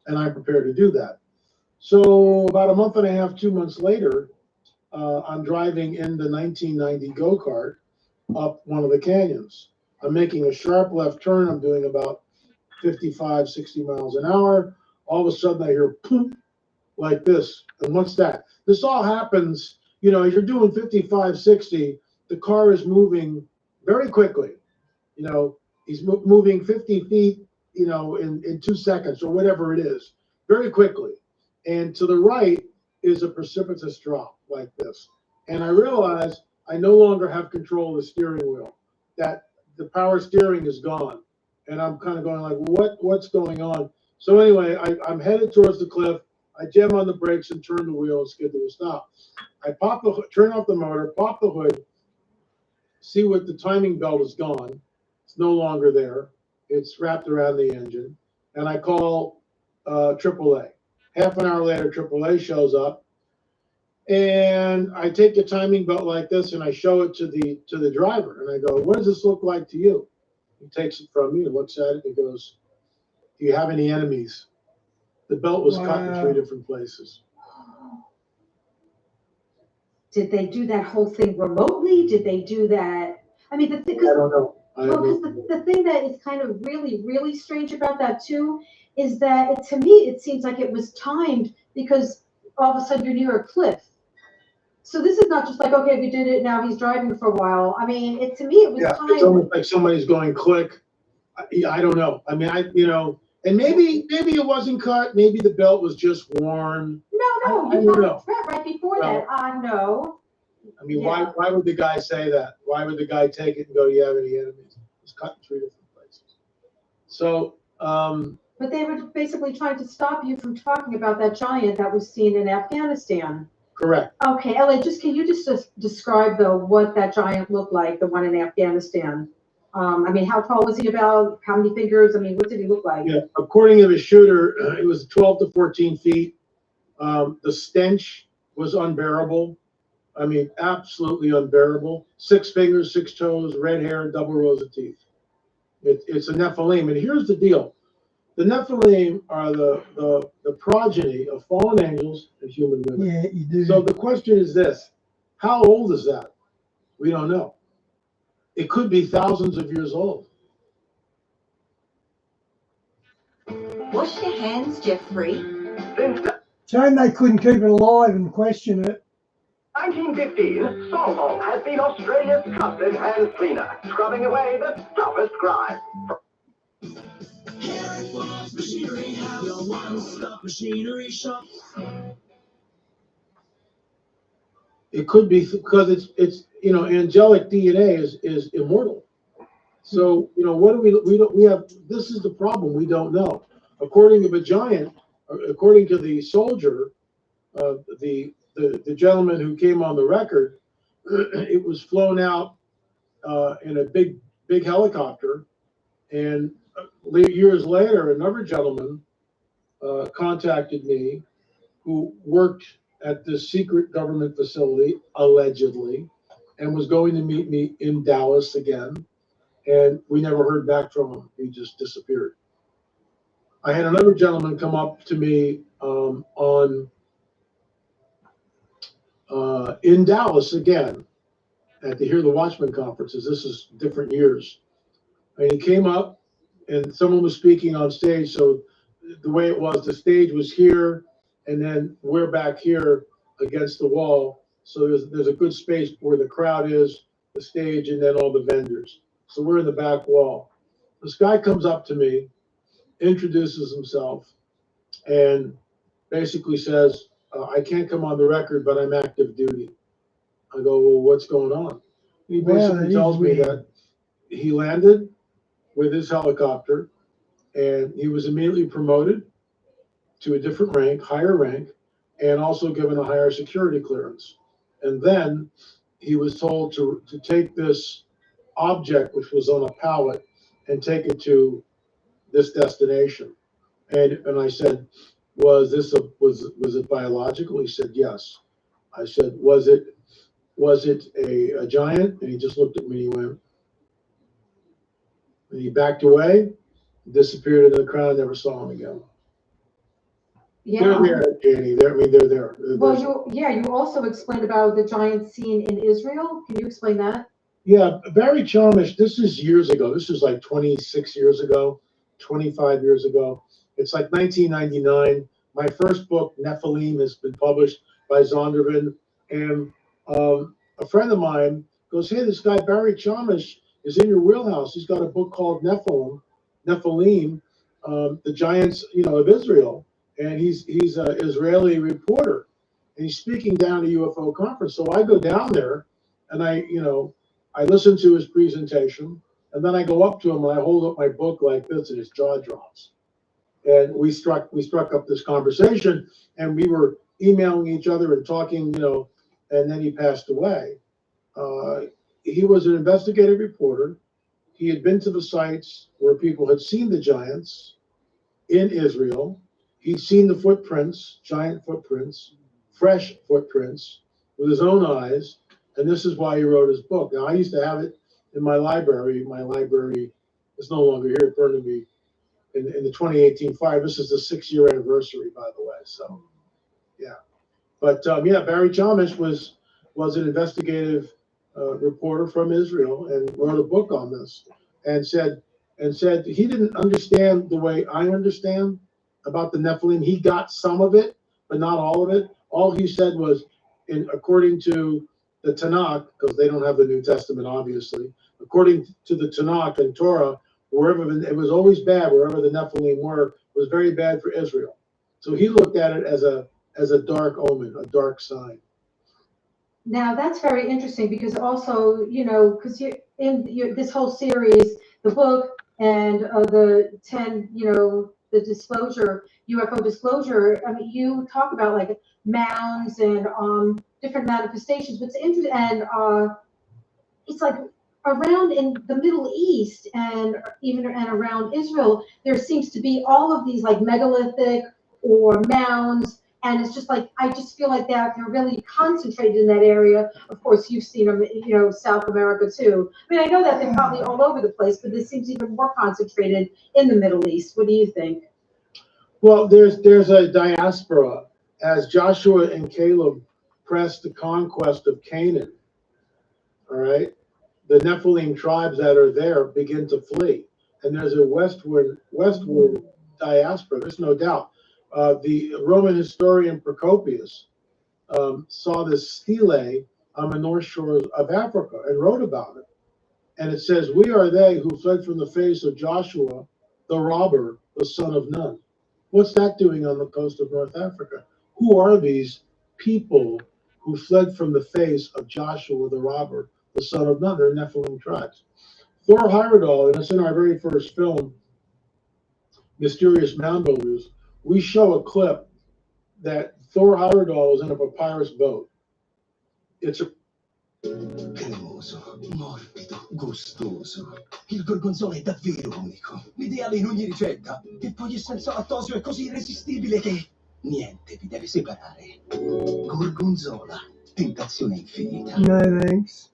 And I'm prepared to do that. So about a month and a half, 2 months later, I'm driving in the 1990 go-kart up one of the canyons. I'm making a sharp left turn. I'm doing about 55, 60 miles an hour. All of a sudden I hear poof, like this. And what's that? This all happens, as you're doing 55, 60, the car is moving very quickly. He's moving 50 feet, in 2 seconds or whatever it is, very quickly. And to the right is a precipitous drop like this. And I realize I no longer have control of the steering wheel, that the power steering is gone. And I'm kind of going like, what's going on? So anyway, I'm headed towards the cliff. I jam on the brakes and turn the wheel and skid to a stop. I turn off the motor, pop the hood, see what the timing belt is gone. It's no longer there. It's wrapped around the engine. And I call AAA. Half an hour later, AAA shows up. And I take the timing belt like this and I show it to the driver. And I go, what does this look like to you? He takes it from me and looks at it and he goes, do you have any enemies? The belt was cut in 3 different places. Did they do that whole thing remotely? Did they do that? I mean, I don't know. Because the thing that is kind of really, really strange about that too is that to me it seems like it was timed because all of a sudden you're near a cliff. So this is not just like, okay, we did it, now he's driving for a while. I mean, to me it was timed. It's almost like somebody's going click. I don't know. I mean, and maybe it wasn't cut. Maybe the belt was just worn. No, you had a threat right before that. No. I mean, why would the guy say that? Why would the guy take it and go, do you have any enemies? It's cut in 3 different places. So, but they were basically trying to stop you from talking about that giant that was seen in Afghanistan. Correct. Okay, Ellie, can you just describe though what that giant looked like, the one in Afghanistan? I mean, how tall was he about? How many fingers? I mean, what did he look like? Yeah, according to the shooter, it was 12 to 14 feet. The stench was unbearable. I mean, absolutely unbearable. 6 fingers, 6 toes, red hair, double rows of teeth. It's a Nephilim. And here's the deal. The Nephilim are the progeny of fallen angels and human women. Yeah, you do. So the question is this. How old is that? We don't know. It could be thousands of years old. Wash your hands, Jeffrey. Shame they couldn't keep it alive and question it. 1915, Solvol has been Australia's trusted hand cleaner, scrubbing away the toughest grime. Machinery, have your one-stop machinery shop. It could be because it's angelic DNA is immortal. So what do we have? This is the problem. We don't know. According to the giant, according to the soldier, the gentleman who came on the record, it was flown out in a big helicopter, and years later, another gentleman contacted me who worked at this secret government facility, allegedly, and was going to meet me in Dallas again. And we never heard back from him. He just disappeared. I had another gentleman come up to me in Dallas again at the Hear the Watchman conferences. This is different years. And he came up and someone was speaking on stage. So the way it was, the stage was here and then we're back here against the wall. So there's a good space where the crowd is, the stage, and then all the vendors. So we're in the back wall. This guy comes up to me, introduces himself, and basically says, I can't come on the record, but I'm active duty. I go, well, what's going on? He basically tells me that he landed with his helicopter and he was immediately promoted to a different rank, higher rank, and also given a higher security clearance. And then he was told to take this object, which was on a pallet, and take it to this destination. And I said, was it biological? He said, yes. I said, was it a giant? And he just looked at me and he went, and he backed away, disappeared into the crowd, never saw him again. Yeah. They're there, Janie. They're there. Well, you also explained about the giant scene in Israel. Can you explain that? Yeah, Barry Chalmers, this is years ago. This is like 26 years ago, 25 years ago. It's like 1999. My first book, Nephilim, has been published by Zondervan. And a friend of mine goes, hey, this guy Barry Chalmers is in your wheelhouse. He's got a book called Nephilim, the giants, of Israel. And he's an Israeli reporter. And he's speaking down at a UFO conference. So I go down there and I listen to his presentation, and then I go up to him and I hold up my book like this, and his jaw drops. and we struck up this conversation, and we were emailing each other and talking, and then he passed away. He was an investigative reporter. He had been to the sites where people had seen the giants in Israel. He'd seen the footprints, giant footprints, fresh footprints, with his own eyes, and this is why he wrote his book. Now, I used to have it in my library. My library is no longer here. It burned to me in the 2018 fire. This is the 6-year anniversary, by the way. So, yeah. But Barry Chamish was an investigative reporter from Israel and wrote a book on this, and said he didn't understand the way I understand about the Nephilim. He got some of it, but not all of it. All he said was, according to the Tanakh, because they don't have the New Testament, obviously. According to the Tanakh and Torah, it was always bad. Wherever the Nephilim were, it was very bad for Israel. So he looked at it as a dark omen, a dark sign. Now that's very interesting because also, because this whole series, the book and the 10, the disclosure, UFO disclosure. I mean, you talk about like mounds and different manifestations. What's interesting, and it's like around in the Middle East and around Israel, there seems to be all of these like megalithic or mounds. And it's just like, I just feel like they're really concentrated in that area. Of course, you've seen them, South America too. I mean, I know that they're probably all over the place, but this seems even more concentrated in the Middle East. What do you think? Well, there's a diaspora as Joshua and Caleb pressed the conquest of Canaan. All right, the Nephilim tribes that are there begin to flee, and there's a westward diaspora. There's no doubt. The Roman historian Procopius saw this stele on the north shores of Africa and wrote about it. And it says, "We are they who fled from the face of Joshua, the robber, the son of Nun." What's that doing on the coast of North Africa? Who are these people who fled from the face of Joshua, the robber, the son of Nun? They're Nephilim tribes. Thor Heyerdahl, and it's in our very first film, Mysterious Mound Builders, we show a clip that Thor Heyerdahl is in a papyrus boat. It's a Cremoso, morbido, gustoso. Il gorgonzola è davvero unico. L'ideale in ogni ricetta. E poi il senso lattosio è così irresistibile che niente vi deve separare. Gorgonzola, tentazione infinita. No thanks.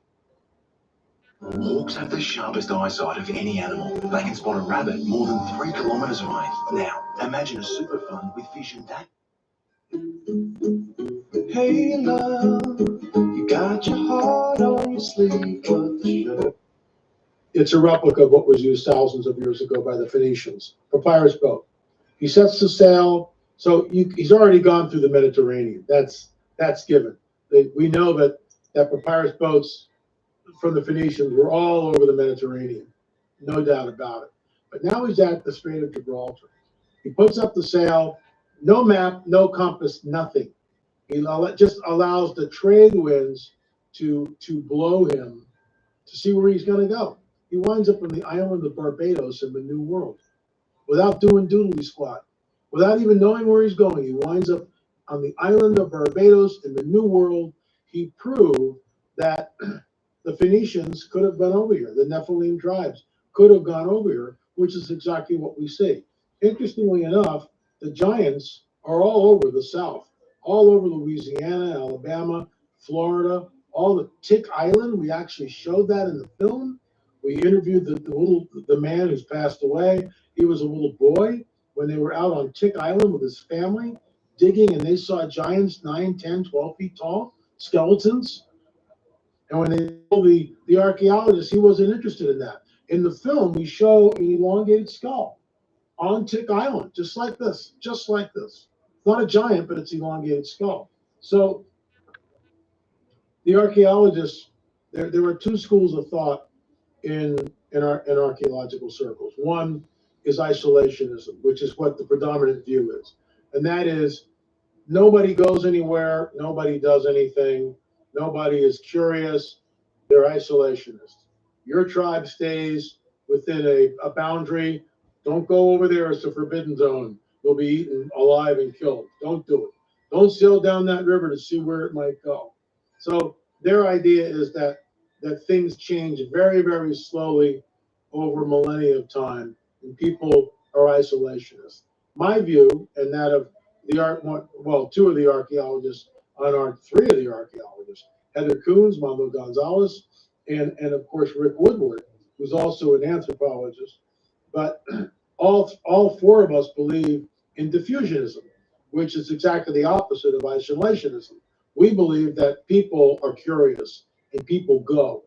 Hawks have the sharpest eyesight of any animal. They can spot a rabbit more than 3 kilometers away. Now, imagine a super fun with vision that... Hey love, you got your heart on your sleeve, but the shirt. It's a replica of what was used thousands of years ago by the Phoenicians. Papyrus boat. He sets the sail, so he's already gone through the Mediterranean. That's given. We know that papyrus boats from the Phoenicians were all over the Mediterranean, no doubt about it. But now he's at the Strait of Gibraltar. He puts up the sail, no map, no compass, nothing. He just allows the trade winds to blow him to see where he's going to go. He winds up on the island of Barbados in the New World without doing doodly squat, without even knowing where he's going. He winds up on the island of Barbados in the New World. He proved that the Phoenicians could have gone over here. The Nephilim tribes could have gone over here, which is exactly what we see. Interestingly enough, the giants are all over the South, all over Louisiana, Alabama, Florida, all the Tick Island. We actually showed that in the film. We interviewed the man who's passed away. He was a little boy when they were out on Tick Island with his family digging, and they saw giants 9, 10, 12 feet tall, skeletons. And when they told the archaeologist, he wasn't interested in that. In the film, we show an elongated skull on Tick Island, just like this, just like this. Not a giant, but it's elongated skull. So the archaeologists, there were two schools of thought in archaeological circles. One is isolationism, which is what the predominant view is. And that is nobody goes anywhere, nobody does anything, nobody is curious, they're isolationist. Your tribe stays within a boundary. Don't go over there, it's a forbidden zone. will be eaten alive and killed. Don't do it. Don't sail down that river to see where it might go. So their idea is that things change very, very slowly over millennia of time, and people are isolationists. My view, and that of two of the archaeologists three of the archaeologists, Heather Coons, Mando Gonzalez, and of course Rick Woodward, who's also an anthropologist. But all four of us believe in diffusionism, which is exactly the opposite of isolationism. We believe that people are curious and people go.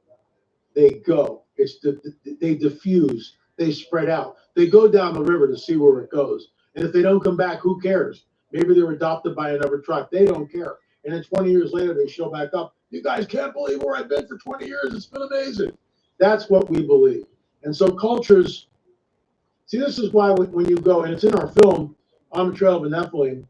They go. They diffuse. They spread out. They go down the river to see where it goes. And if they don't come back, who cares? Maybe they're adopted by another tribe. They don't care. And then 20 years later, they show back up. You guys can't believe where I've been for 20 years. It's been amazing. That's what we believe. And so cultures, see, this is why when you go, and it's in our film, On the Trail of the Nephilim,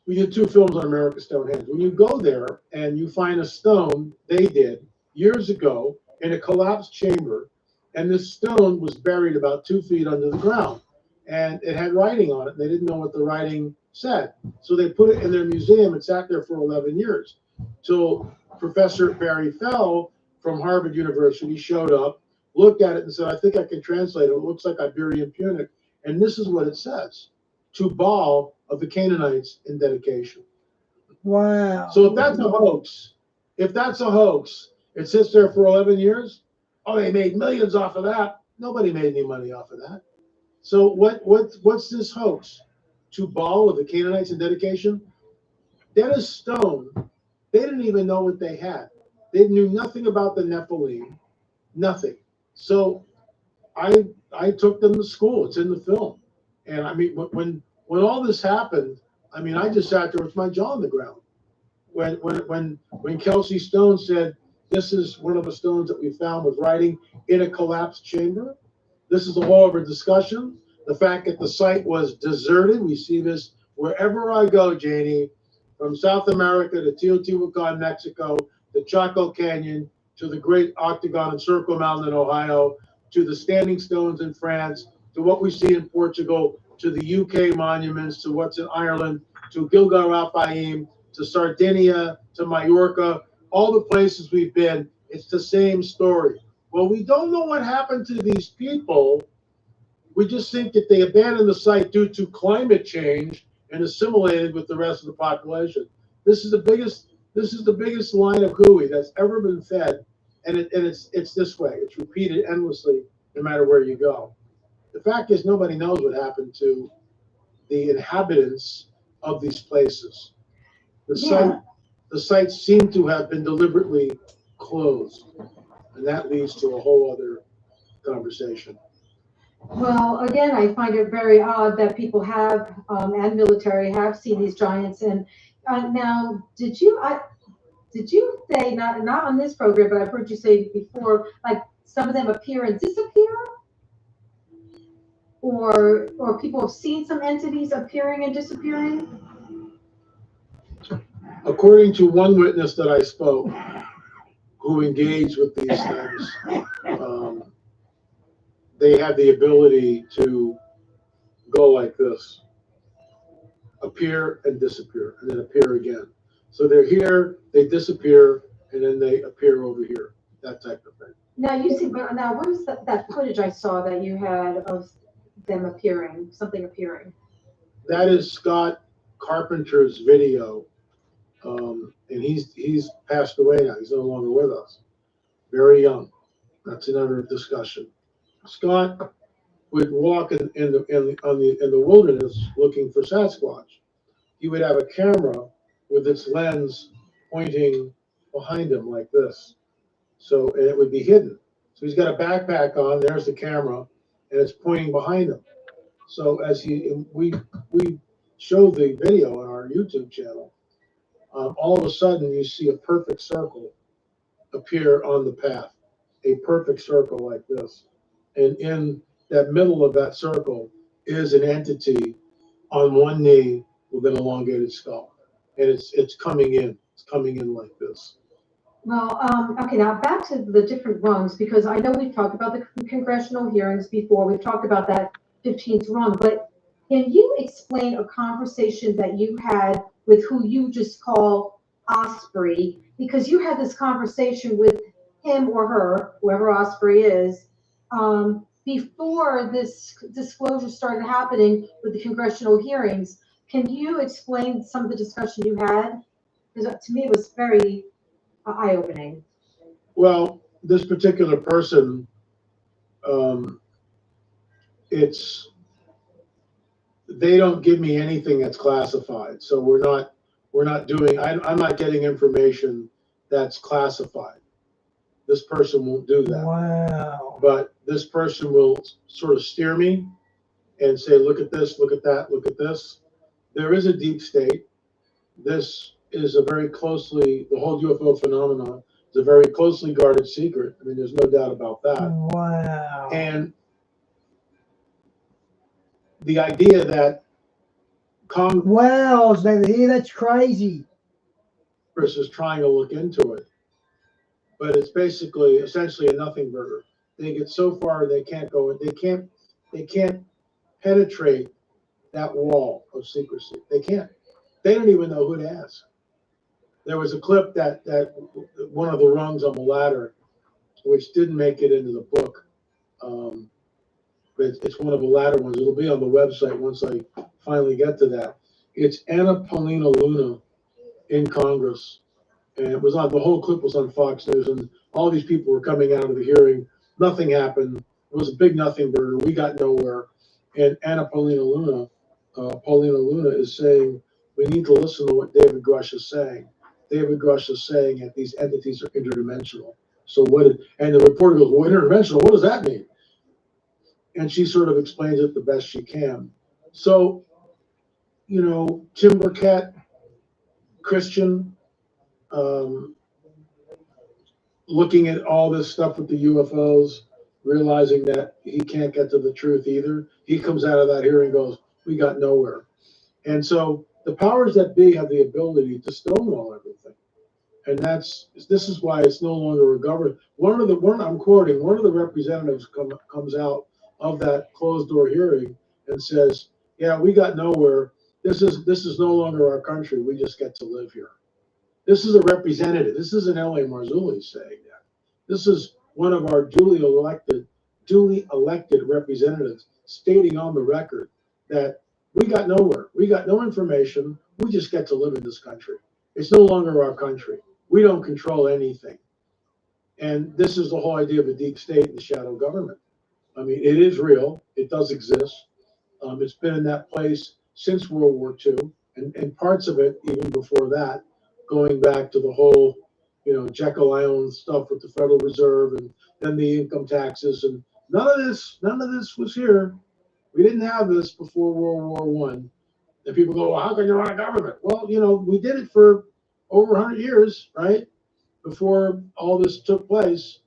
we did 2 films on America's Stonehenge. When you go there and you find a stone they did years ago in a collapsed chamber, and this stone was buried about 2 feet under the ground, and it had writing on it. They didn't know what the writing said, so they put it in their museum. It sat there for 11 years till Professor Barry Fell from Harvard University showed up, looked at it, and said, "I think I can translate it. It looks like Iberian Punic, and this is what it says: to Baal of the Canaanites in dedication." Wow. So if that's a hoax, it sits there for 11 years. Oh, they made millions off of that. Nobody made any money off of that. So what's this hoax? To Baal of the Canaanites in dedication? Dennis Stone, they didn't even know what they had. They knew nothing about the Nephilim, nothing. So I took them to school. It's in the film. And I mean, when all this happened, I mean, I just sat there with my jaw on the ground. When Kelsey Stone said, "This is one of the stones that we found with writing in a collapsed chamber," this is a whole other discussion. The fact that the site was deserted, we see this wherever I go, Janie, from South America to Teotihuacan, Mexico, the Chaco Canyon, to the Great Octagon and Circle Mountain in Ohio, to the Standing Stones in France, to what we see in Portugal, to the UK monuments, to what's in Ireland, to Gilgal Raphaim, to Sardinia, to Majorca, all the places we've been, it's the same story. Well, we don't know what happened to these people. We just think that they abandoned the site due to climate change and assimilated with the rest of the population. This is the biggest line of hooey that's ever been fed, and it's this way. It's repeated endlessly, no matter where you go. The fact is, nobody knows what happened to the inhabitants of these places. The sites seem to have been deliberately closed, and that leads to a whole other conversation. Well, again, I find it very odd that people have and military have seen these giants. And now, did you say, not on this program, but I've heard you say before, like some of them appear and disappear, or people have seen some entities appearing and disappearing? According to one witness that I spoke, who engaged with these things, they have the ability to go like this, appear and disappear, and then appear again. So they're here, they disappear, and then they appear over here, that type of thing. Now, what is that footage I saw that you had of them appearing, something appearing? That is Scott Carpenter's video, and he's passed away now. He's no longer with us. Very young. That's another discussion. Scott would walk in the wilderness looking for Sasquatch. He would have a camera with its lens pointing behind him like this. So, and it would be hidden. So he's got a backpack on, there's the camera, and it's pointing behind him. So as we show the video on our YouTube channel, all of a sudden you see a perfect circle appear on the path. A perfect circle like this. And in that middle of that circle is an entity on one knee with an elongated skull. And it's coming in. It's coming in like this. Well, okay, now back to the different rungs, because I know we've talked about the congressional hearings before. We've talked about that 15th rung, but Can you explain a conversation that you had with who you just call Osprey? Because you had this conversation with him or her, whoever Osprey is, before this disclosure started happening with the congressional hearings. Can you explain some of the discussion you had? Because to me, it was very eye-opening. Well, this particular person, they don't give me anything that's classified. So we're not doing, I'm not getting information that's classified. This person won't do that. Wow. But this person will sort of steer me and say, look at this, look at that, look at this. There is a deep state. This is a very closely, the whole UFO phenomenon is a very closely guarded secret. I mean, there's no doubt about that. Wow. And the idea that Congress wow, I was never here. That's crazy. is trying to look into it, but it's basically essentially a nothing burger. They get so far they can't go. They can't penetrate that wall of secrecy. They can't. They don't even know who to ask. There was a clip that one of the rungs on the ladder, which didn't make it into the book, but it's one of the latter ones. It'll be on the website once I finally get to that. It's Anna Paulina Luna in Congress, and it was on, the whole clip was on Fox News, and all these people were coming out of the hearing. Nothing happened. It was a big nothing burger. We got nowhere. And Anna Paulina Luna is saying, we need to listen to what David Grush is saying. David Grush is saying that these entities are interdimensional. So and the reporter goes, well, interdimensional, what does that mean? And she sort of explains it the best she can. So, Tim Burkett, Christian, looking at all this stuff with the UFOs, realizing that he can't get to the truth either. He comes out of that hearing and goes, we got nowhere. And so the powers that be have the ability to stonewall everything. And this is why it's no longer a government. I'm quoting, one of the representatives comes out of that closed door hearing and says, yeah, we got nowhere. This is no longer our country. We just get to live here. This is a representative. This isn't L.A. Marzulli saying that. This is one of our duly elected representatives stating on the record that we got nowhere. We got no information. We just get to live in this country. It's no longer our country. We don't control anything. And this is the whole idea of a deep state and the shadow government. I mean, it is real. It does exist. It's been in that place since World War II, and parts of it even before that, going back to the whole, Jekyll Island stuff with the Federal Reserve and then the income taxes, and none of this was here. We didn't have this before World War I. And people go, well, how can you run a government? Well, we did it for over 100 years, right? Before all this took place.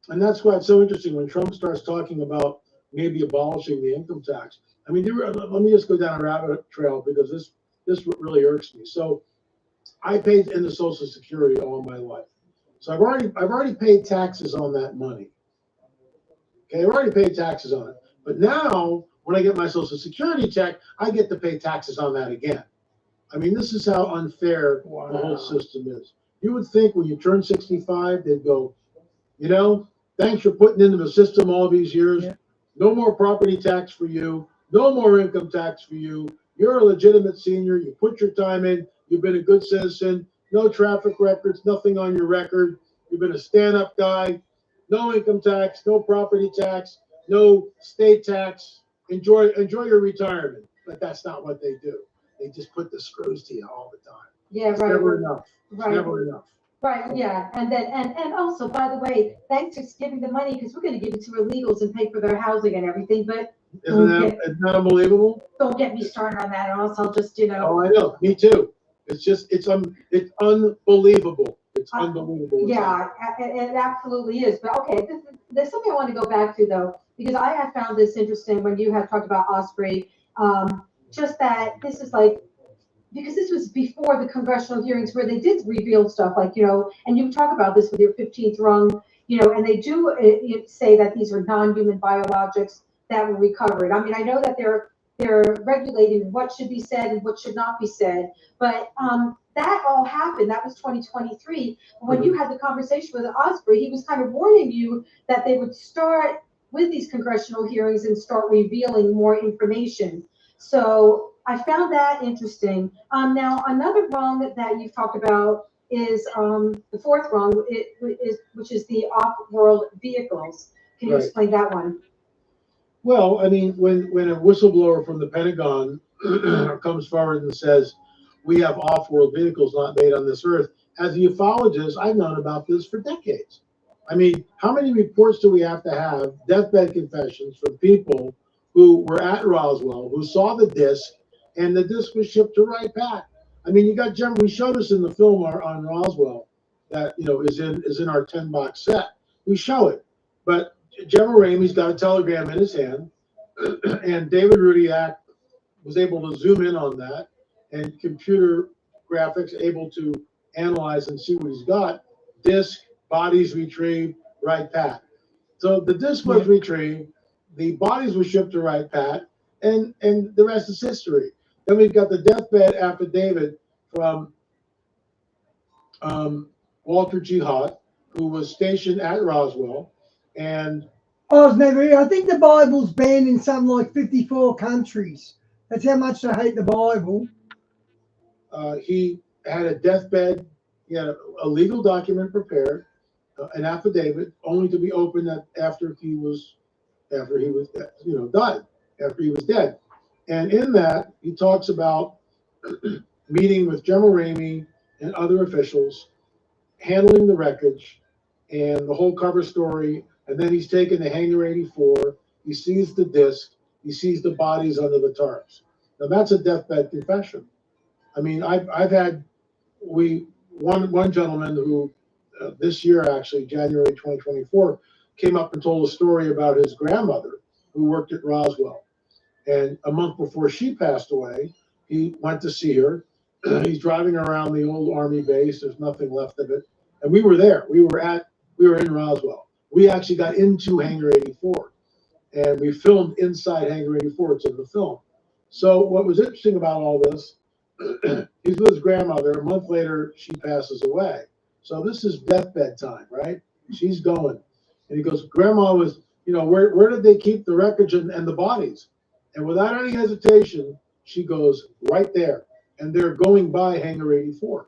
And that's why it's so interesting when Trump starts talking about maybe abolishing the income tax. I mean, let me just go down a rabbit trail because this really irks me. So I paid into Social Security all my life. So I've already paid taxes on that money. Okay, I've already paid taxes on it. But now, when I get my Social Security check, I get to pay taxes on that again. I mean, this is how unfair the whole system is. You would think when you turn 65, they'd go, thanks for putting into the system all these years. Yeah. No more property tax for you. No more income tax for you. You're a legitimate senior. You put your time in. You've been a good citizen. No traffic records, nothing on your record. You've been a stand-up guy. No income tax, no property tax, no state tax. Enjoy your retirement. But that's not what they do. They just put the screws to you all the time. Yeah, it's right. Never enough. It's right. Never enough. Right, yeah, and also, by the way, thanks for giving the money because we're going to give it to illegals and pay for their housing and everything. But isn't that unbelievable? Don't get me started on that, or else I'll just Oh, I know. Me too. It's unbelievable. It's unbelievable. Yeah, it absolutely is. But okay, there's something I want to go back to though, because I have found this interesting when you have talked about Osprey. Just that this is like, because this was before the congressional hearings where they did reveal stuff like, and you talk about this with your 15th rung, and they do say that these are non-human biologics that were recovered. I mean, I know that there they're regulating what should be said and what should not be said. But that all happened. That was 2023. When you had the conversation with Osprey, he was kind of warning you that they would start with these congressional hearings and start revealing more information. So I found that interesting. Now, another wrong that you've talked about is the fourth wrong, which is the off-world vehicles. Can you explain that one? Well, I mean, when a whistleblower from the Pentagon comes forward and says, we have off-world vehicles not made on this earth, as a ufologist, I've known about this for decades. I mean, how many reports do we have to have, deathbed confessions from people who were at Roswell, who saw the disc, and the disc was shipped to right back? I mean, you got we showed us in the film on Roswell that, you know, is in our 10-box set. We show it. But Gemma Ramey's got a telegram in his hand, and David Rudiak was able to zoom in on that, and computer graphics able to analyze and see what he's got. Disc, bodies retrieved, right pat. So the disc was retrieved, the bodies were shipped to right pat, and the rest is history. Then we've got the deathbed affidavit from Walter G. Hott, who was stationed at Roswell, and I was never here. I think the Bible's banned in something like 54 countries. That's how much they hate the Bible. He had a deathbed. He had a legal document prepared, an affidavit, only to be opened after he was died, after he was dead. And in that, he talks about meeting with Gemma Ramey and other officials, handling the wreckage, and the whole cover story. And then he's taken the Hangar 84. He sees the disc. He sees the bodies under the tarps. Now that's a deathbed confession. I mean, I've had one gentleman who this year, actually January 2024, came up and told a story about his grandmother who worked at Roswell, and a month before she passed away, he went to see her. He's driving around the old Army base. There's nothing left of it, and we were there. We were in Roswell. We actually got into Hangar 84, and we filmed inside Hangar 84. It's in the film. So what was interesting about all this, he's with his grandmother. A month later, she passes away. So this is deathbed time, right? She's going. And he goes, Grandma was, you know, where did they keep the wreckage and the bodies? And without any hesitation, she goes, right there. And they're going by Hangar 84,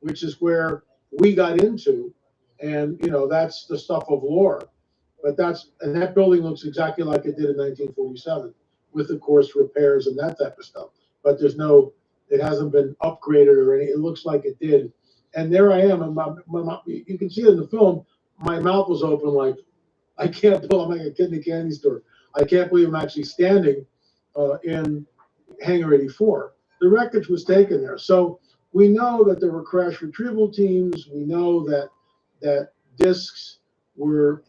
which is where we got into. And, you know, that's the stuff of lore. But that building looks exactly like it did in 1947, with, of course, repairs and that type of stuff. But it hasn't been upgraded or anything. It looks like it did. And there I am. And you can see it in the film. My mouth was open like, I can't believe I'm like a kid in a candy store. I can't believe I'm actually standing in Hangar 84. The wreckage was taken there. So we know that there were crash retrieval teams. We know that discs were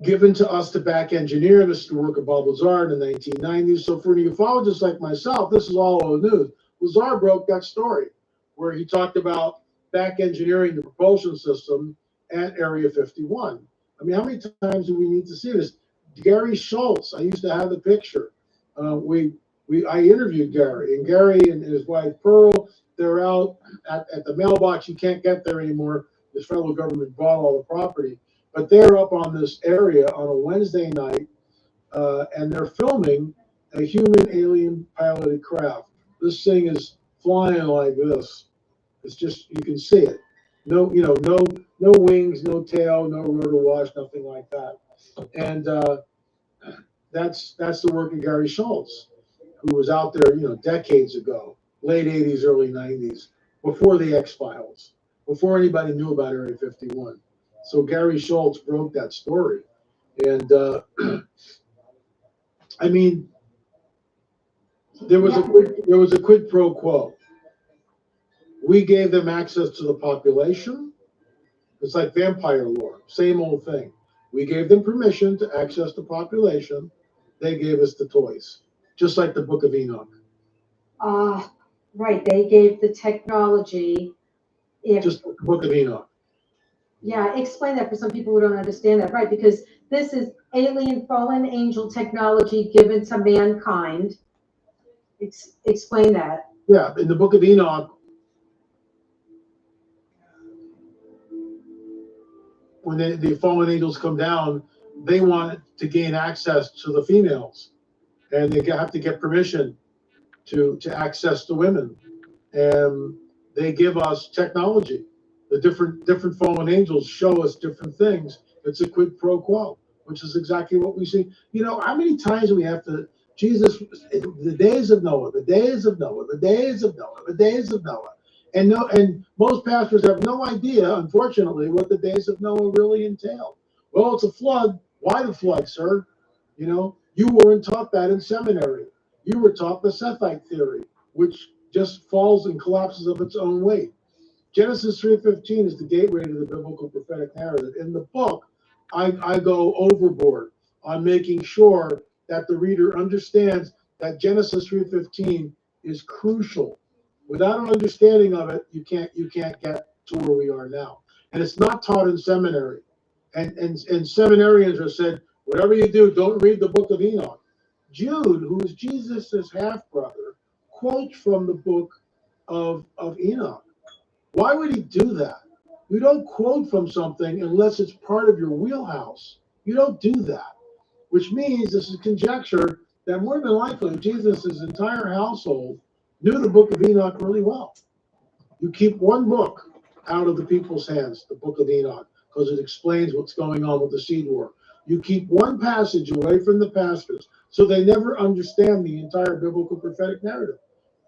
given to us to back engineer. This is the work of Bob Lazar in the 1990s. So for a ufologist like myself, this is all old news. Lazar broke that story where he talked about back engineering the propulsion system at Area 51. I mean, how many times do we need to see this? Gary Schultz, I used to have the picture. I interviewed Gary, and Gary and his wife Pearl, they're out at the mailbox. You can't get there anymore. The federal government bought all the property. But they're up on this area on a Wednesday night, and they're filming a human alien piloted craft. This thing is flying like this. It's just, you can see it. No wings, no tail, no rotor wash, nothing like that. And that's the work of Gary Schultz, who was out there, decades ago, late 80s, early 90s, before the X-Files, before anybody knew about Area 51. So Gary Schultz broke that story. And I mean, there was a quid pro quo. We gave them access to the population. It's like vampire lore, same old thing. We gave them permission to access the population. They gave us the toys, just like the Book of Enoch. Right. They gave the technology. Just the Book of Enoch. Yeah, explain that for some people who don't understand that, right? Because this is alien fallen angel technology given to mankind. Explain that. Yeah, in the book of Enoch, when the fallen angels come down, they want to gain access to the females, and they have to get permission to access the women, and they give us technology. The different fallen angels show us different things. It's a quid pro quo, which is exactly what we see. You know, how many times do we have to Jesus, the days of Noah, the days of Noah, the days of Noah, the days of Noah. And most pastors have no idea, unfortunately, what the days of Noah really entail. Well, it's a flood. Why the flood, sir? You know, you weren't taught that in seminary. You were taught the Sethite theory, which just falls and collapses of its own weight. Genesis 3:15 is the gateway to the biblical prophetic narrative. In the book, I go overboard on making sure that the reader understands that Genesis 3:15 is crucial. Without an understanding of it, you can't get to where we are now. And it's not taught in seminary. And seminarians are said, whatever you do, don't read the book of Enoch. Jude, who is Jesus' half brother, quotes from the book of Enoch. Why would he do that? You don't quote from something unless it's part of your wheelhouse. You don't do that, which means this is conjecture that more than likely Jesus' entire household knew the book of Enoch really well. You keep one book out of the people's hands, the book of Enoch, because it explains what's going on with the seed war. You keep one passage away from the pastors so they never understand the entire biblical prophetic narrative.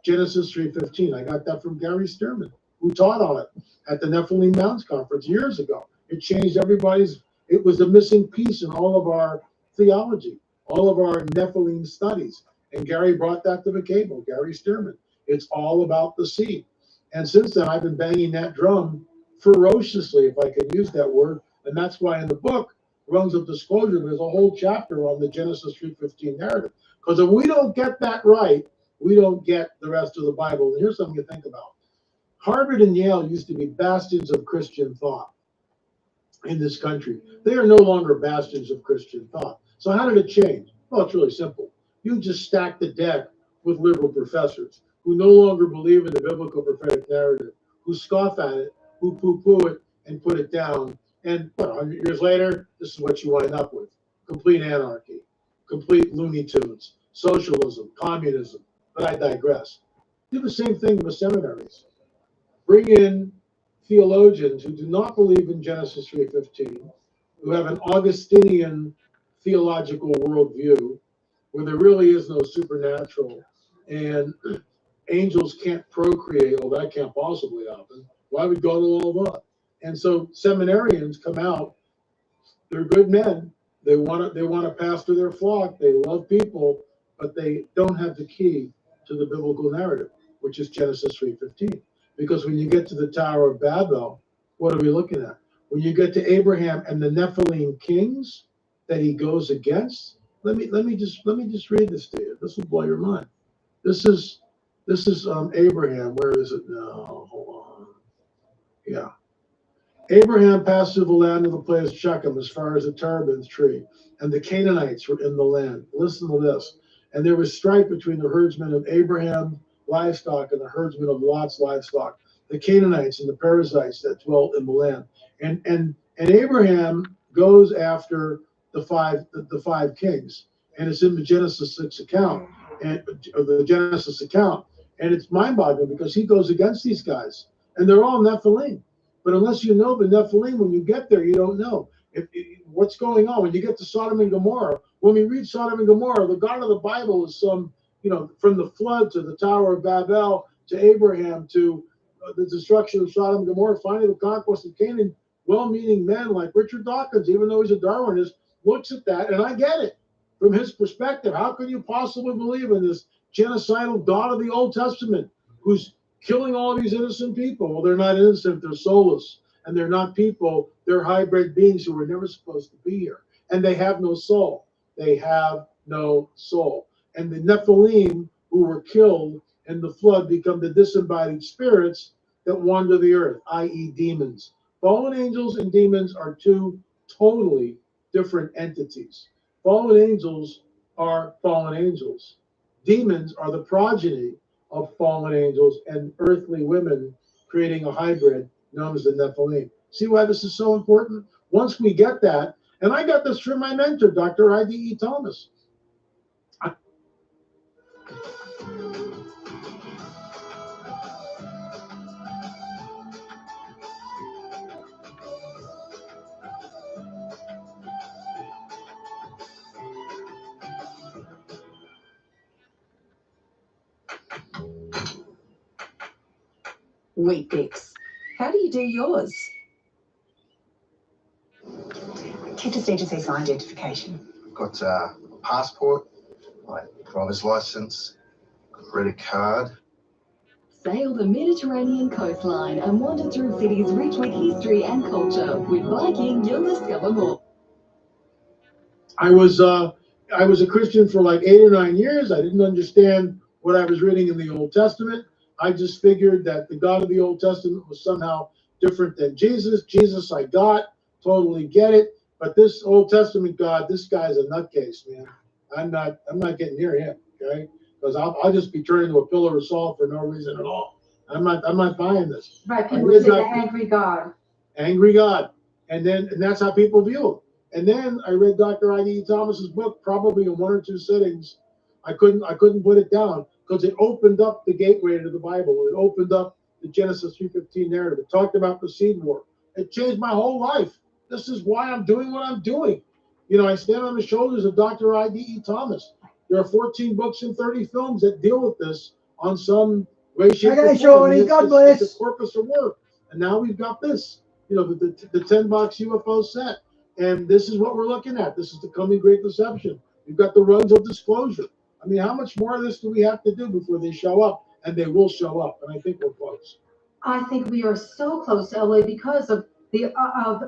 Genesis 3:15. I got that from Gary Stearman, who taught on it at the Nephilim Mounds Conference years ago. It changed everybody's, it was a missing piece in all of our theology, all of our Nephilim studies. And Gary brought that to the cable, Gary Stearman. It's all about the seed. And since then, I've been banging that drum ferociously, if I can use that word. And that's why in the book, Rungs of Disclosure, there's a whole chapter on the Genesis 3:15 narrative. Because if we don't get that right, we don't get the rest of the Bible. And here's something to think about. Harvard and Yale used to be bastions of Christian thought in this country. They are no longer bastions of Christian thought. So how did it change? Well, it's really simple. You just stack the deck with liberal professors who no longer believe in the biblical prophetic narrative, who scoff at it, who poo-poo it and put it down. And 100 years later, this is what you wind up with. Complete anarchy, complete Looney Tunes, socialism, communism. But I digress. Do the same thing with seminaries. Bring in theologians who do not believe in Genesis 3:15, who have an Augustinian theological worldview where there really is no supernatural and angels can't procreate. Oh, that can't possibly happen. Why would God allow that? And so seminarians come out. They're good men. They want to pastor their flock. They love people, but they don't have the key to the biblical narrative, which is Genesis 3:15. Because when you get to the Tower of Babel, what are we looking at? When you get to Abraham and the Nephilim kings that he goes against, let me just read this to you. This will blow your mind. This is Abraham. Where is it now? Hold on. Yeah. Abraham passed through the land of the place Shechem as far as the terebinth tree, and the Canaanites were in the land. Listen to this. And there was strife between the herdsmen of Abraham's livestock and the herdsmen of Lot's livestock, the Canaanites and the Perizzites that dwelt in the land. And Abraham goes after the five kings, and it's in the Genesis 6 account, and the Genesis account, and it's mind-boggling because he goes against these guys, and they're all Nephilim. But unless you know the Nephilim, when you get there, you don't know what's going on. When you get to Sodom and Gomorrah, when we read Sodom and Gomorrah, the God of the Bible is some, from the flood to the Tower of Babel to Abraham to the destruction of Sodom and Gomorrah, finally the conquest of Canaan. Well-meaning men like Richard Dawkins, even though he's a Darwinist, looks at that, and I get it from his perspective. How can you possibly believe in this genocidal God of the Old Testament who's killing all these innocent people? Well, they're not innocent, they're soulless. And they're not people, they're hybrid beings who were never supposed to be here. And they have no soul. They have no soul. And the Nephilim who were killed in the flood become the disembodied spirits that wander the earth, i.e. demons. Fallen angels and demons are two totally different entities. Fallen angels are fallen angels. Demons are the progeny of fallen angels and earthly women creating a hybrid known as the Nephilim. See why this is so important? Once we get that, and I got this from my mentor, Dr. I.D.E. Thomas. Wheat Bix. How do you do yours? You just need to see some identification. Got a passport, my driver's license, credit card. Sail the Mediterranean coastline and wander through cities rich with history and culture. With Viking, you'll discover more. I was a Christian for like 8 or 9 years. I didn't understand what I was reading in the Old Testament. I just figured that the God of the Old Testament was somehow different than Jesus. Jesus I got, totally get it. But this Old Testament God, this guy's a nutcase, man. I'm not getting near him, okay? Because I'll just be turned into a pillar of salt for no reason at all. I'm not buying this. Right, people would say the angry God. Angry God. And that's how people view him. And then I read Dr. I.D. Thomas's book, probably in 1 or 2 sittings. I couldn't put it down because it opened up the gateway to the Bible. It opened up the Genesis 3:15 narrative. It talked about the seed war. It changed my whole life. This is why I'm doing what I'm doing. You know, I stand on the shoulders of Dr. I.D.E. Thomas. There are 14 books and 30 films that deal with this on some way, shape, or form. Okay, Shawnee, God bless. It's a corpus of work. And now we've got this, you know, the 10-box UFO set. And this is what we're looking at. This is the coming great deception. We've got the runs of disclosure. I mean, how much more of this do we have to do before they show up? And they will show up. And I think we're close. I think we are so close to LA because of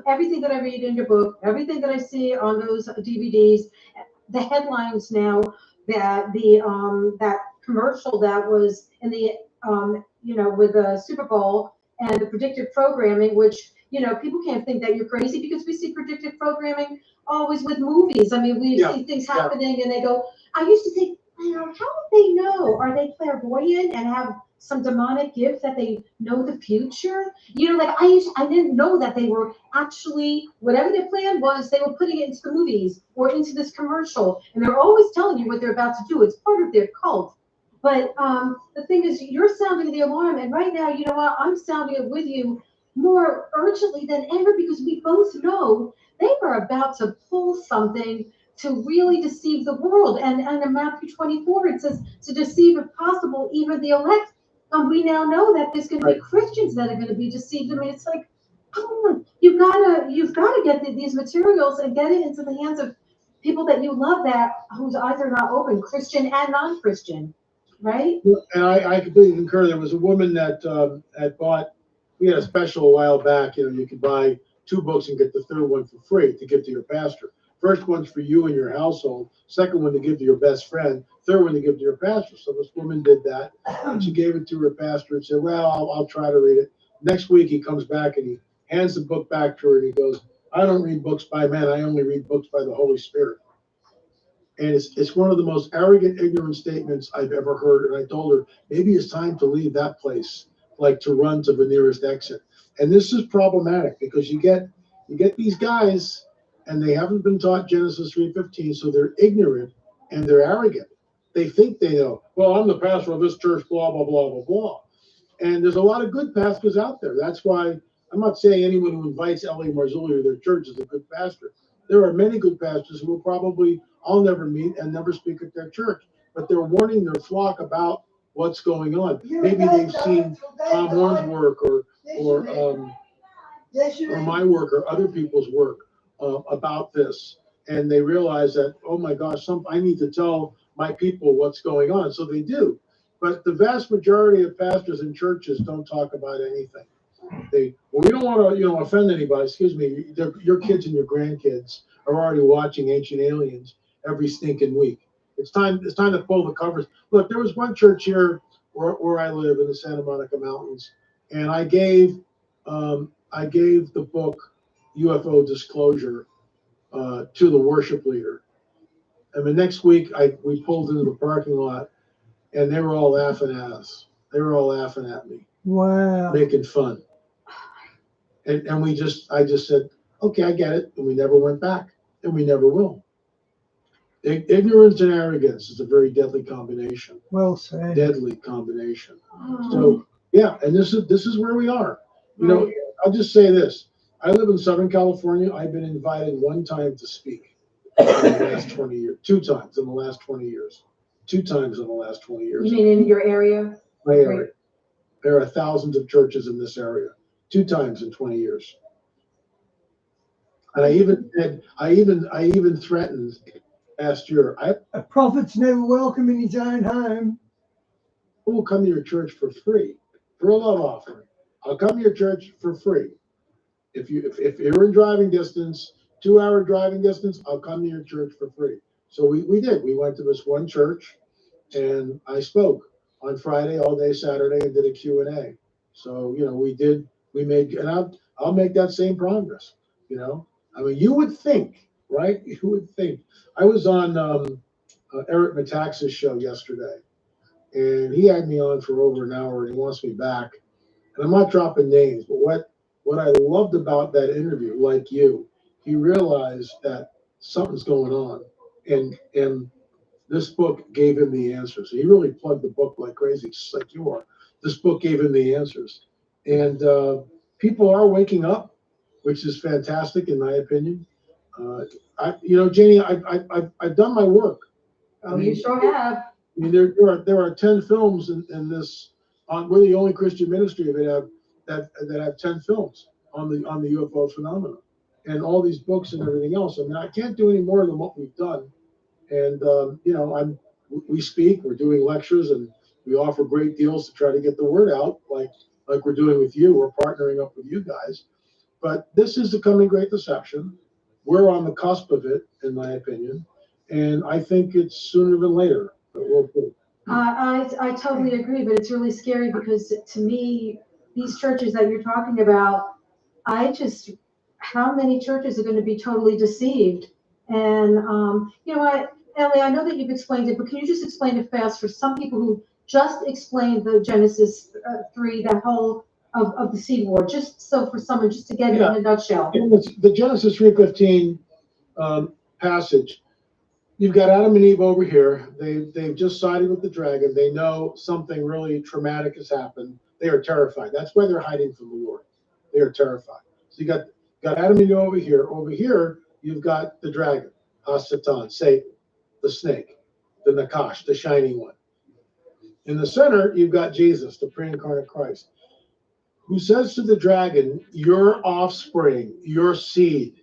everything that I read in your book, everything that I see on those DVDs, the headlines now that that commercial that was in the with the Super Bowl and the predictive programming, which people can't think that you're crazy because we see predictive programming always with movies. I mean, we see things happening and they go. I used to think, how would they know? Are they clairvoyant and have some demonic gift that they know the future? I didn't know that they were actually, whatever their plan was, they were putting it into the movies or into this commercial, and they're always telling you what they're about to do. It's part of their cult. But the thing is, you're sounding the alarm, and right now, you know what? I'm sounding it with you more urgently than ever because we both know they are about to pull something to really deceive the world. And in Matthew 24, it says to deceive, if possible, even the elect. And we now know that there's going to be Christians that are going to be deceived. I mean, it's like, come on, you've got to get these materials and get it into the hands of people that you love, that whose eyes are not open, Christian and non-Christian, right? And I completely concur. There was a woman that had bought. We had a special a while back. You could buy 2 books and get the 3rd one for free to give to your pastor. First one's for you and your household. Second one to give to your best friend. 3rd one to give to your pastor. So this woman did that. And she gave it to her pastor and said, well, I'll try to read it. Next week he comes back and he hands the book back to her and he goes, I don't read books by men. I only read books by the Holy Spirit. And it's one of the most arrogant, ignorant statements I've ever heard. And I told her, maybe it's time to leave that place, like to run to the nearest exit. And this is problematic because you get these guys and they haven't been taught Genesis 3:15, so they're ignorant and they're arrogant. They think they know. Well, I'm the pastor of this church, blah, blah, blah, blah, blah. And there's a lot of good pastors out there. That's why I'm not saying anyone who invites L.A. Marzulli to their church is a good pastor. There are many good pastors who will probably I'll never meet and never speak at their church, but they're warning their flock about what's going on. Maybe they've seen Tom Horn's work or my work or other people's work about this, and they realize that, oh my gosh, I need to tell my people what's going on. So they do. But the vast majority of pastors and churches don't talk about anything. We don't want to, offend anybody. Excuse me. Your kids and your grandkids are already watching Ancient Aliens every stinking week. It's time to pull the covers. Look, there was one church here where I live in the Santa Monica Mountains, and I gave I gave the book UFO Disclosure to the worship leader. And the next week, we pulled into the parking lot, and they were all laughing at us. They were all laughing at me, Wow. making fun. And I just said, okay, I get it. And we never went back, and we never will. Ignorance and arrogance is a very deadly combination. Well said. Deadly combination. So yeah, and this is where we are. You know, I'll just say this. I live in Southern California. I've been invited one time to speak in the last 20 years. 2 times in the last 20 years. 2 times in the last 20 years. You mean in your area? My area. There are thousands of churches in this area. 2 times in 20 years. And I even threatened last year. A prophet's never welcome in his own home. I will come to your church for free, for a love offering. I'll come to your church for free. If you're in driving distance, 2-hour driving distance, I'll come to your church for free. So we did. We went to this one church, and I spoke on Friday all day Saturday and did a Q&A. So we made, and I'll make that same progress. I mean, you would think, right? You would think. I was on Eric Metaxas' show yesterday, and he had me on for over an hour, and he wants me back. And I'm not dropping names, but what I loved about that interview, like you, he realized that something's going on, and this book gave him the answers. He really plugged the book like crazy, just like you are. This book gave him the answers, and people are waking up, which is fantastic in my opinion. Janie, I've done my work. You sure have. I mean, there are 10 films in this. We're the only Christian ministry that have 10 films on the UFO phenomenon, and all these books and everything else. I mean, I can't do any more than what we've done. And we speak, we're doing lectures, and we offer great deals to try to get the word out, like we're doing with you. We're partnering up with you guys. But this is the coming great deception. We're on the cusp of it, in my opinion, and I think it's sooner than later. I totally agree, but it's really scary because to me, these churches that you're talking about, how many churches are going to be totally deceived? And you know what, Ellie, I know that you've explained it, but can you just explain it fast for some people who just explained the Genesis 3, that whole of the seed war, just so for someone just to get it in a nutshell. The Genesis 3:15 passage. You've got Adam and Eve over here. They've just sided with the dragon. They know something really traumatic has happened. They are terrified. That's why they're hiding from the Lord. They are terrified. So you got Adam and Eve over here. Over here, you've got the dragon, Satan, Satan, the snake, the Nakash, the shining one. In the center, you've got Jesus, the pre-incarnate Christ, who says to the dragon, your offspring, your seed.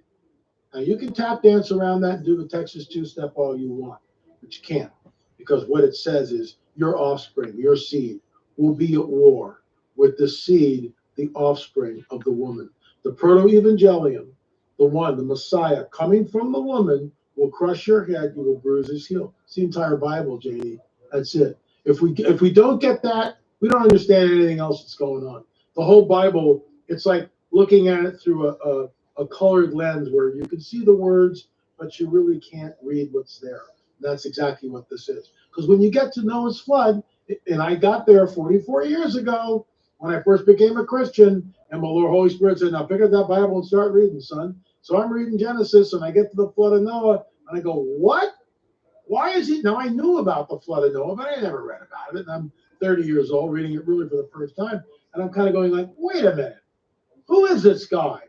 Now, you can tap dance around that and do the Texas two-step all you want, but you can't, because what it says is your offspring, your seed, will be at war with the seed, the offspring of the woman. The proto-evangelium, the Messiah, coming from the woman, will crush your head, you will bruise his heel. It's the entire Bible, Janie. That's it. If we don't get that, we don't understand anything else that's going on. The whole Bible, it's like looking at it through a colored lens where you can see the words, but you really can't read what's there. And that's exactly what this is. Because when you get to Noah's flood, and I got there 44 years ago when I first became a Christian, and my Lord Holy Spirit said, now pick up that Bible and start reading, son. So I'm reading Genesis, and I get to the flood of Noah, and I go, what? Why is it? Now, I knew about the flood of Noah, but I never read about it. And I'm 30 years old, reading it really for the first time. And I'm kind of going like, wait a minute. Who is this guy?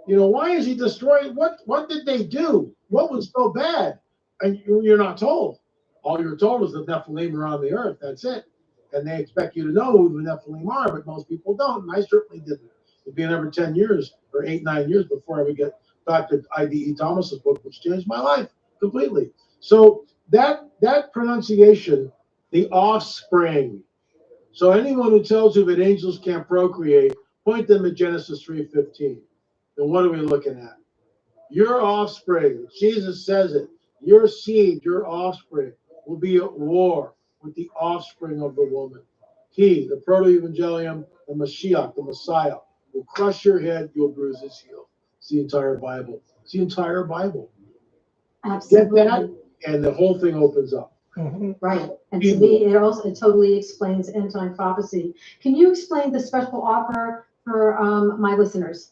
Why is he destroying? What did they do? What was so bad? And you're not told. All you're told is the Nephilim are on the earth. That's it. And they expect you to know who the Nephilim are, but most people don't. And I certainly didn't. It'd be another 10 years or 8-9 years before I would get back to I.D.E. Thomas's book, which changed my life completely. So that pronunciation, the offspring. So anyone who tells you that angels can't procreate, point them at Genesis 3:15. Then what are we looking at? Your offspring, Jesus says it, your seed, your offspring will be at war with the offspring of the woman. He, the proto-evangelium, the Mashiach, the Messiah, will crush your head, you'll bruise his heel. It's the entire Bible. It's the entire Bible. Absolutely. Get that? And the whole thing opens up. Right. And to me, it totally explains end time prophecy. Can you explain the special offer for my listeners?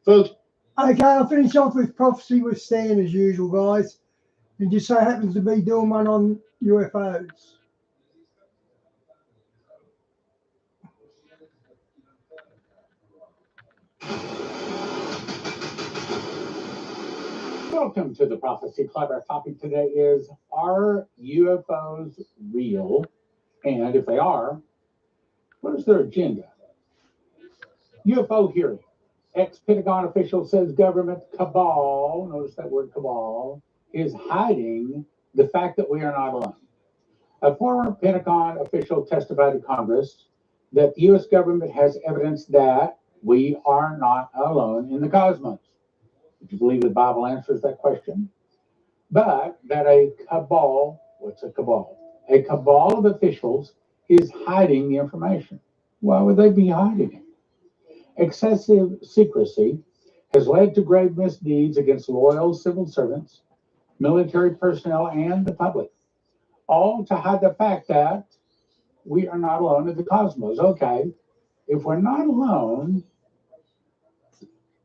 Folks. Okay, I'll finish off with prophecy with Stan as usual, guys. And just so happens to be doing one on UFOs. Welcome to the Prophecy Club. Our topic today is, are UFOs real? And if they are, what is their agenda? UFO hearing. Ex-Pentagon official says government cabal, notice that word cabal, is hiding the fact that we are not alone. A former Pentagon official testified to Congress that the U.S. government has evidence that we are not alone in the cosmos. Would you believe the Bible answers that question? But that a cabal, what's a cabal? A cabal of officials is hiding the information. Why would they be hiding it? Excessive secrecy has led to grave misdeeds against loyal civil servants, military personnel, and the public, all to hide the fact that we are not alone in the cosmos. Okay, if we're not alone,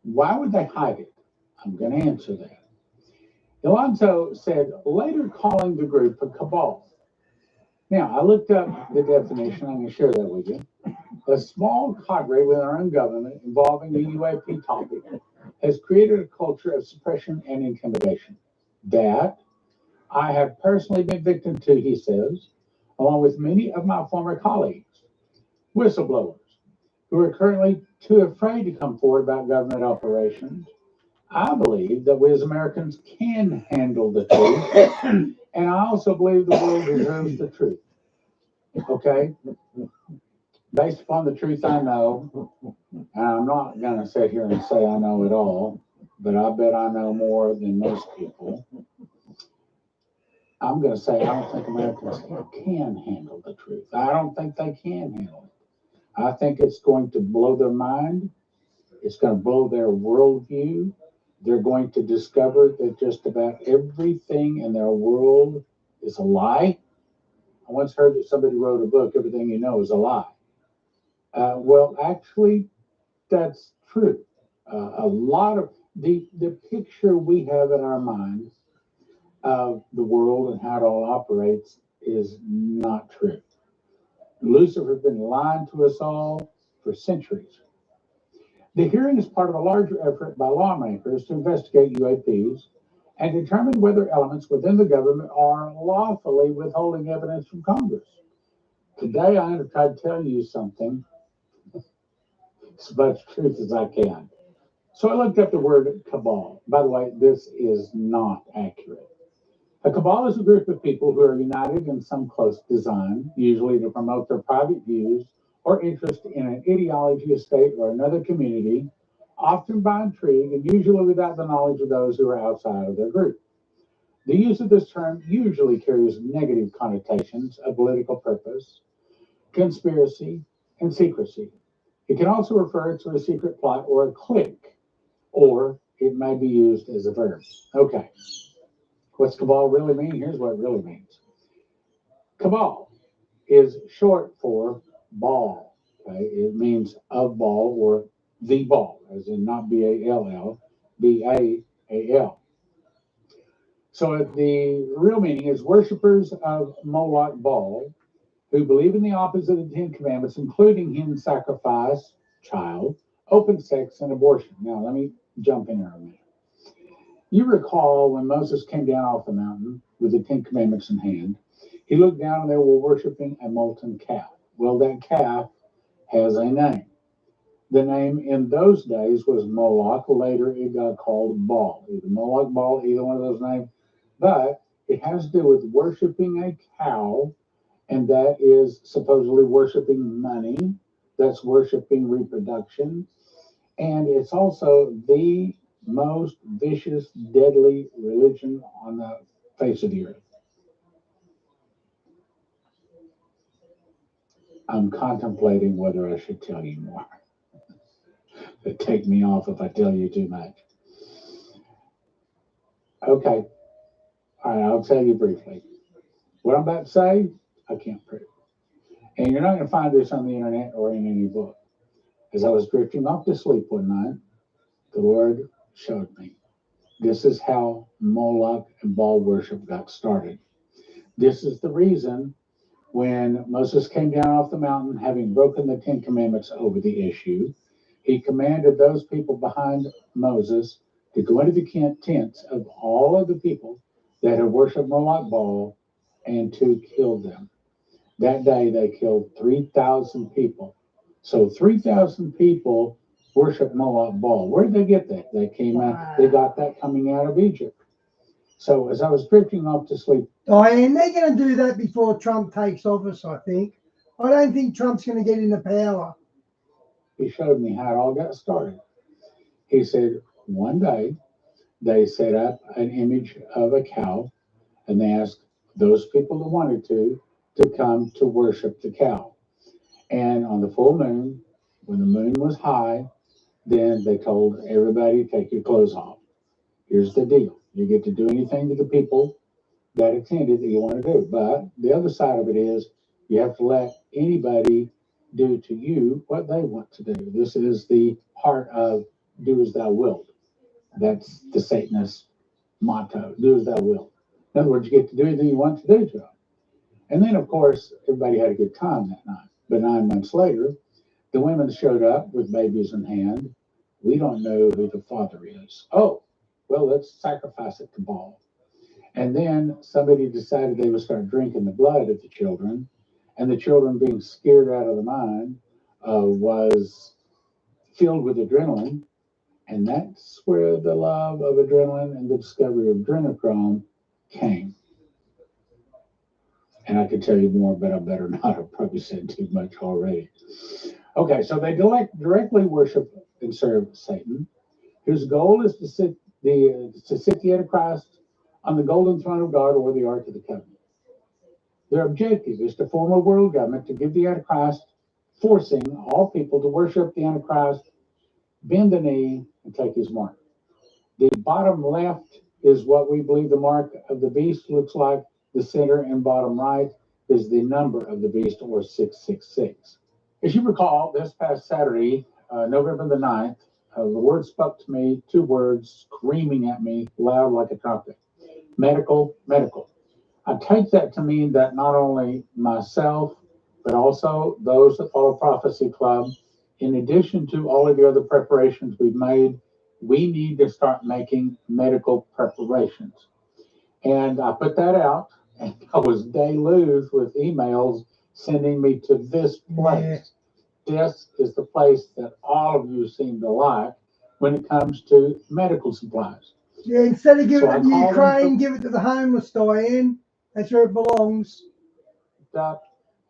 why would they hide it? I'm going to answer that. Alonso said, later calling the group a cabal. Now, I looked up the definition. I'm going to share that with you. A small cadre within our own government involving the UAP topic has created a culture of suppression and intimidation that I have personally been victim to, he says, along with many of my former colleagues, whistleblowers, who are currently too afraid to come forward about government operations. I believe that we as Americans can handle the truth, and I also believe the world deserves the truth. Okay? Based upon the truth I know, and I'm not going to sit here and say I know it all, but I bet I know more than most people. I'm going to say I don't think Americans can handle the truth. I don't think they can handle it. I think it's going to blow their mind. It's going to blow their worldview. They're going to discover that just about everything in their world is a lie. I once heard that somebody wrote a book, Everything You Know is a Lie. Well, actually, that's true. A lot of the picture we have in our mind of the world and how it all operates is not true. Lucifer has been lying to us all for centuries. The hearing is part of a larger effort by lawmakers to investigate UAPs and determine whether elements within the government are lawfully withholding evidence from Congress. Today, I'm going to try to tell you something, as much truth as I can. So I looked up the word cabal. By the way, this is not accurate. A cabal is a group of people who are united in some close design, usually to promote their private views or interest in an ideology, a state, or another community, often by intrigue and usually without the knowledge of those who are outside of their group. The use of this term usually carries negative connotations of political purpose, conspiracy, and secrecy. It can also refer to a secret plot or a clique, or it may be used as a verb. Okay. What's cabal really mean? Here's what it really means. Cabal is short for ball. Okay, it means of ball or the ball, as in not B-A-L-L, B-A-A-L. So the real meaning is worshippers of Moloch Baal who believe in the opposite of the Ten Commandments, including human sacrifice, child, open sex, and abortion. Now, let me jump in here a minute. You recall when Moses came down off the mountain with the Ten Commandments in hand, he looked down and they were worshiping a molten calf. Well, that calf has a name. The name in those days was Moloch. Later, it got called Baal. Either Moloch, Baal, either one of those names. But it has to do with worshiping a cow, and that is supposedly worshiping money. That's worshiping reproduction. And it's also the most vicious, deadly religion on the face of the earth. I'm contemplating whether I should tell you more. Take me off if I tell you too much. Okay. All right, I'll tell you briefly. What I'm about to say, I can't prove. And you're not going to find this on the internet or in any book. As I was drifting off to sleep one night, the Lord showed me. This is how Moloch and Baal worship got started. This is the reason when Moses came down off the mountain, having broken the Ten Commandments over the issue, he commanded those people behind Moses to go into the tents of all of the people that had worshiped Moloch Baal and to kill them. That day they killed 3,000 people. So 3,000 people worship Moloch Baal. Where did they get that? They came out, they got that coming out of Egypt. So as I was drifting off to sleep. Diane, they're going to do that before Trump takes office, I think. I don't think Trump's going to get into power. He showed me how it all got started. He said one day they set up an image of a cow and they asked those people that wanted to come to worship the cow. And on the full moon, when the moon was high, then they told everybody, take your clothes off. Here's the deal. You get to do anything to the people that attended that you want to do. But the other side of it is you have to let anybody do to you what they want to do. This is the heart of do as thou wilt. That's the Satanist motto, do as thou wilt. In other words, you get to do anything you want to do to them. And then, of course, everybody had a good time that night. But 9 months later, the women showed up with babies in hand. We don't know who the father is. Oh, well, let's sacrifice it to Baal. And then somebody decided they would start drinking the blood of the children. And the children, being scared out of the mind, was filled with adrenaline. And that's where the love of adrenaline and the discovery of adrenochrome came. And I could tell you more, but I better not. I've probably said too much already. Okay, so they directly worship and serve Satan, whose goal is to sit the Antichrist on the golden throne of God or the Ark of the Covenant. Their objective is to form a world government to give the Antichrist, forcing all people to worship the Antichrist, bend the knee, and take his mark. The bottom left is what we believe the mark of the beast looks like. The center and bottom right is the number of the beast, or 666. As you recall, this past Saturday, November the 9th, the Lord spoke to me, 2 words screaming at me loud like a trumpet. Medical, medical. I take that to mean that not only myself, but also those that follow Prophecy Club, in addition to all of the other preparations we've made, we need to start making medical preparations. And I put that out, and I was deluged with emails sending me to this place. This is the place that all of you seem to like when it comes to medical supplies. Yeah, instead of giving it to Ukraine, give it to the homeless, Diane. That's where it belongs. And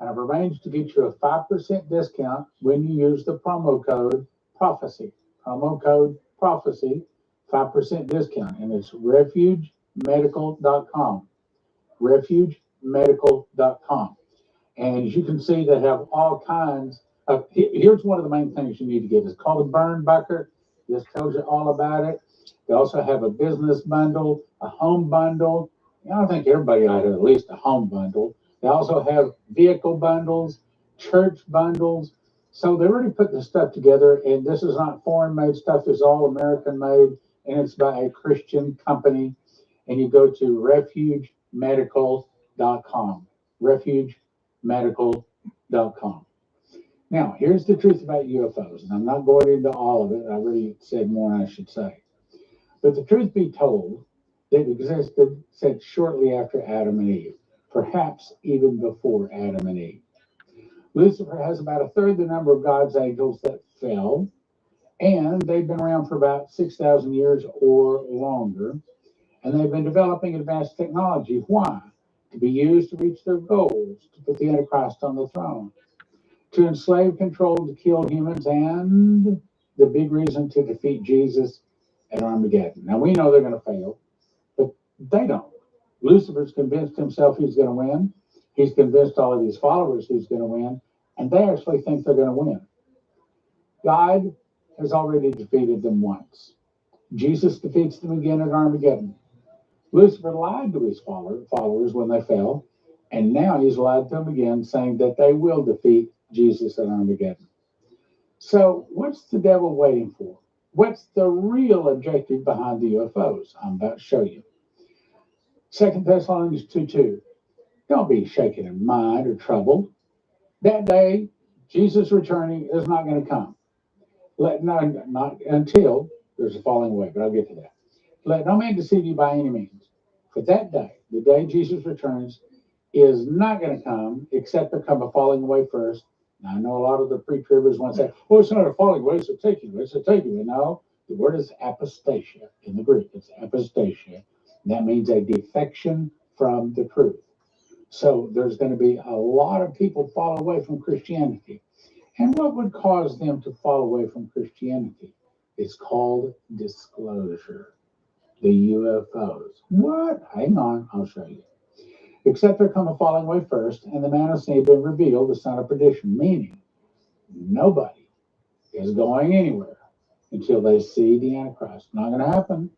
I've arranged to get you a 5% discount when you use the promo code PROPHECY. Promo code PROPHECY, 5% discount. And it's refugemedical.com. Refugemedical.com. And as you can see, they have all kinds of, here's one of the main things you need to get. It's called a burn bucket. This tells you all about it. They also have a business bundle, a home bundle. I think everybody ought to have at least a home bundle. They also have vehicle bundles, church bundles. So they already put this stuff together, and this is not foreign-made stuff. It's all American-made, and it's by a Christian company. And you go to refugemedical.com. Refugemedical.com. Now, here's the truth about UFOs, and I'm not going into all of it. I already said more than I should say. But the truth be told, they existed since shortly after Adam and Eve, perhaps even before Adam and Eve. Lucifer has about a third the number of God's angels that fell, and they've been around for about 6,000 years or longer, and they've been developing advanced technology. Why? To be used to reach their goals, to put the Antichrist on the throne, to enslave, control, to kill humans, and the big reason to defeat Jesus at Armageddon. Now, we know they're going to fail, but they don't. Lucifer's convinced himself he's going to win. He's convinced all of his followers he's going to win, and they actually think they're going to win. God has already defeated them once. Jesus defeats them again at Armageddon. Lucifer lied to his followers when they fell, and now he's lied to them again, saying that they will defeat Jesus at Armageddon. So, what's the devil waiting for? What's the real objective behind the UFOs? I'm about to show you. 2 Thessalonians 2:2. Don't be shaken in mind or troubled. That day, Jesus returning is not going to come. Not until there's a falling away, but I'll get to that. Let no man deceive you by any means. For that day, the day Jesus returns, is not going to come except there come a falling away first. Now, I know a lot of the pre-tribbers want to say, oh, it's not a falling away, it's a taking away, it's a taking away. No, the word is apostasia in the Greek. It's apostasia. And that means a defection from the truth. So there's going to be a lot of people fall away from Christianity. And what would cause them to fall away from Christianity? It's called disclosure. The UFOs. What? Hang on, I'll show you. Except there come a falling away first, and the man of sin been revealed, the son of perdition, meaning nobody is going anywhere until they see the Antichrist. Not going to happen.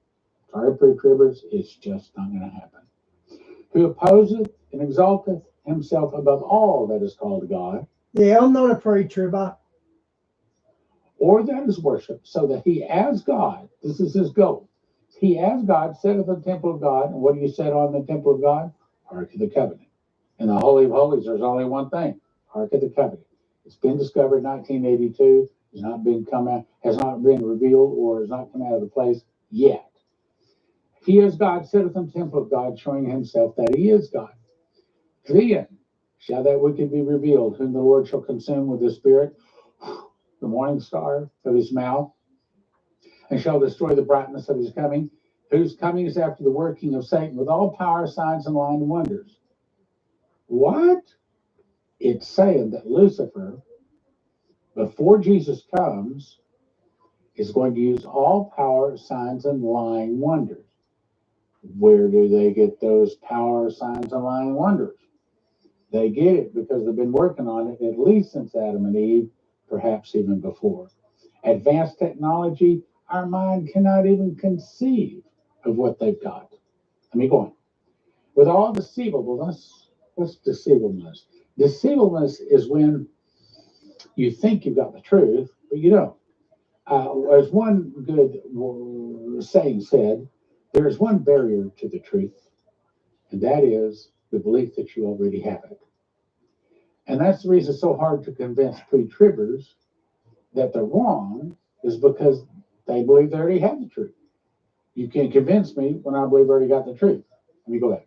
Sorry, pre-tribbers, it's just not going to happen. Who opposeth and exalteth himself above all that is called God. Yeah, I'm not a pre-tribber. Or that is worship, so that he as God, this is his goal. He as God sitteth in the temple of God, and what do you set on the temple of God? Ark of the Covenant. In the Holy of Holies, there's only one thing, Ark of the Covenant. It's been discovered in 1982, has not been revealed, or has not come out of the place yet. He as God sitteth in the temple of God, showing himself that he is God. Then shall that wicked be revealed, whom the Lord shall consume with the Spirit, the morning star of his mouth, and shall destroy the brightness of his coming, whose coming is after the working of Satan with all power, signs, and lying wonders. What? It's saying that Lucifer, before Jesus comes, is going to use all power, signs, and lying wonders. Where do they get those power, signs, and lying wonders? They get it because they've been working on it at least since Adam and Eve, perhaps even before. Advanced technology, our mind cannot even conceive of what they've got. Let me go on. With all deceivableness, what's deceivableness? Deceivableness is when you think you've got the truth, but you don't. As one good saying said, there is one barrier to the truth, and that is the belief that you already have it. And that's the reason it's so hard to convince pre-tribbers that they're wrong, is because they believe they already have the truth. You can't convince me when I believe I already got the truth. Let me go back.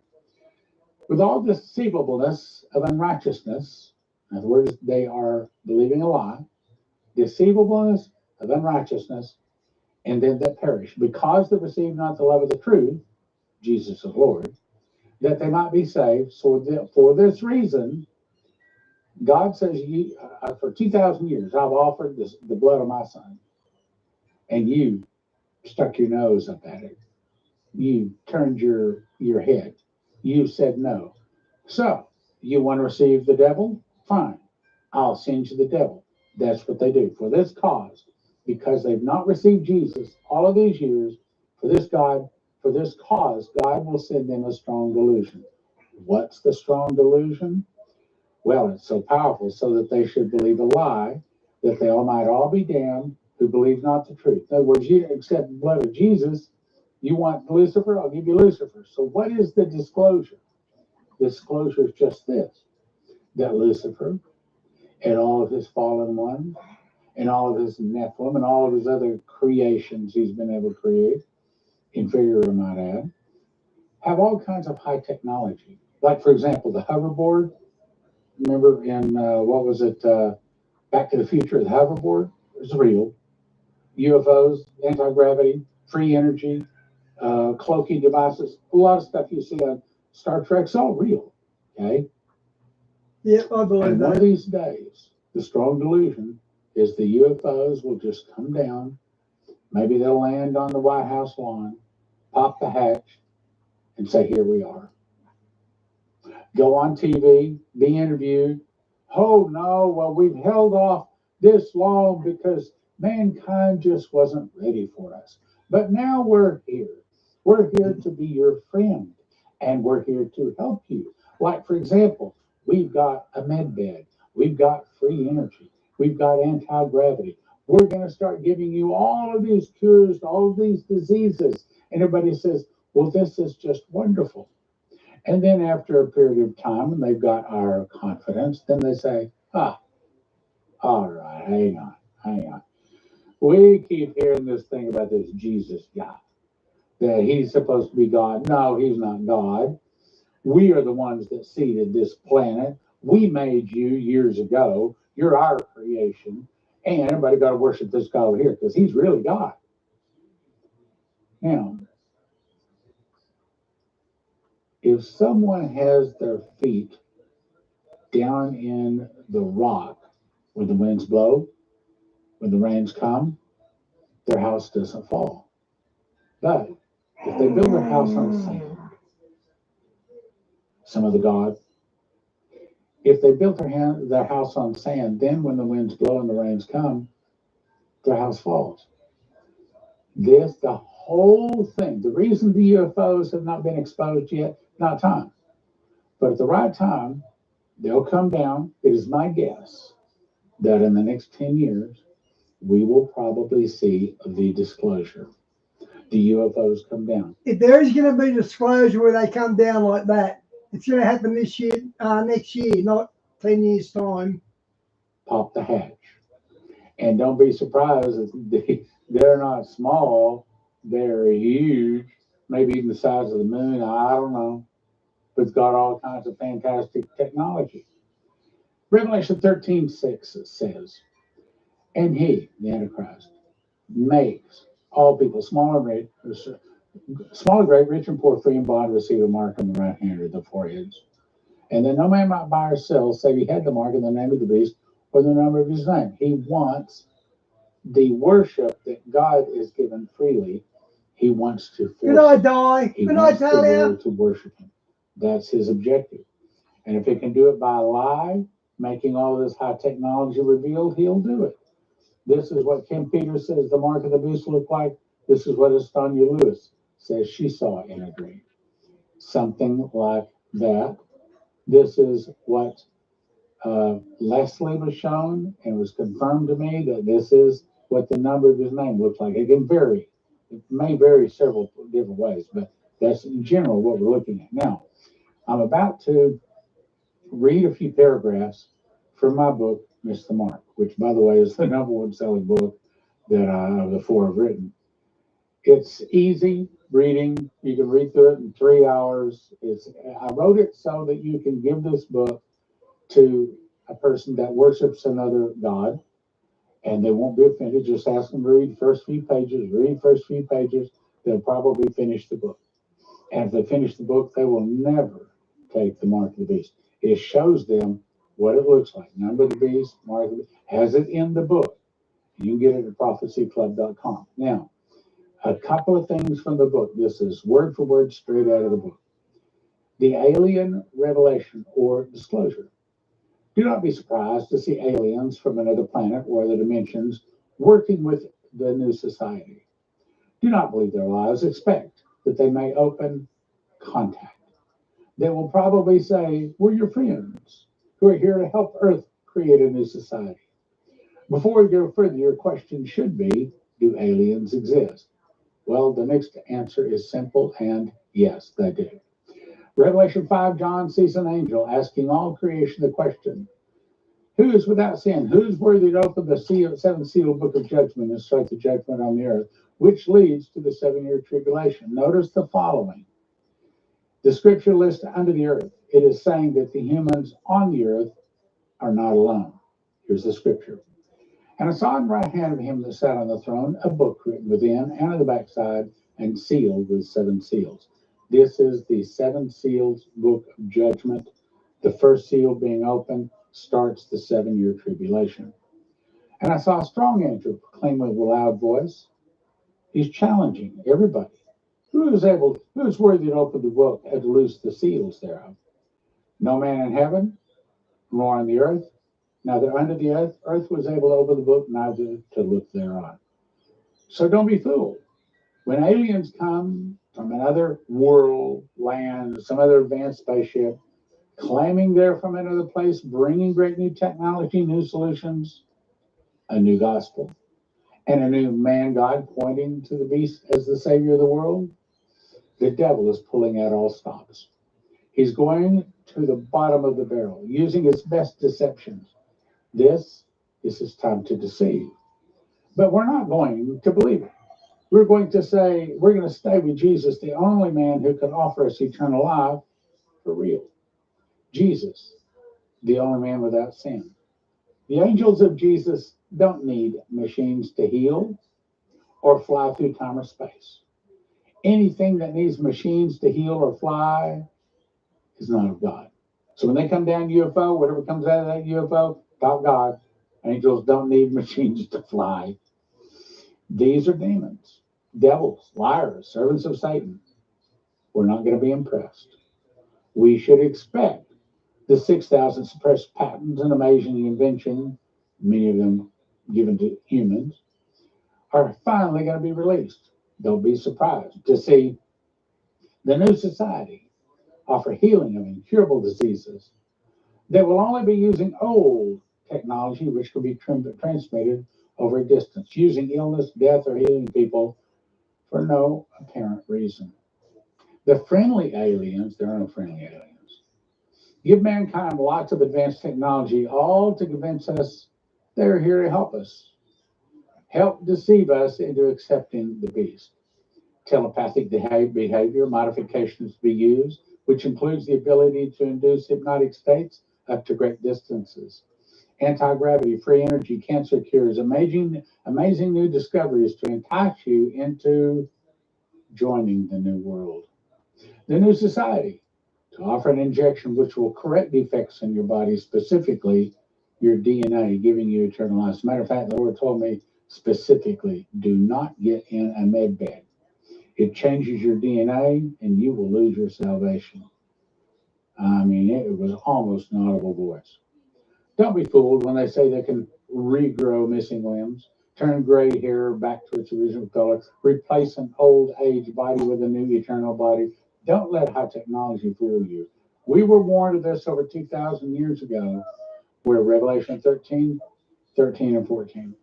With all deceivableness of unrighteousness, in other words, they are believing a lie, deceivableness of unrighteousness, and them that perish, because they receive not the love of the truth, Jesus the Lord, that they might be saved. So for this reason, God says, for 2,000 years, I've offered the blood of my son, and you stuck your nose up at it. You turned your head. You said no. So, you want to receive the devil? Fine. I'll send you the devil. That's what they do. For this cause, because they've not received Jesus all of these years, for this cause, God will send them a strong delusion. What's the strong delusion? Well, it's so powerful so that they should believe a lie, that they all might all be damned who believe not the truth. In other words, you accept the blood of Jesus. You want Lucifer? I'll give you Lucifer. So what is the disclosure? Disclosure is just this, that Lucifer and all of his fallen ones and all of his Nephilim and all of his other creations he's been able to create, inferior I might add, have all kinds of high technology. Like, for example, the hoverboard. Remember in, Back to the Future, the hoverboard? It's real. UFOs, anti-gravity, free energy, cloaking devices, a lot of stuff you see on Star Trek's all real. Okay? Yeah, I believe And that. one of these days, the strong delusion is the UFOs will just come down. Maybe they'll land on the White House lawn, pop the hatch, and say, here we are. Go on TV, be interviewed. Oh, no, well, we've held off this long because Mankind just wasn't ready for us. But now we're here. We're here to be your friend, and we're here to help you. Like, for example, we've got a med bed, we've got free energy, we've got anti-gravity. We're going to start giving you all of these cures to all of these diseases. And everybody says, well, this is just wonderful. And then after a period of time, and they've got our confidence, then they say, all right, hang on. We keep hearing this thing about this Jesus guy, that he's supposed to be God. No, he's not God. We are the ones that seeded this planet. We made you years ago. You're our creation. And everybody got to worship this guy over here because he's really God. Now, if someone has their feet down in the rock when the winds blow, when the rains come, their house doesn't fall. But if they build their house on sand, some of the God, if they built their house on sand, then when the winds blow and the rains come, their house falls. The whole thing, the reason the UFOs have not been exposed yet, not time. But at the right time, they'll come down. It is my guess that in the next 10 years, we will probably see the disclosure. The UFOs come down. If there is going to be disclosure where they come down like that, it's going to happen this year, next year, not 10 years' time. Pop the hatch. And don't be surprised if they're not small, they're huge, maybe even the size of the moon. I don't know. But it's got all kinds of fantastic technology. Revelation 13:6 says, and he, the Antichrist, makes all people, small and great, rich and poor, free and bond, receive a mark on the right hand or the foreheads. And then no man might buy or sell, save he had the mark in the name of the beast or the number of his name. He wants the worship that God is given freely. He wants to force Good I die. He Good I wants the tell you. world to worship him. That's his objective. And if he can do it by a lie, making all of this high technology revealed, he'll do it. This is what Kim Peters says the mark of the beast looked like. This is what Estonia Lewis says she saw in a dream. Something like that. This is what Leslie was shown, and was confirmed to me that this is what the number of his name looks like. It can vary. It may vary several different ways, but that's in general what we're looking at. Now, I'm about to read a few paragraphs from my book, Miss the Mark, which, by the way, is the #1 selling book that of the 4 I've written. It's easy reading. You can read through it in 3 hours. I wrote it so that you can give this book to a person that worships another God, and they won't be offended. Just ask them to read the first few pages. They'll probably finish the book. And if they finish the book, they will never take the mark of the beast. It shows them what it looks like. Number of the beast, mark of the beast, has it in the book. You can get it at prophecyclub.com. Now, a couple of things from the book. This is word for word straight out of the book. The alien revelation or disclosure. Do not be surprised to see aliens from another planet or other dimensions working with the new society. Do not believe their lies. Expect that they may open contact. They will probably say, we're your friends who are here to help Earth create a new society. Before we go further, your question should be, do aliens exist? Well, the next answer is simple, and yes, they do. Revelation 5, John sees an angel asking all creation the question, who is without sin? Who's worthy to open the seventh seal book of judgment and start the judgment on the earth, which leads to the 7-year tribulation? Notice the following. The scripture lists under the earth. It is saying that the humans on the earth are not alone. Here's the scripture. And I saw in the right hand of him that sat on the throne a book written within and on the backside and sealed with 7 seals. This is the 7 seals book of judgment. The first seal being opened starts the 7-year tribulation. And I saw a strong angel proclaim with a loud voice. He's challenging everybody. Who is worthy to open the book and to loose the seals thereof? No man in heaven, nor on the earth, Now they're under the earth. Earth was able to open the book, neither to look thereon. So don't be fooled. When aliens come from another world, land, some other advanced spaceship, claiming they're from another place, bringing great new technology, new solutions, a new gospel, and a new man God pointing to the beast as the savior of the world, the devil is pulling out all stops. He's going to the bottom of the barrel, using his best deceptions. This is his time to deceive. But we're not going to believe it. We're going to say, we're going to stay with Jesus, the only man who can offer us eternal life for real. Jesus, the only man without sin. The angels of Jesus don't need machines to heal or fly through time or space. Anything that needs machines to heal or fly is not of God. So when they come down UFO, whatever comes out of that UFO, not God. Angels don't need machines to fly. These are demons, devils, liars, servants of Satan. We're not going to be impressed. We should expect the 6,000 suppressed patents and amazing inventions, many of them given to humans, are finally going to be released. Don't be surprised to see the new society offer healing of incurable diseases. They will only be using old technology, which can be transmitted over a distance, using illness, death, or healing people for no apparent reason. The friendly aliens, there are no friendly aliens, give mankind lots of advanced technology, all to convince us they're here to help us, help deceive us into accepting the beast. Telepathic behavior modifications to be used, which includes the ability to induce hypnotic states up to great distances. Anti-gravity, free energy, cancer cures, amazing new discoveries to entice you into joining the new world. The new society, to offer an injection which will correct defects in your body, specifically your DNA, giving you eternal life. As a matter of fact, the Lord told me specifically, do not get in a med bed. It changes your DNA and you will lose your salvation. I mean, it was almost an audible voice. Don't be fooled when they say they can regrow missing limbs, turn gray hair back to its original color, replace an old age body with a new eternal body. Don't let high technology fool you. We were warned of this over 2,000 years ago, where Revelation 13 and 14.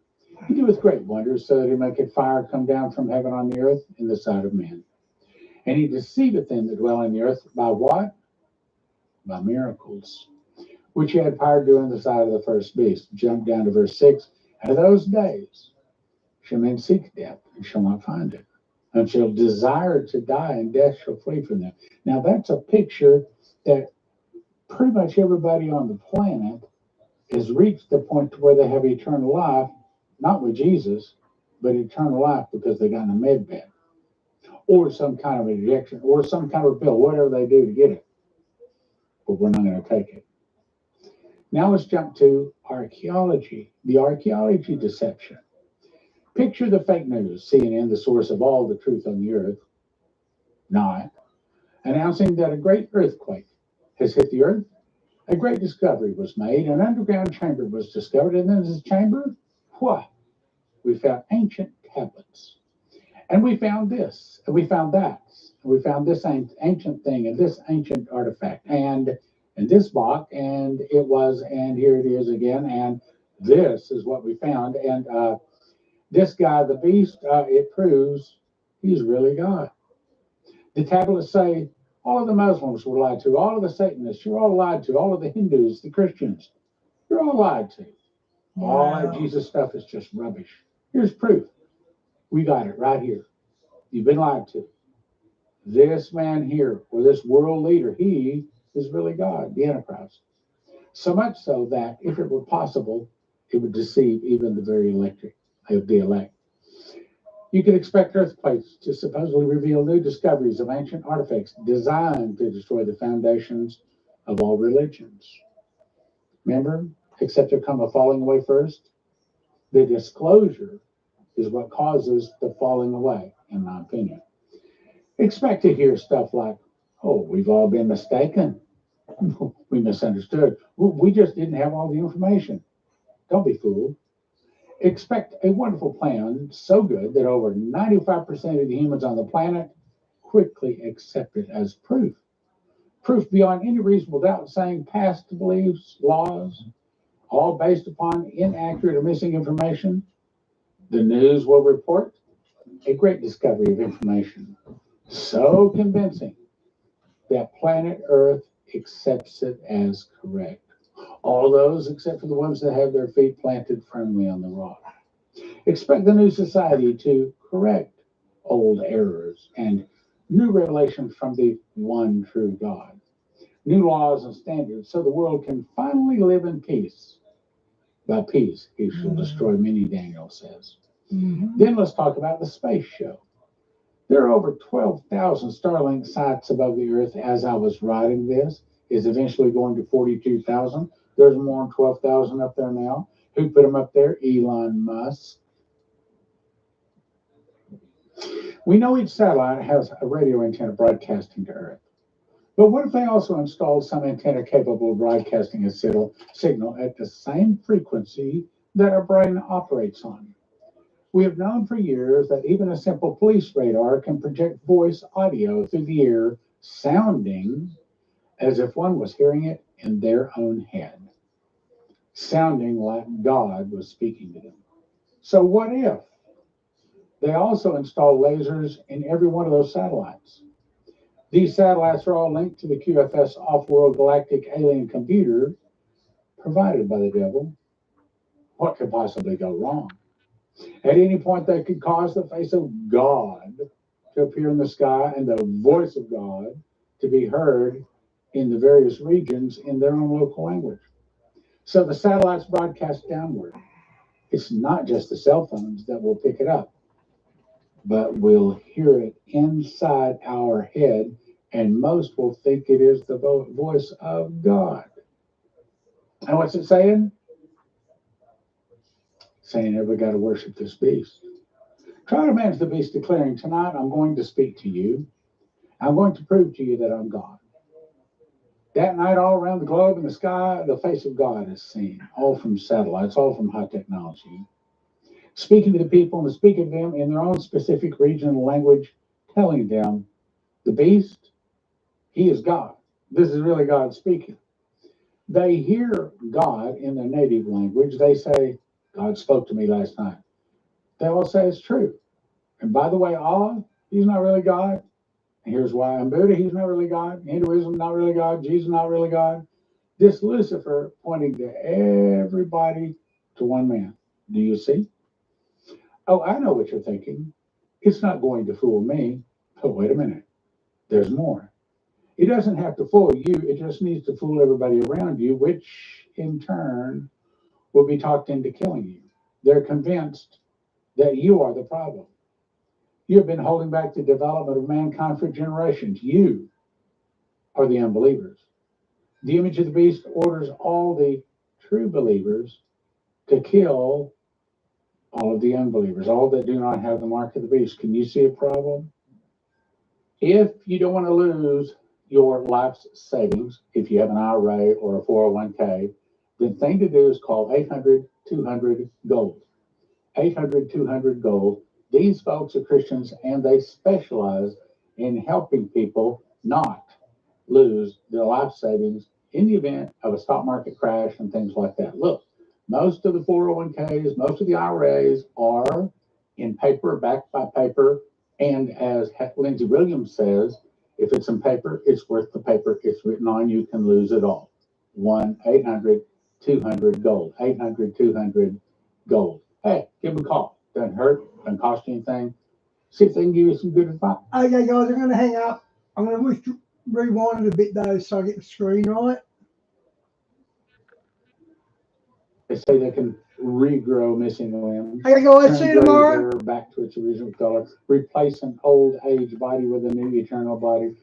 He doeth great wonders, so that he maketh fire come down from heaven on the earth in the sight of men. And he deceiveth them that dwell in the earth by what? By miracles, which he had power to do in the sight of the first beast. Jump down to verse 6. And of those days shall men seek death and shall not find it, and shall desire to die, and death shall flee from them. Now that's a picture that pretty much everybody on the planet has reached the point to where they have eternal life, not with Jesus, but eternal life because they got in a med bed, or some kind of injection, or some kind of pill, whatever they do to get it. But we're not going to take it. Now let's jump to archaeology, the archaeology deception. Picture the fake news, CNN, the source of all the truth on the earth, not announcing that a great earthquake has hit the earth. A great discovery was made. An underground chamber was discovered. And in this chamber, what? We found ancient tablets. And we found this, and we found that. And we found this ancient thing, and this ancient artifact, and this block, and it was, and here it is again, and this is what we found. And this guy, the beast, it proves he's really God. The tablets say, all of the Muslims were lied to, all of the Satanists, you're all lied to, all of the Hindus, the Christians, you're all lied to. All that Jesus stuff is just rubbish. Here's proof. We got it right here. You've been lied to. This man here, or this world leader, he is really God, the Antichrist. So much so that if it were possible, it would deceive even the very elect. You could expect earthquakes to supposedly reveal new discoveries of ancient artifacts designed to destroy the foundations of all religions. Remember, except there come a falling away first. The disclosure is what causes the falling away, in my opinion. Expect to hear stuff like, oh, we've all been mistaken. We misunderstood. We just didn't have all the information. Don't be fooled. Expect a wonderful plan so good that over 95% of the humans on the planet quickly accept it as proof. Proof beyond any reasonable doubt, saying past beliefs, laws, all based upon inaccurate or missing information. The news will report a great discovery of information so convincing that planet Earth accepts it as correct. All those except for the ones that have their feet planted firmly on the rock. Expect the new society to correct old errors and new revelations from the one true God. New laws and standards so the world can finally live in peace. By peace, he shall destroy many, Daniel says. Then let's talk about the space show. There are over 12,000 Starlink sites above the Earth as I was writing this. Is eventually going to 42,000. There's more than 12,000 up there now. Who put them up there? Elon Musk. We know each satellite has a radio antenna broadcasting to Earth. But what if they also installed some antenna capable of broadcasting a signal at the same frequency that our brain operates on? We have known for years that even a simple police radar can project voice audio through the air, sounding as if one was hearing it in their own head, sounding like God was speaking to them. So what if they also install lasers in every one of those satellites? These satellites are all linked to the QFS off-world galactic alien computer provided by the devil. What could possibly go wrong? At any point, they could cause the face of God to appear in the sky and the voice of God to be heard in the various regions in their own local language. So the satellites broadcast downward. It's not just the cell phones that will pick it up, but we'll hear it inside our head, and most will think it is the voice of God. And what's it saying? Saying everybody got to worship this beast. Try to manage the beast, declaring, tonight I'm going to speak to you. I'm going to prove to you that I'm God. That night, all around the globe in the sky, the face of God is seen, all from satellites, all from high technology. Speaking to the people and speaking to them in their own specific regional language, telling them, the beast, he is God. This is really God speaking. They hear God in their native language. They say, God spoke to me last night. They all say it's true. And by the way, Allah, he's not really God. And here's why. In Buddha, he's not really God. Hinduism, not really God. Jesus, not really God. This Lucifer pointing to everybody to one man. Do you see? Oh, I know what you're thinking. It's not going to fool me. Oh, wait a minute. There's more. It doesn't have to fool you. It just needs to fool everybody around you, which in turn will be talked into killing you. They're convinced that you are the problem. You have been holding back the development of mankind for generations. You are the unbelievers. The image of the beast orders all the true believers to kill all of the unbelievers, all that do not have the mark of the beast. Can you see a problem? If you don't want to lose your life's savings, if you have an IRA or a 401k, the thing to do is call 800-200-GOLD. 800-200-GOLD. These folks are Christians and they specialize in helping people not lose their life savings in the event of a stock market crash and things like that. Look, most of the 401ks, most of the IRAs are in paper, backed by paper. And as Lindsey Williams says, if it's in paper, it's worth the paper it's written on. You can lose it all. 1-800-200-GOLD. 800-200-GOLD. Hey, give them a call. Doesn't hurt, doesn't cost you anything. See if they can give you some good advice. Okay, guys, I'm going to hang up. I'm going to rewind it a bit, though, so I get the screen right. They say they can regrow missing limbs. Okay, guys, see you gray tomorrow. hair back to its original color. Replace an old age body with a new eternal body.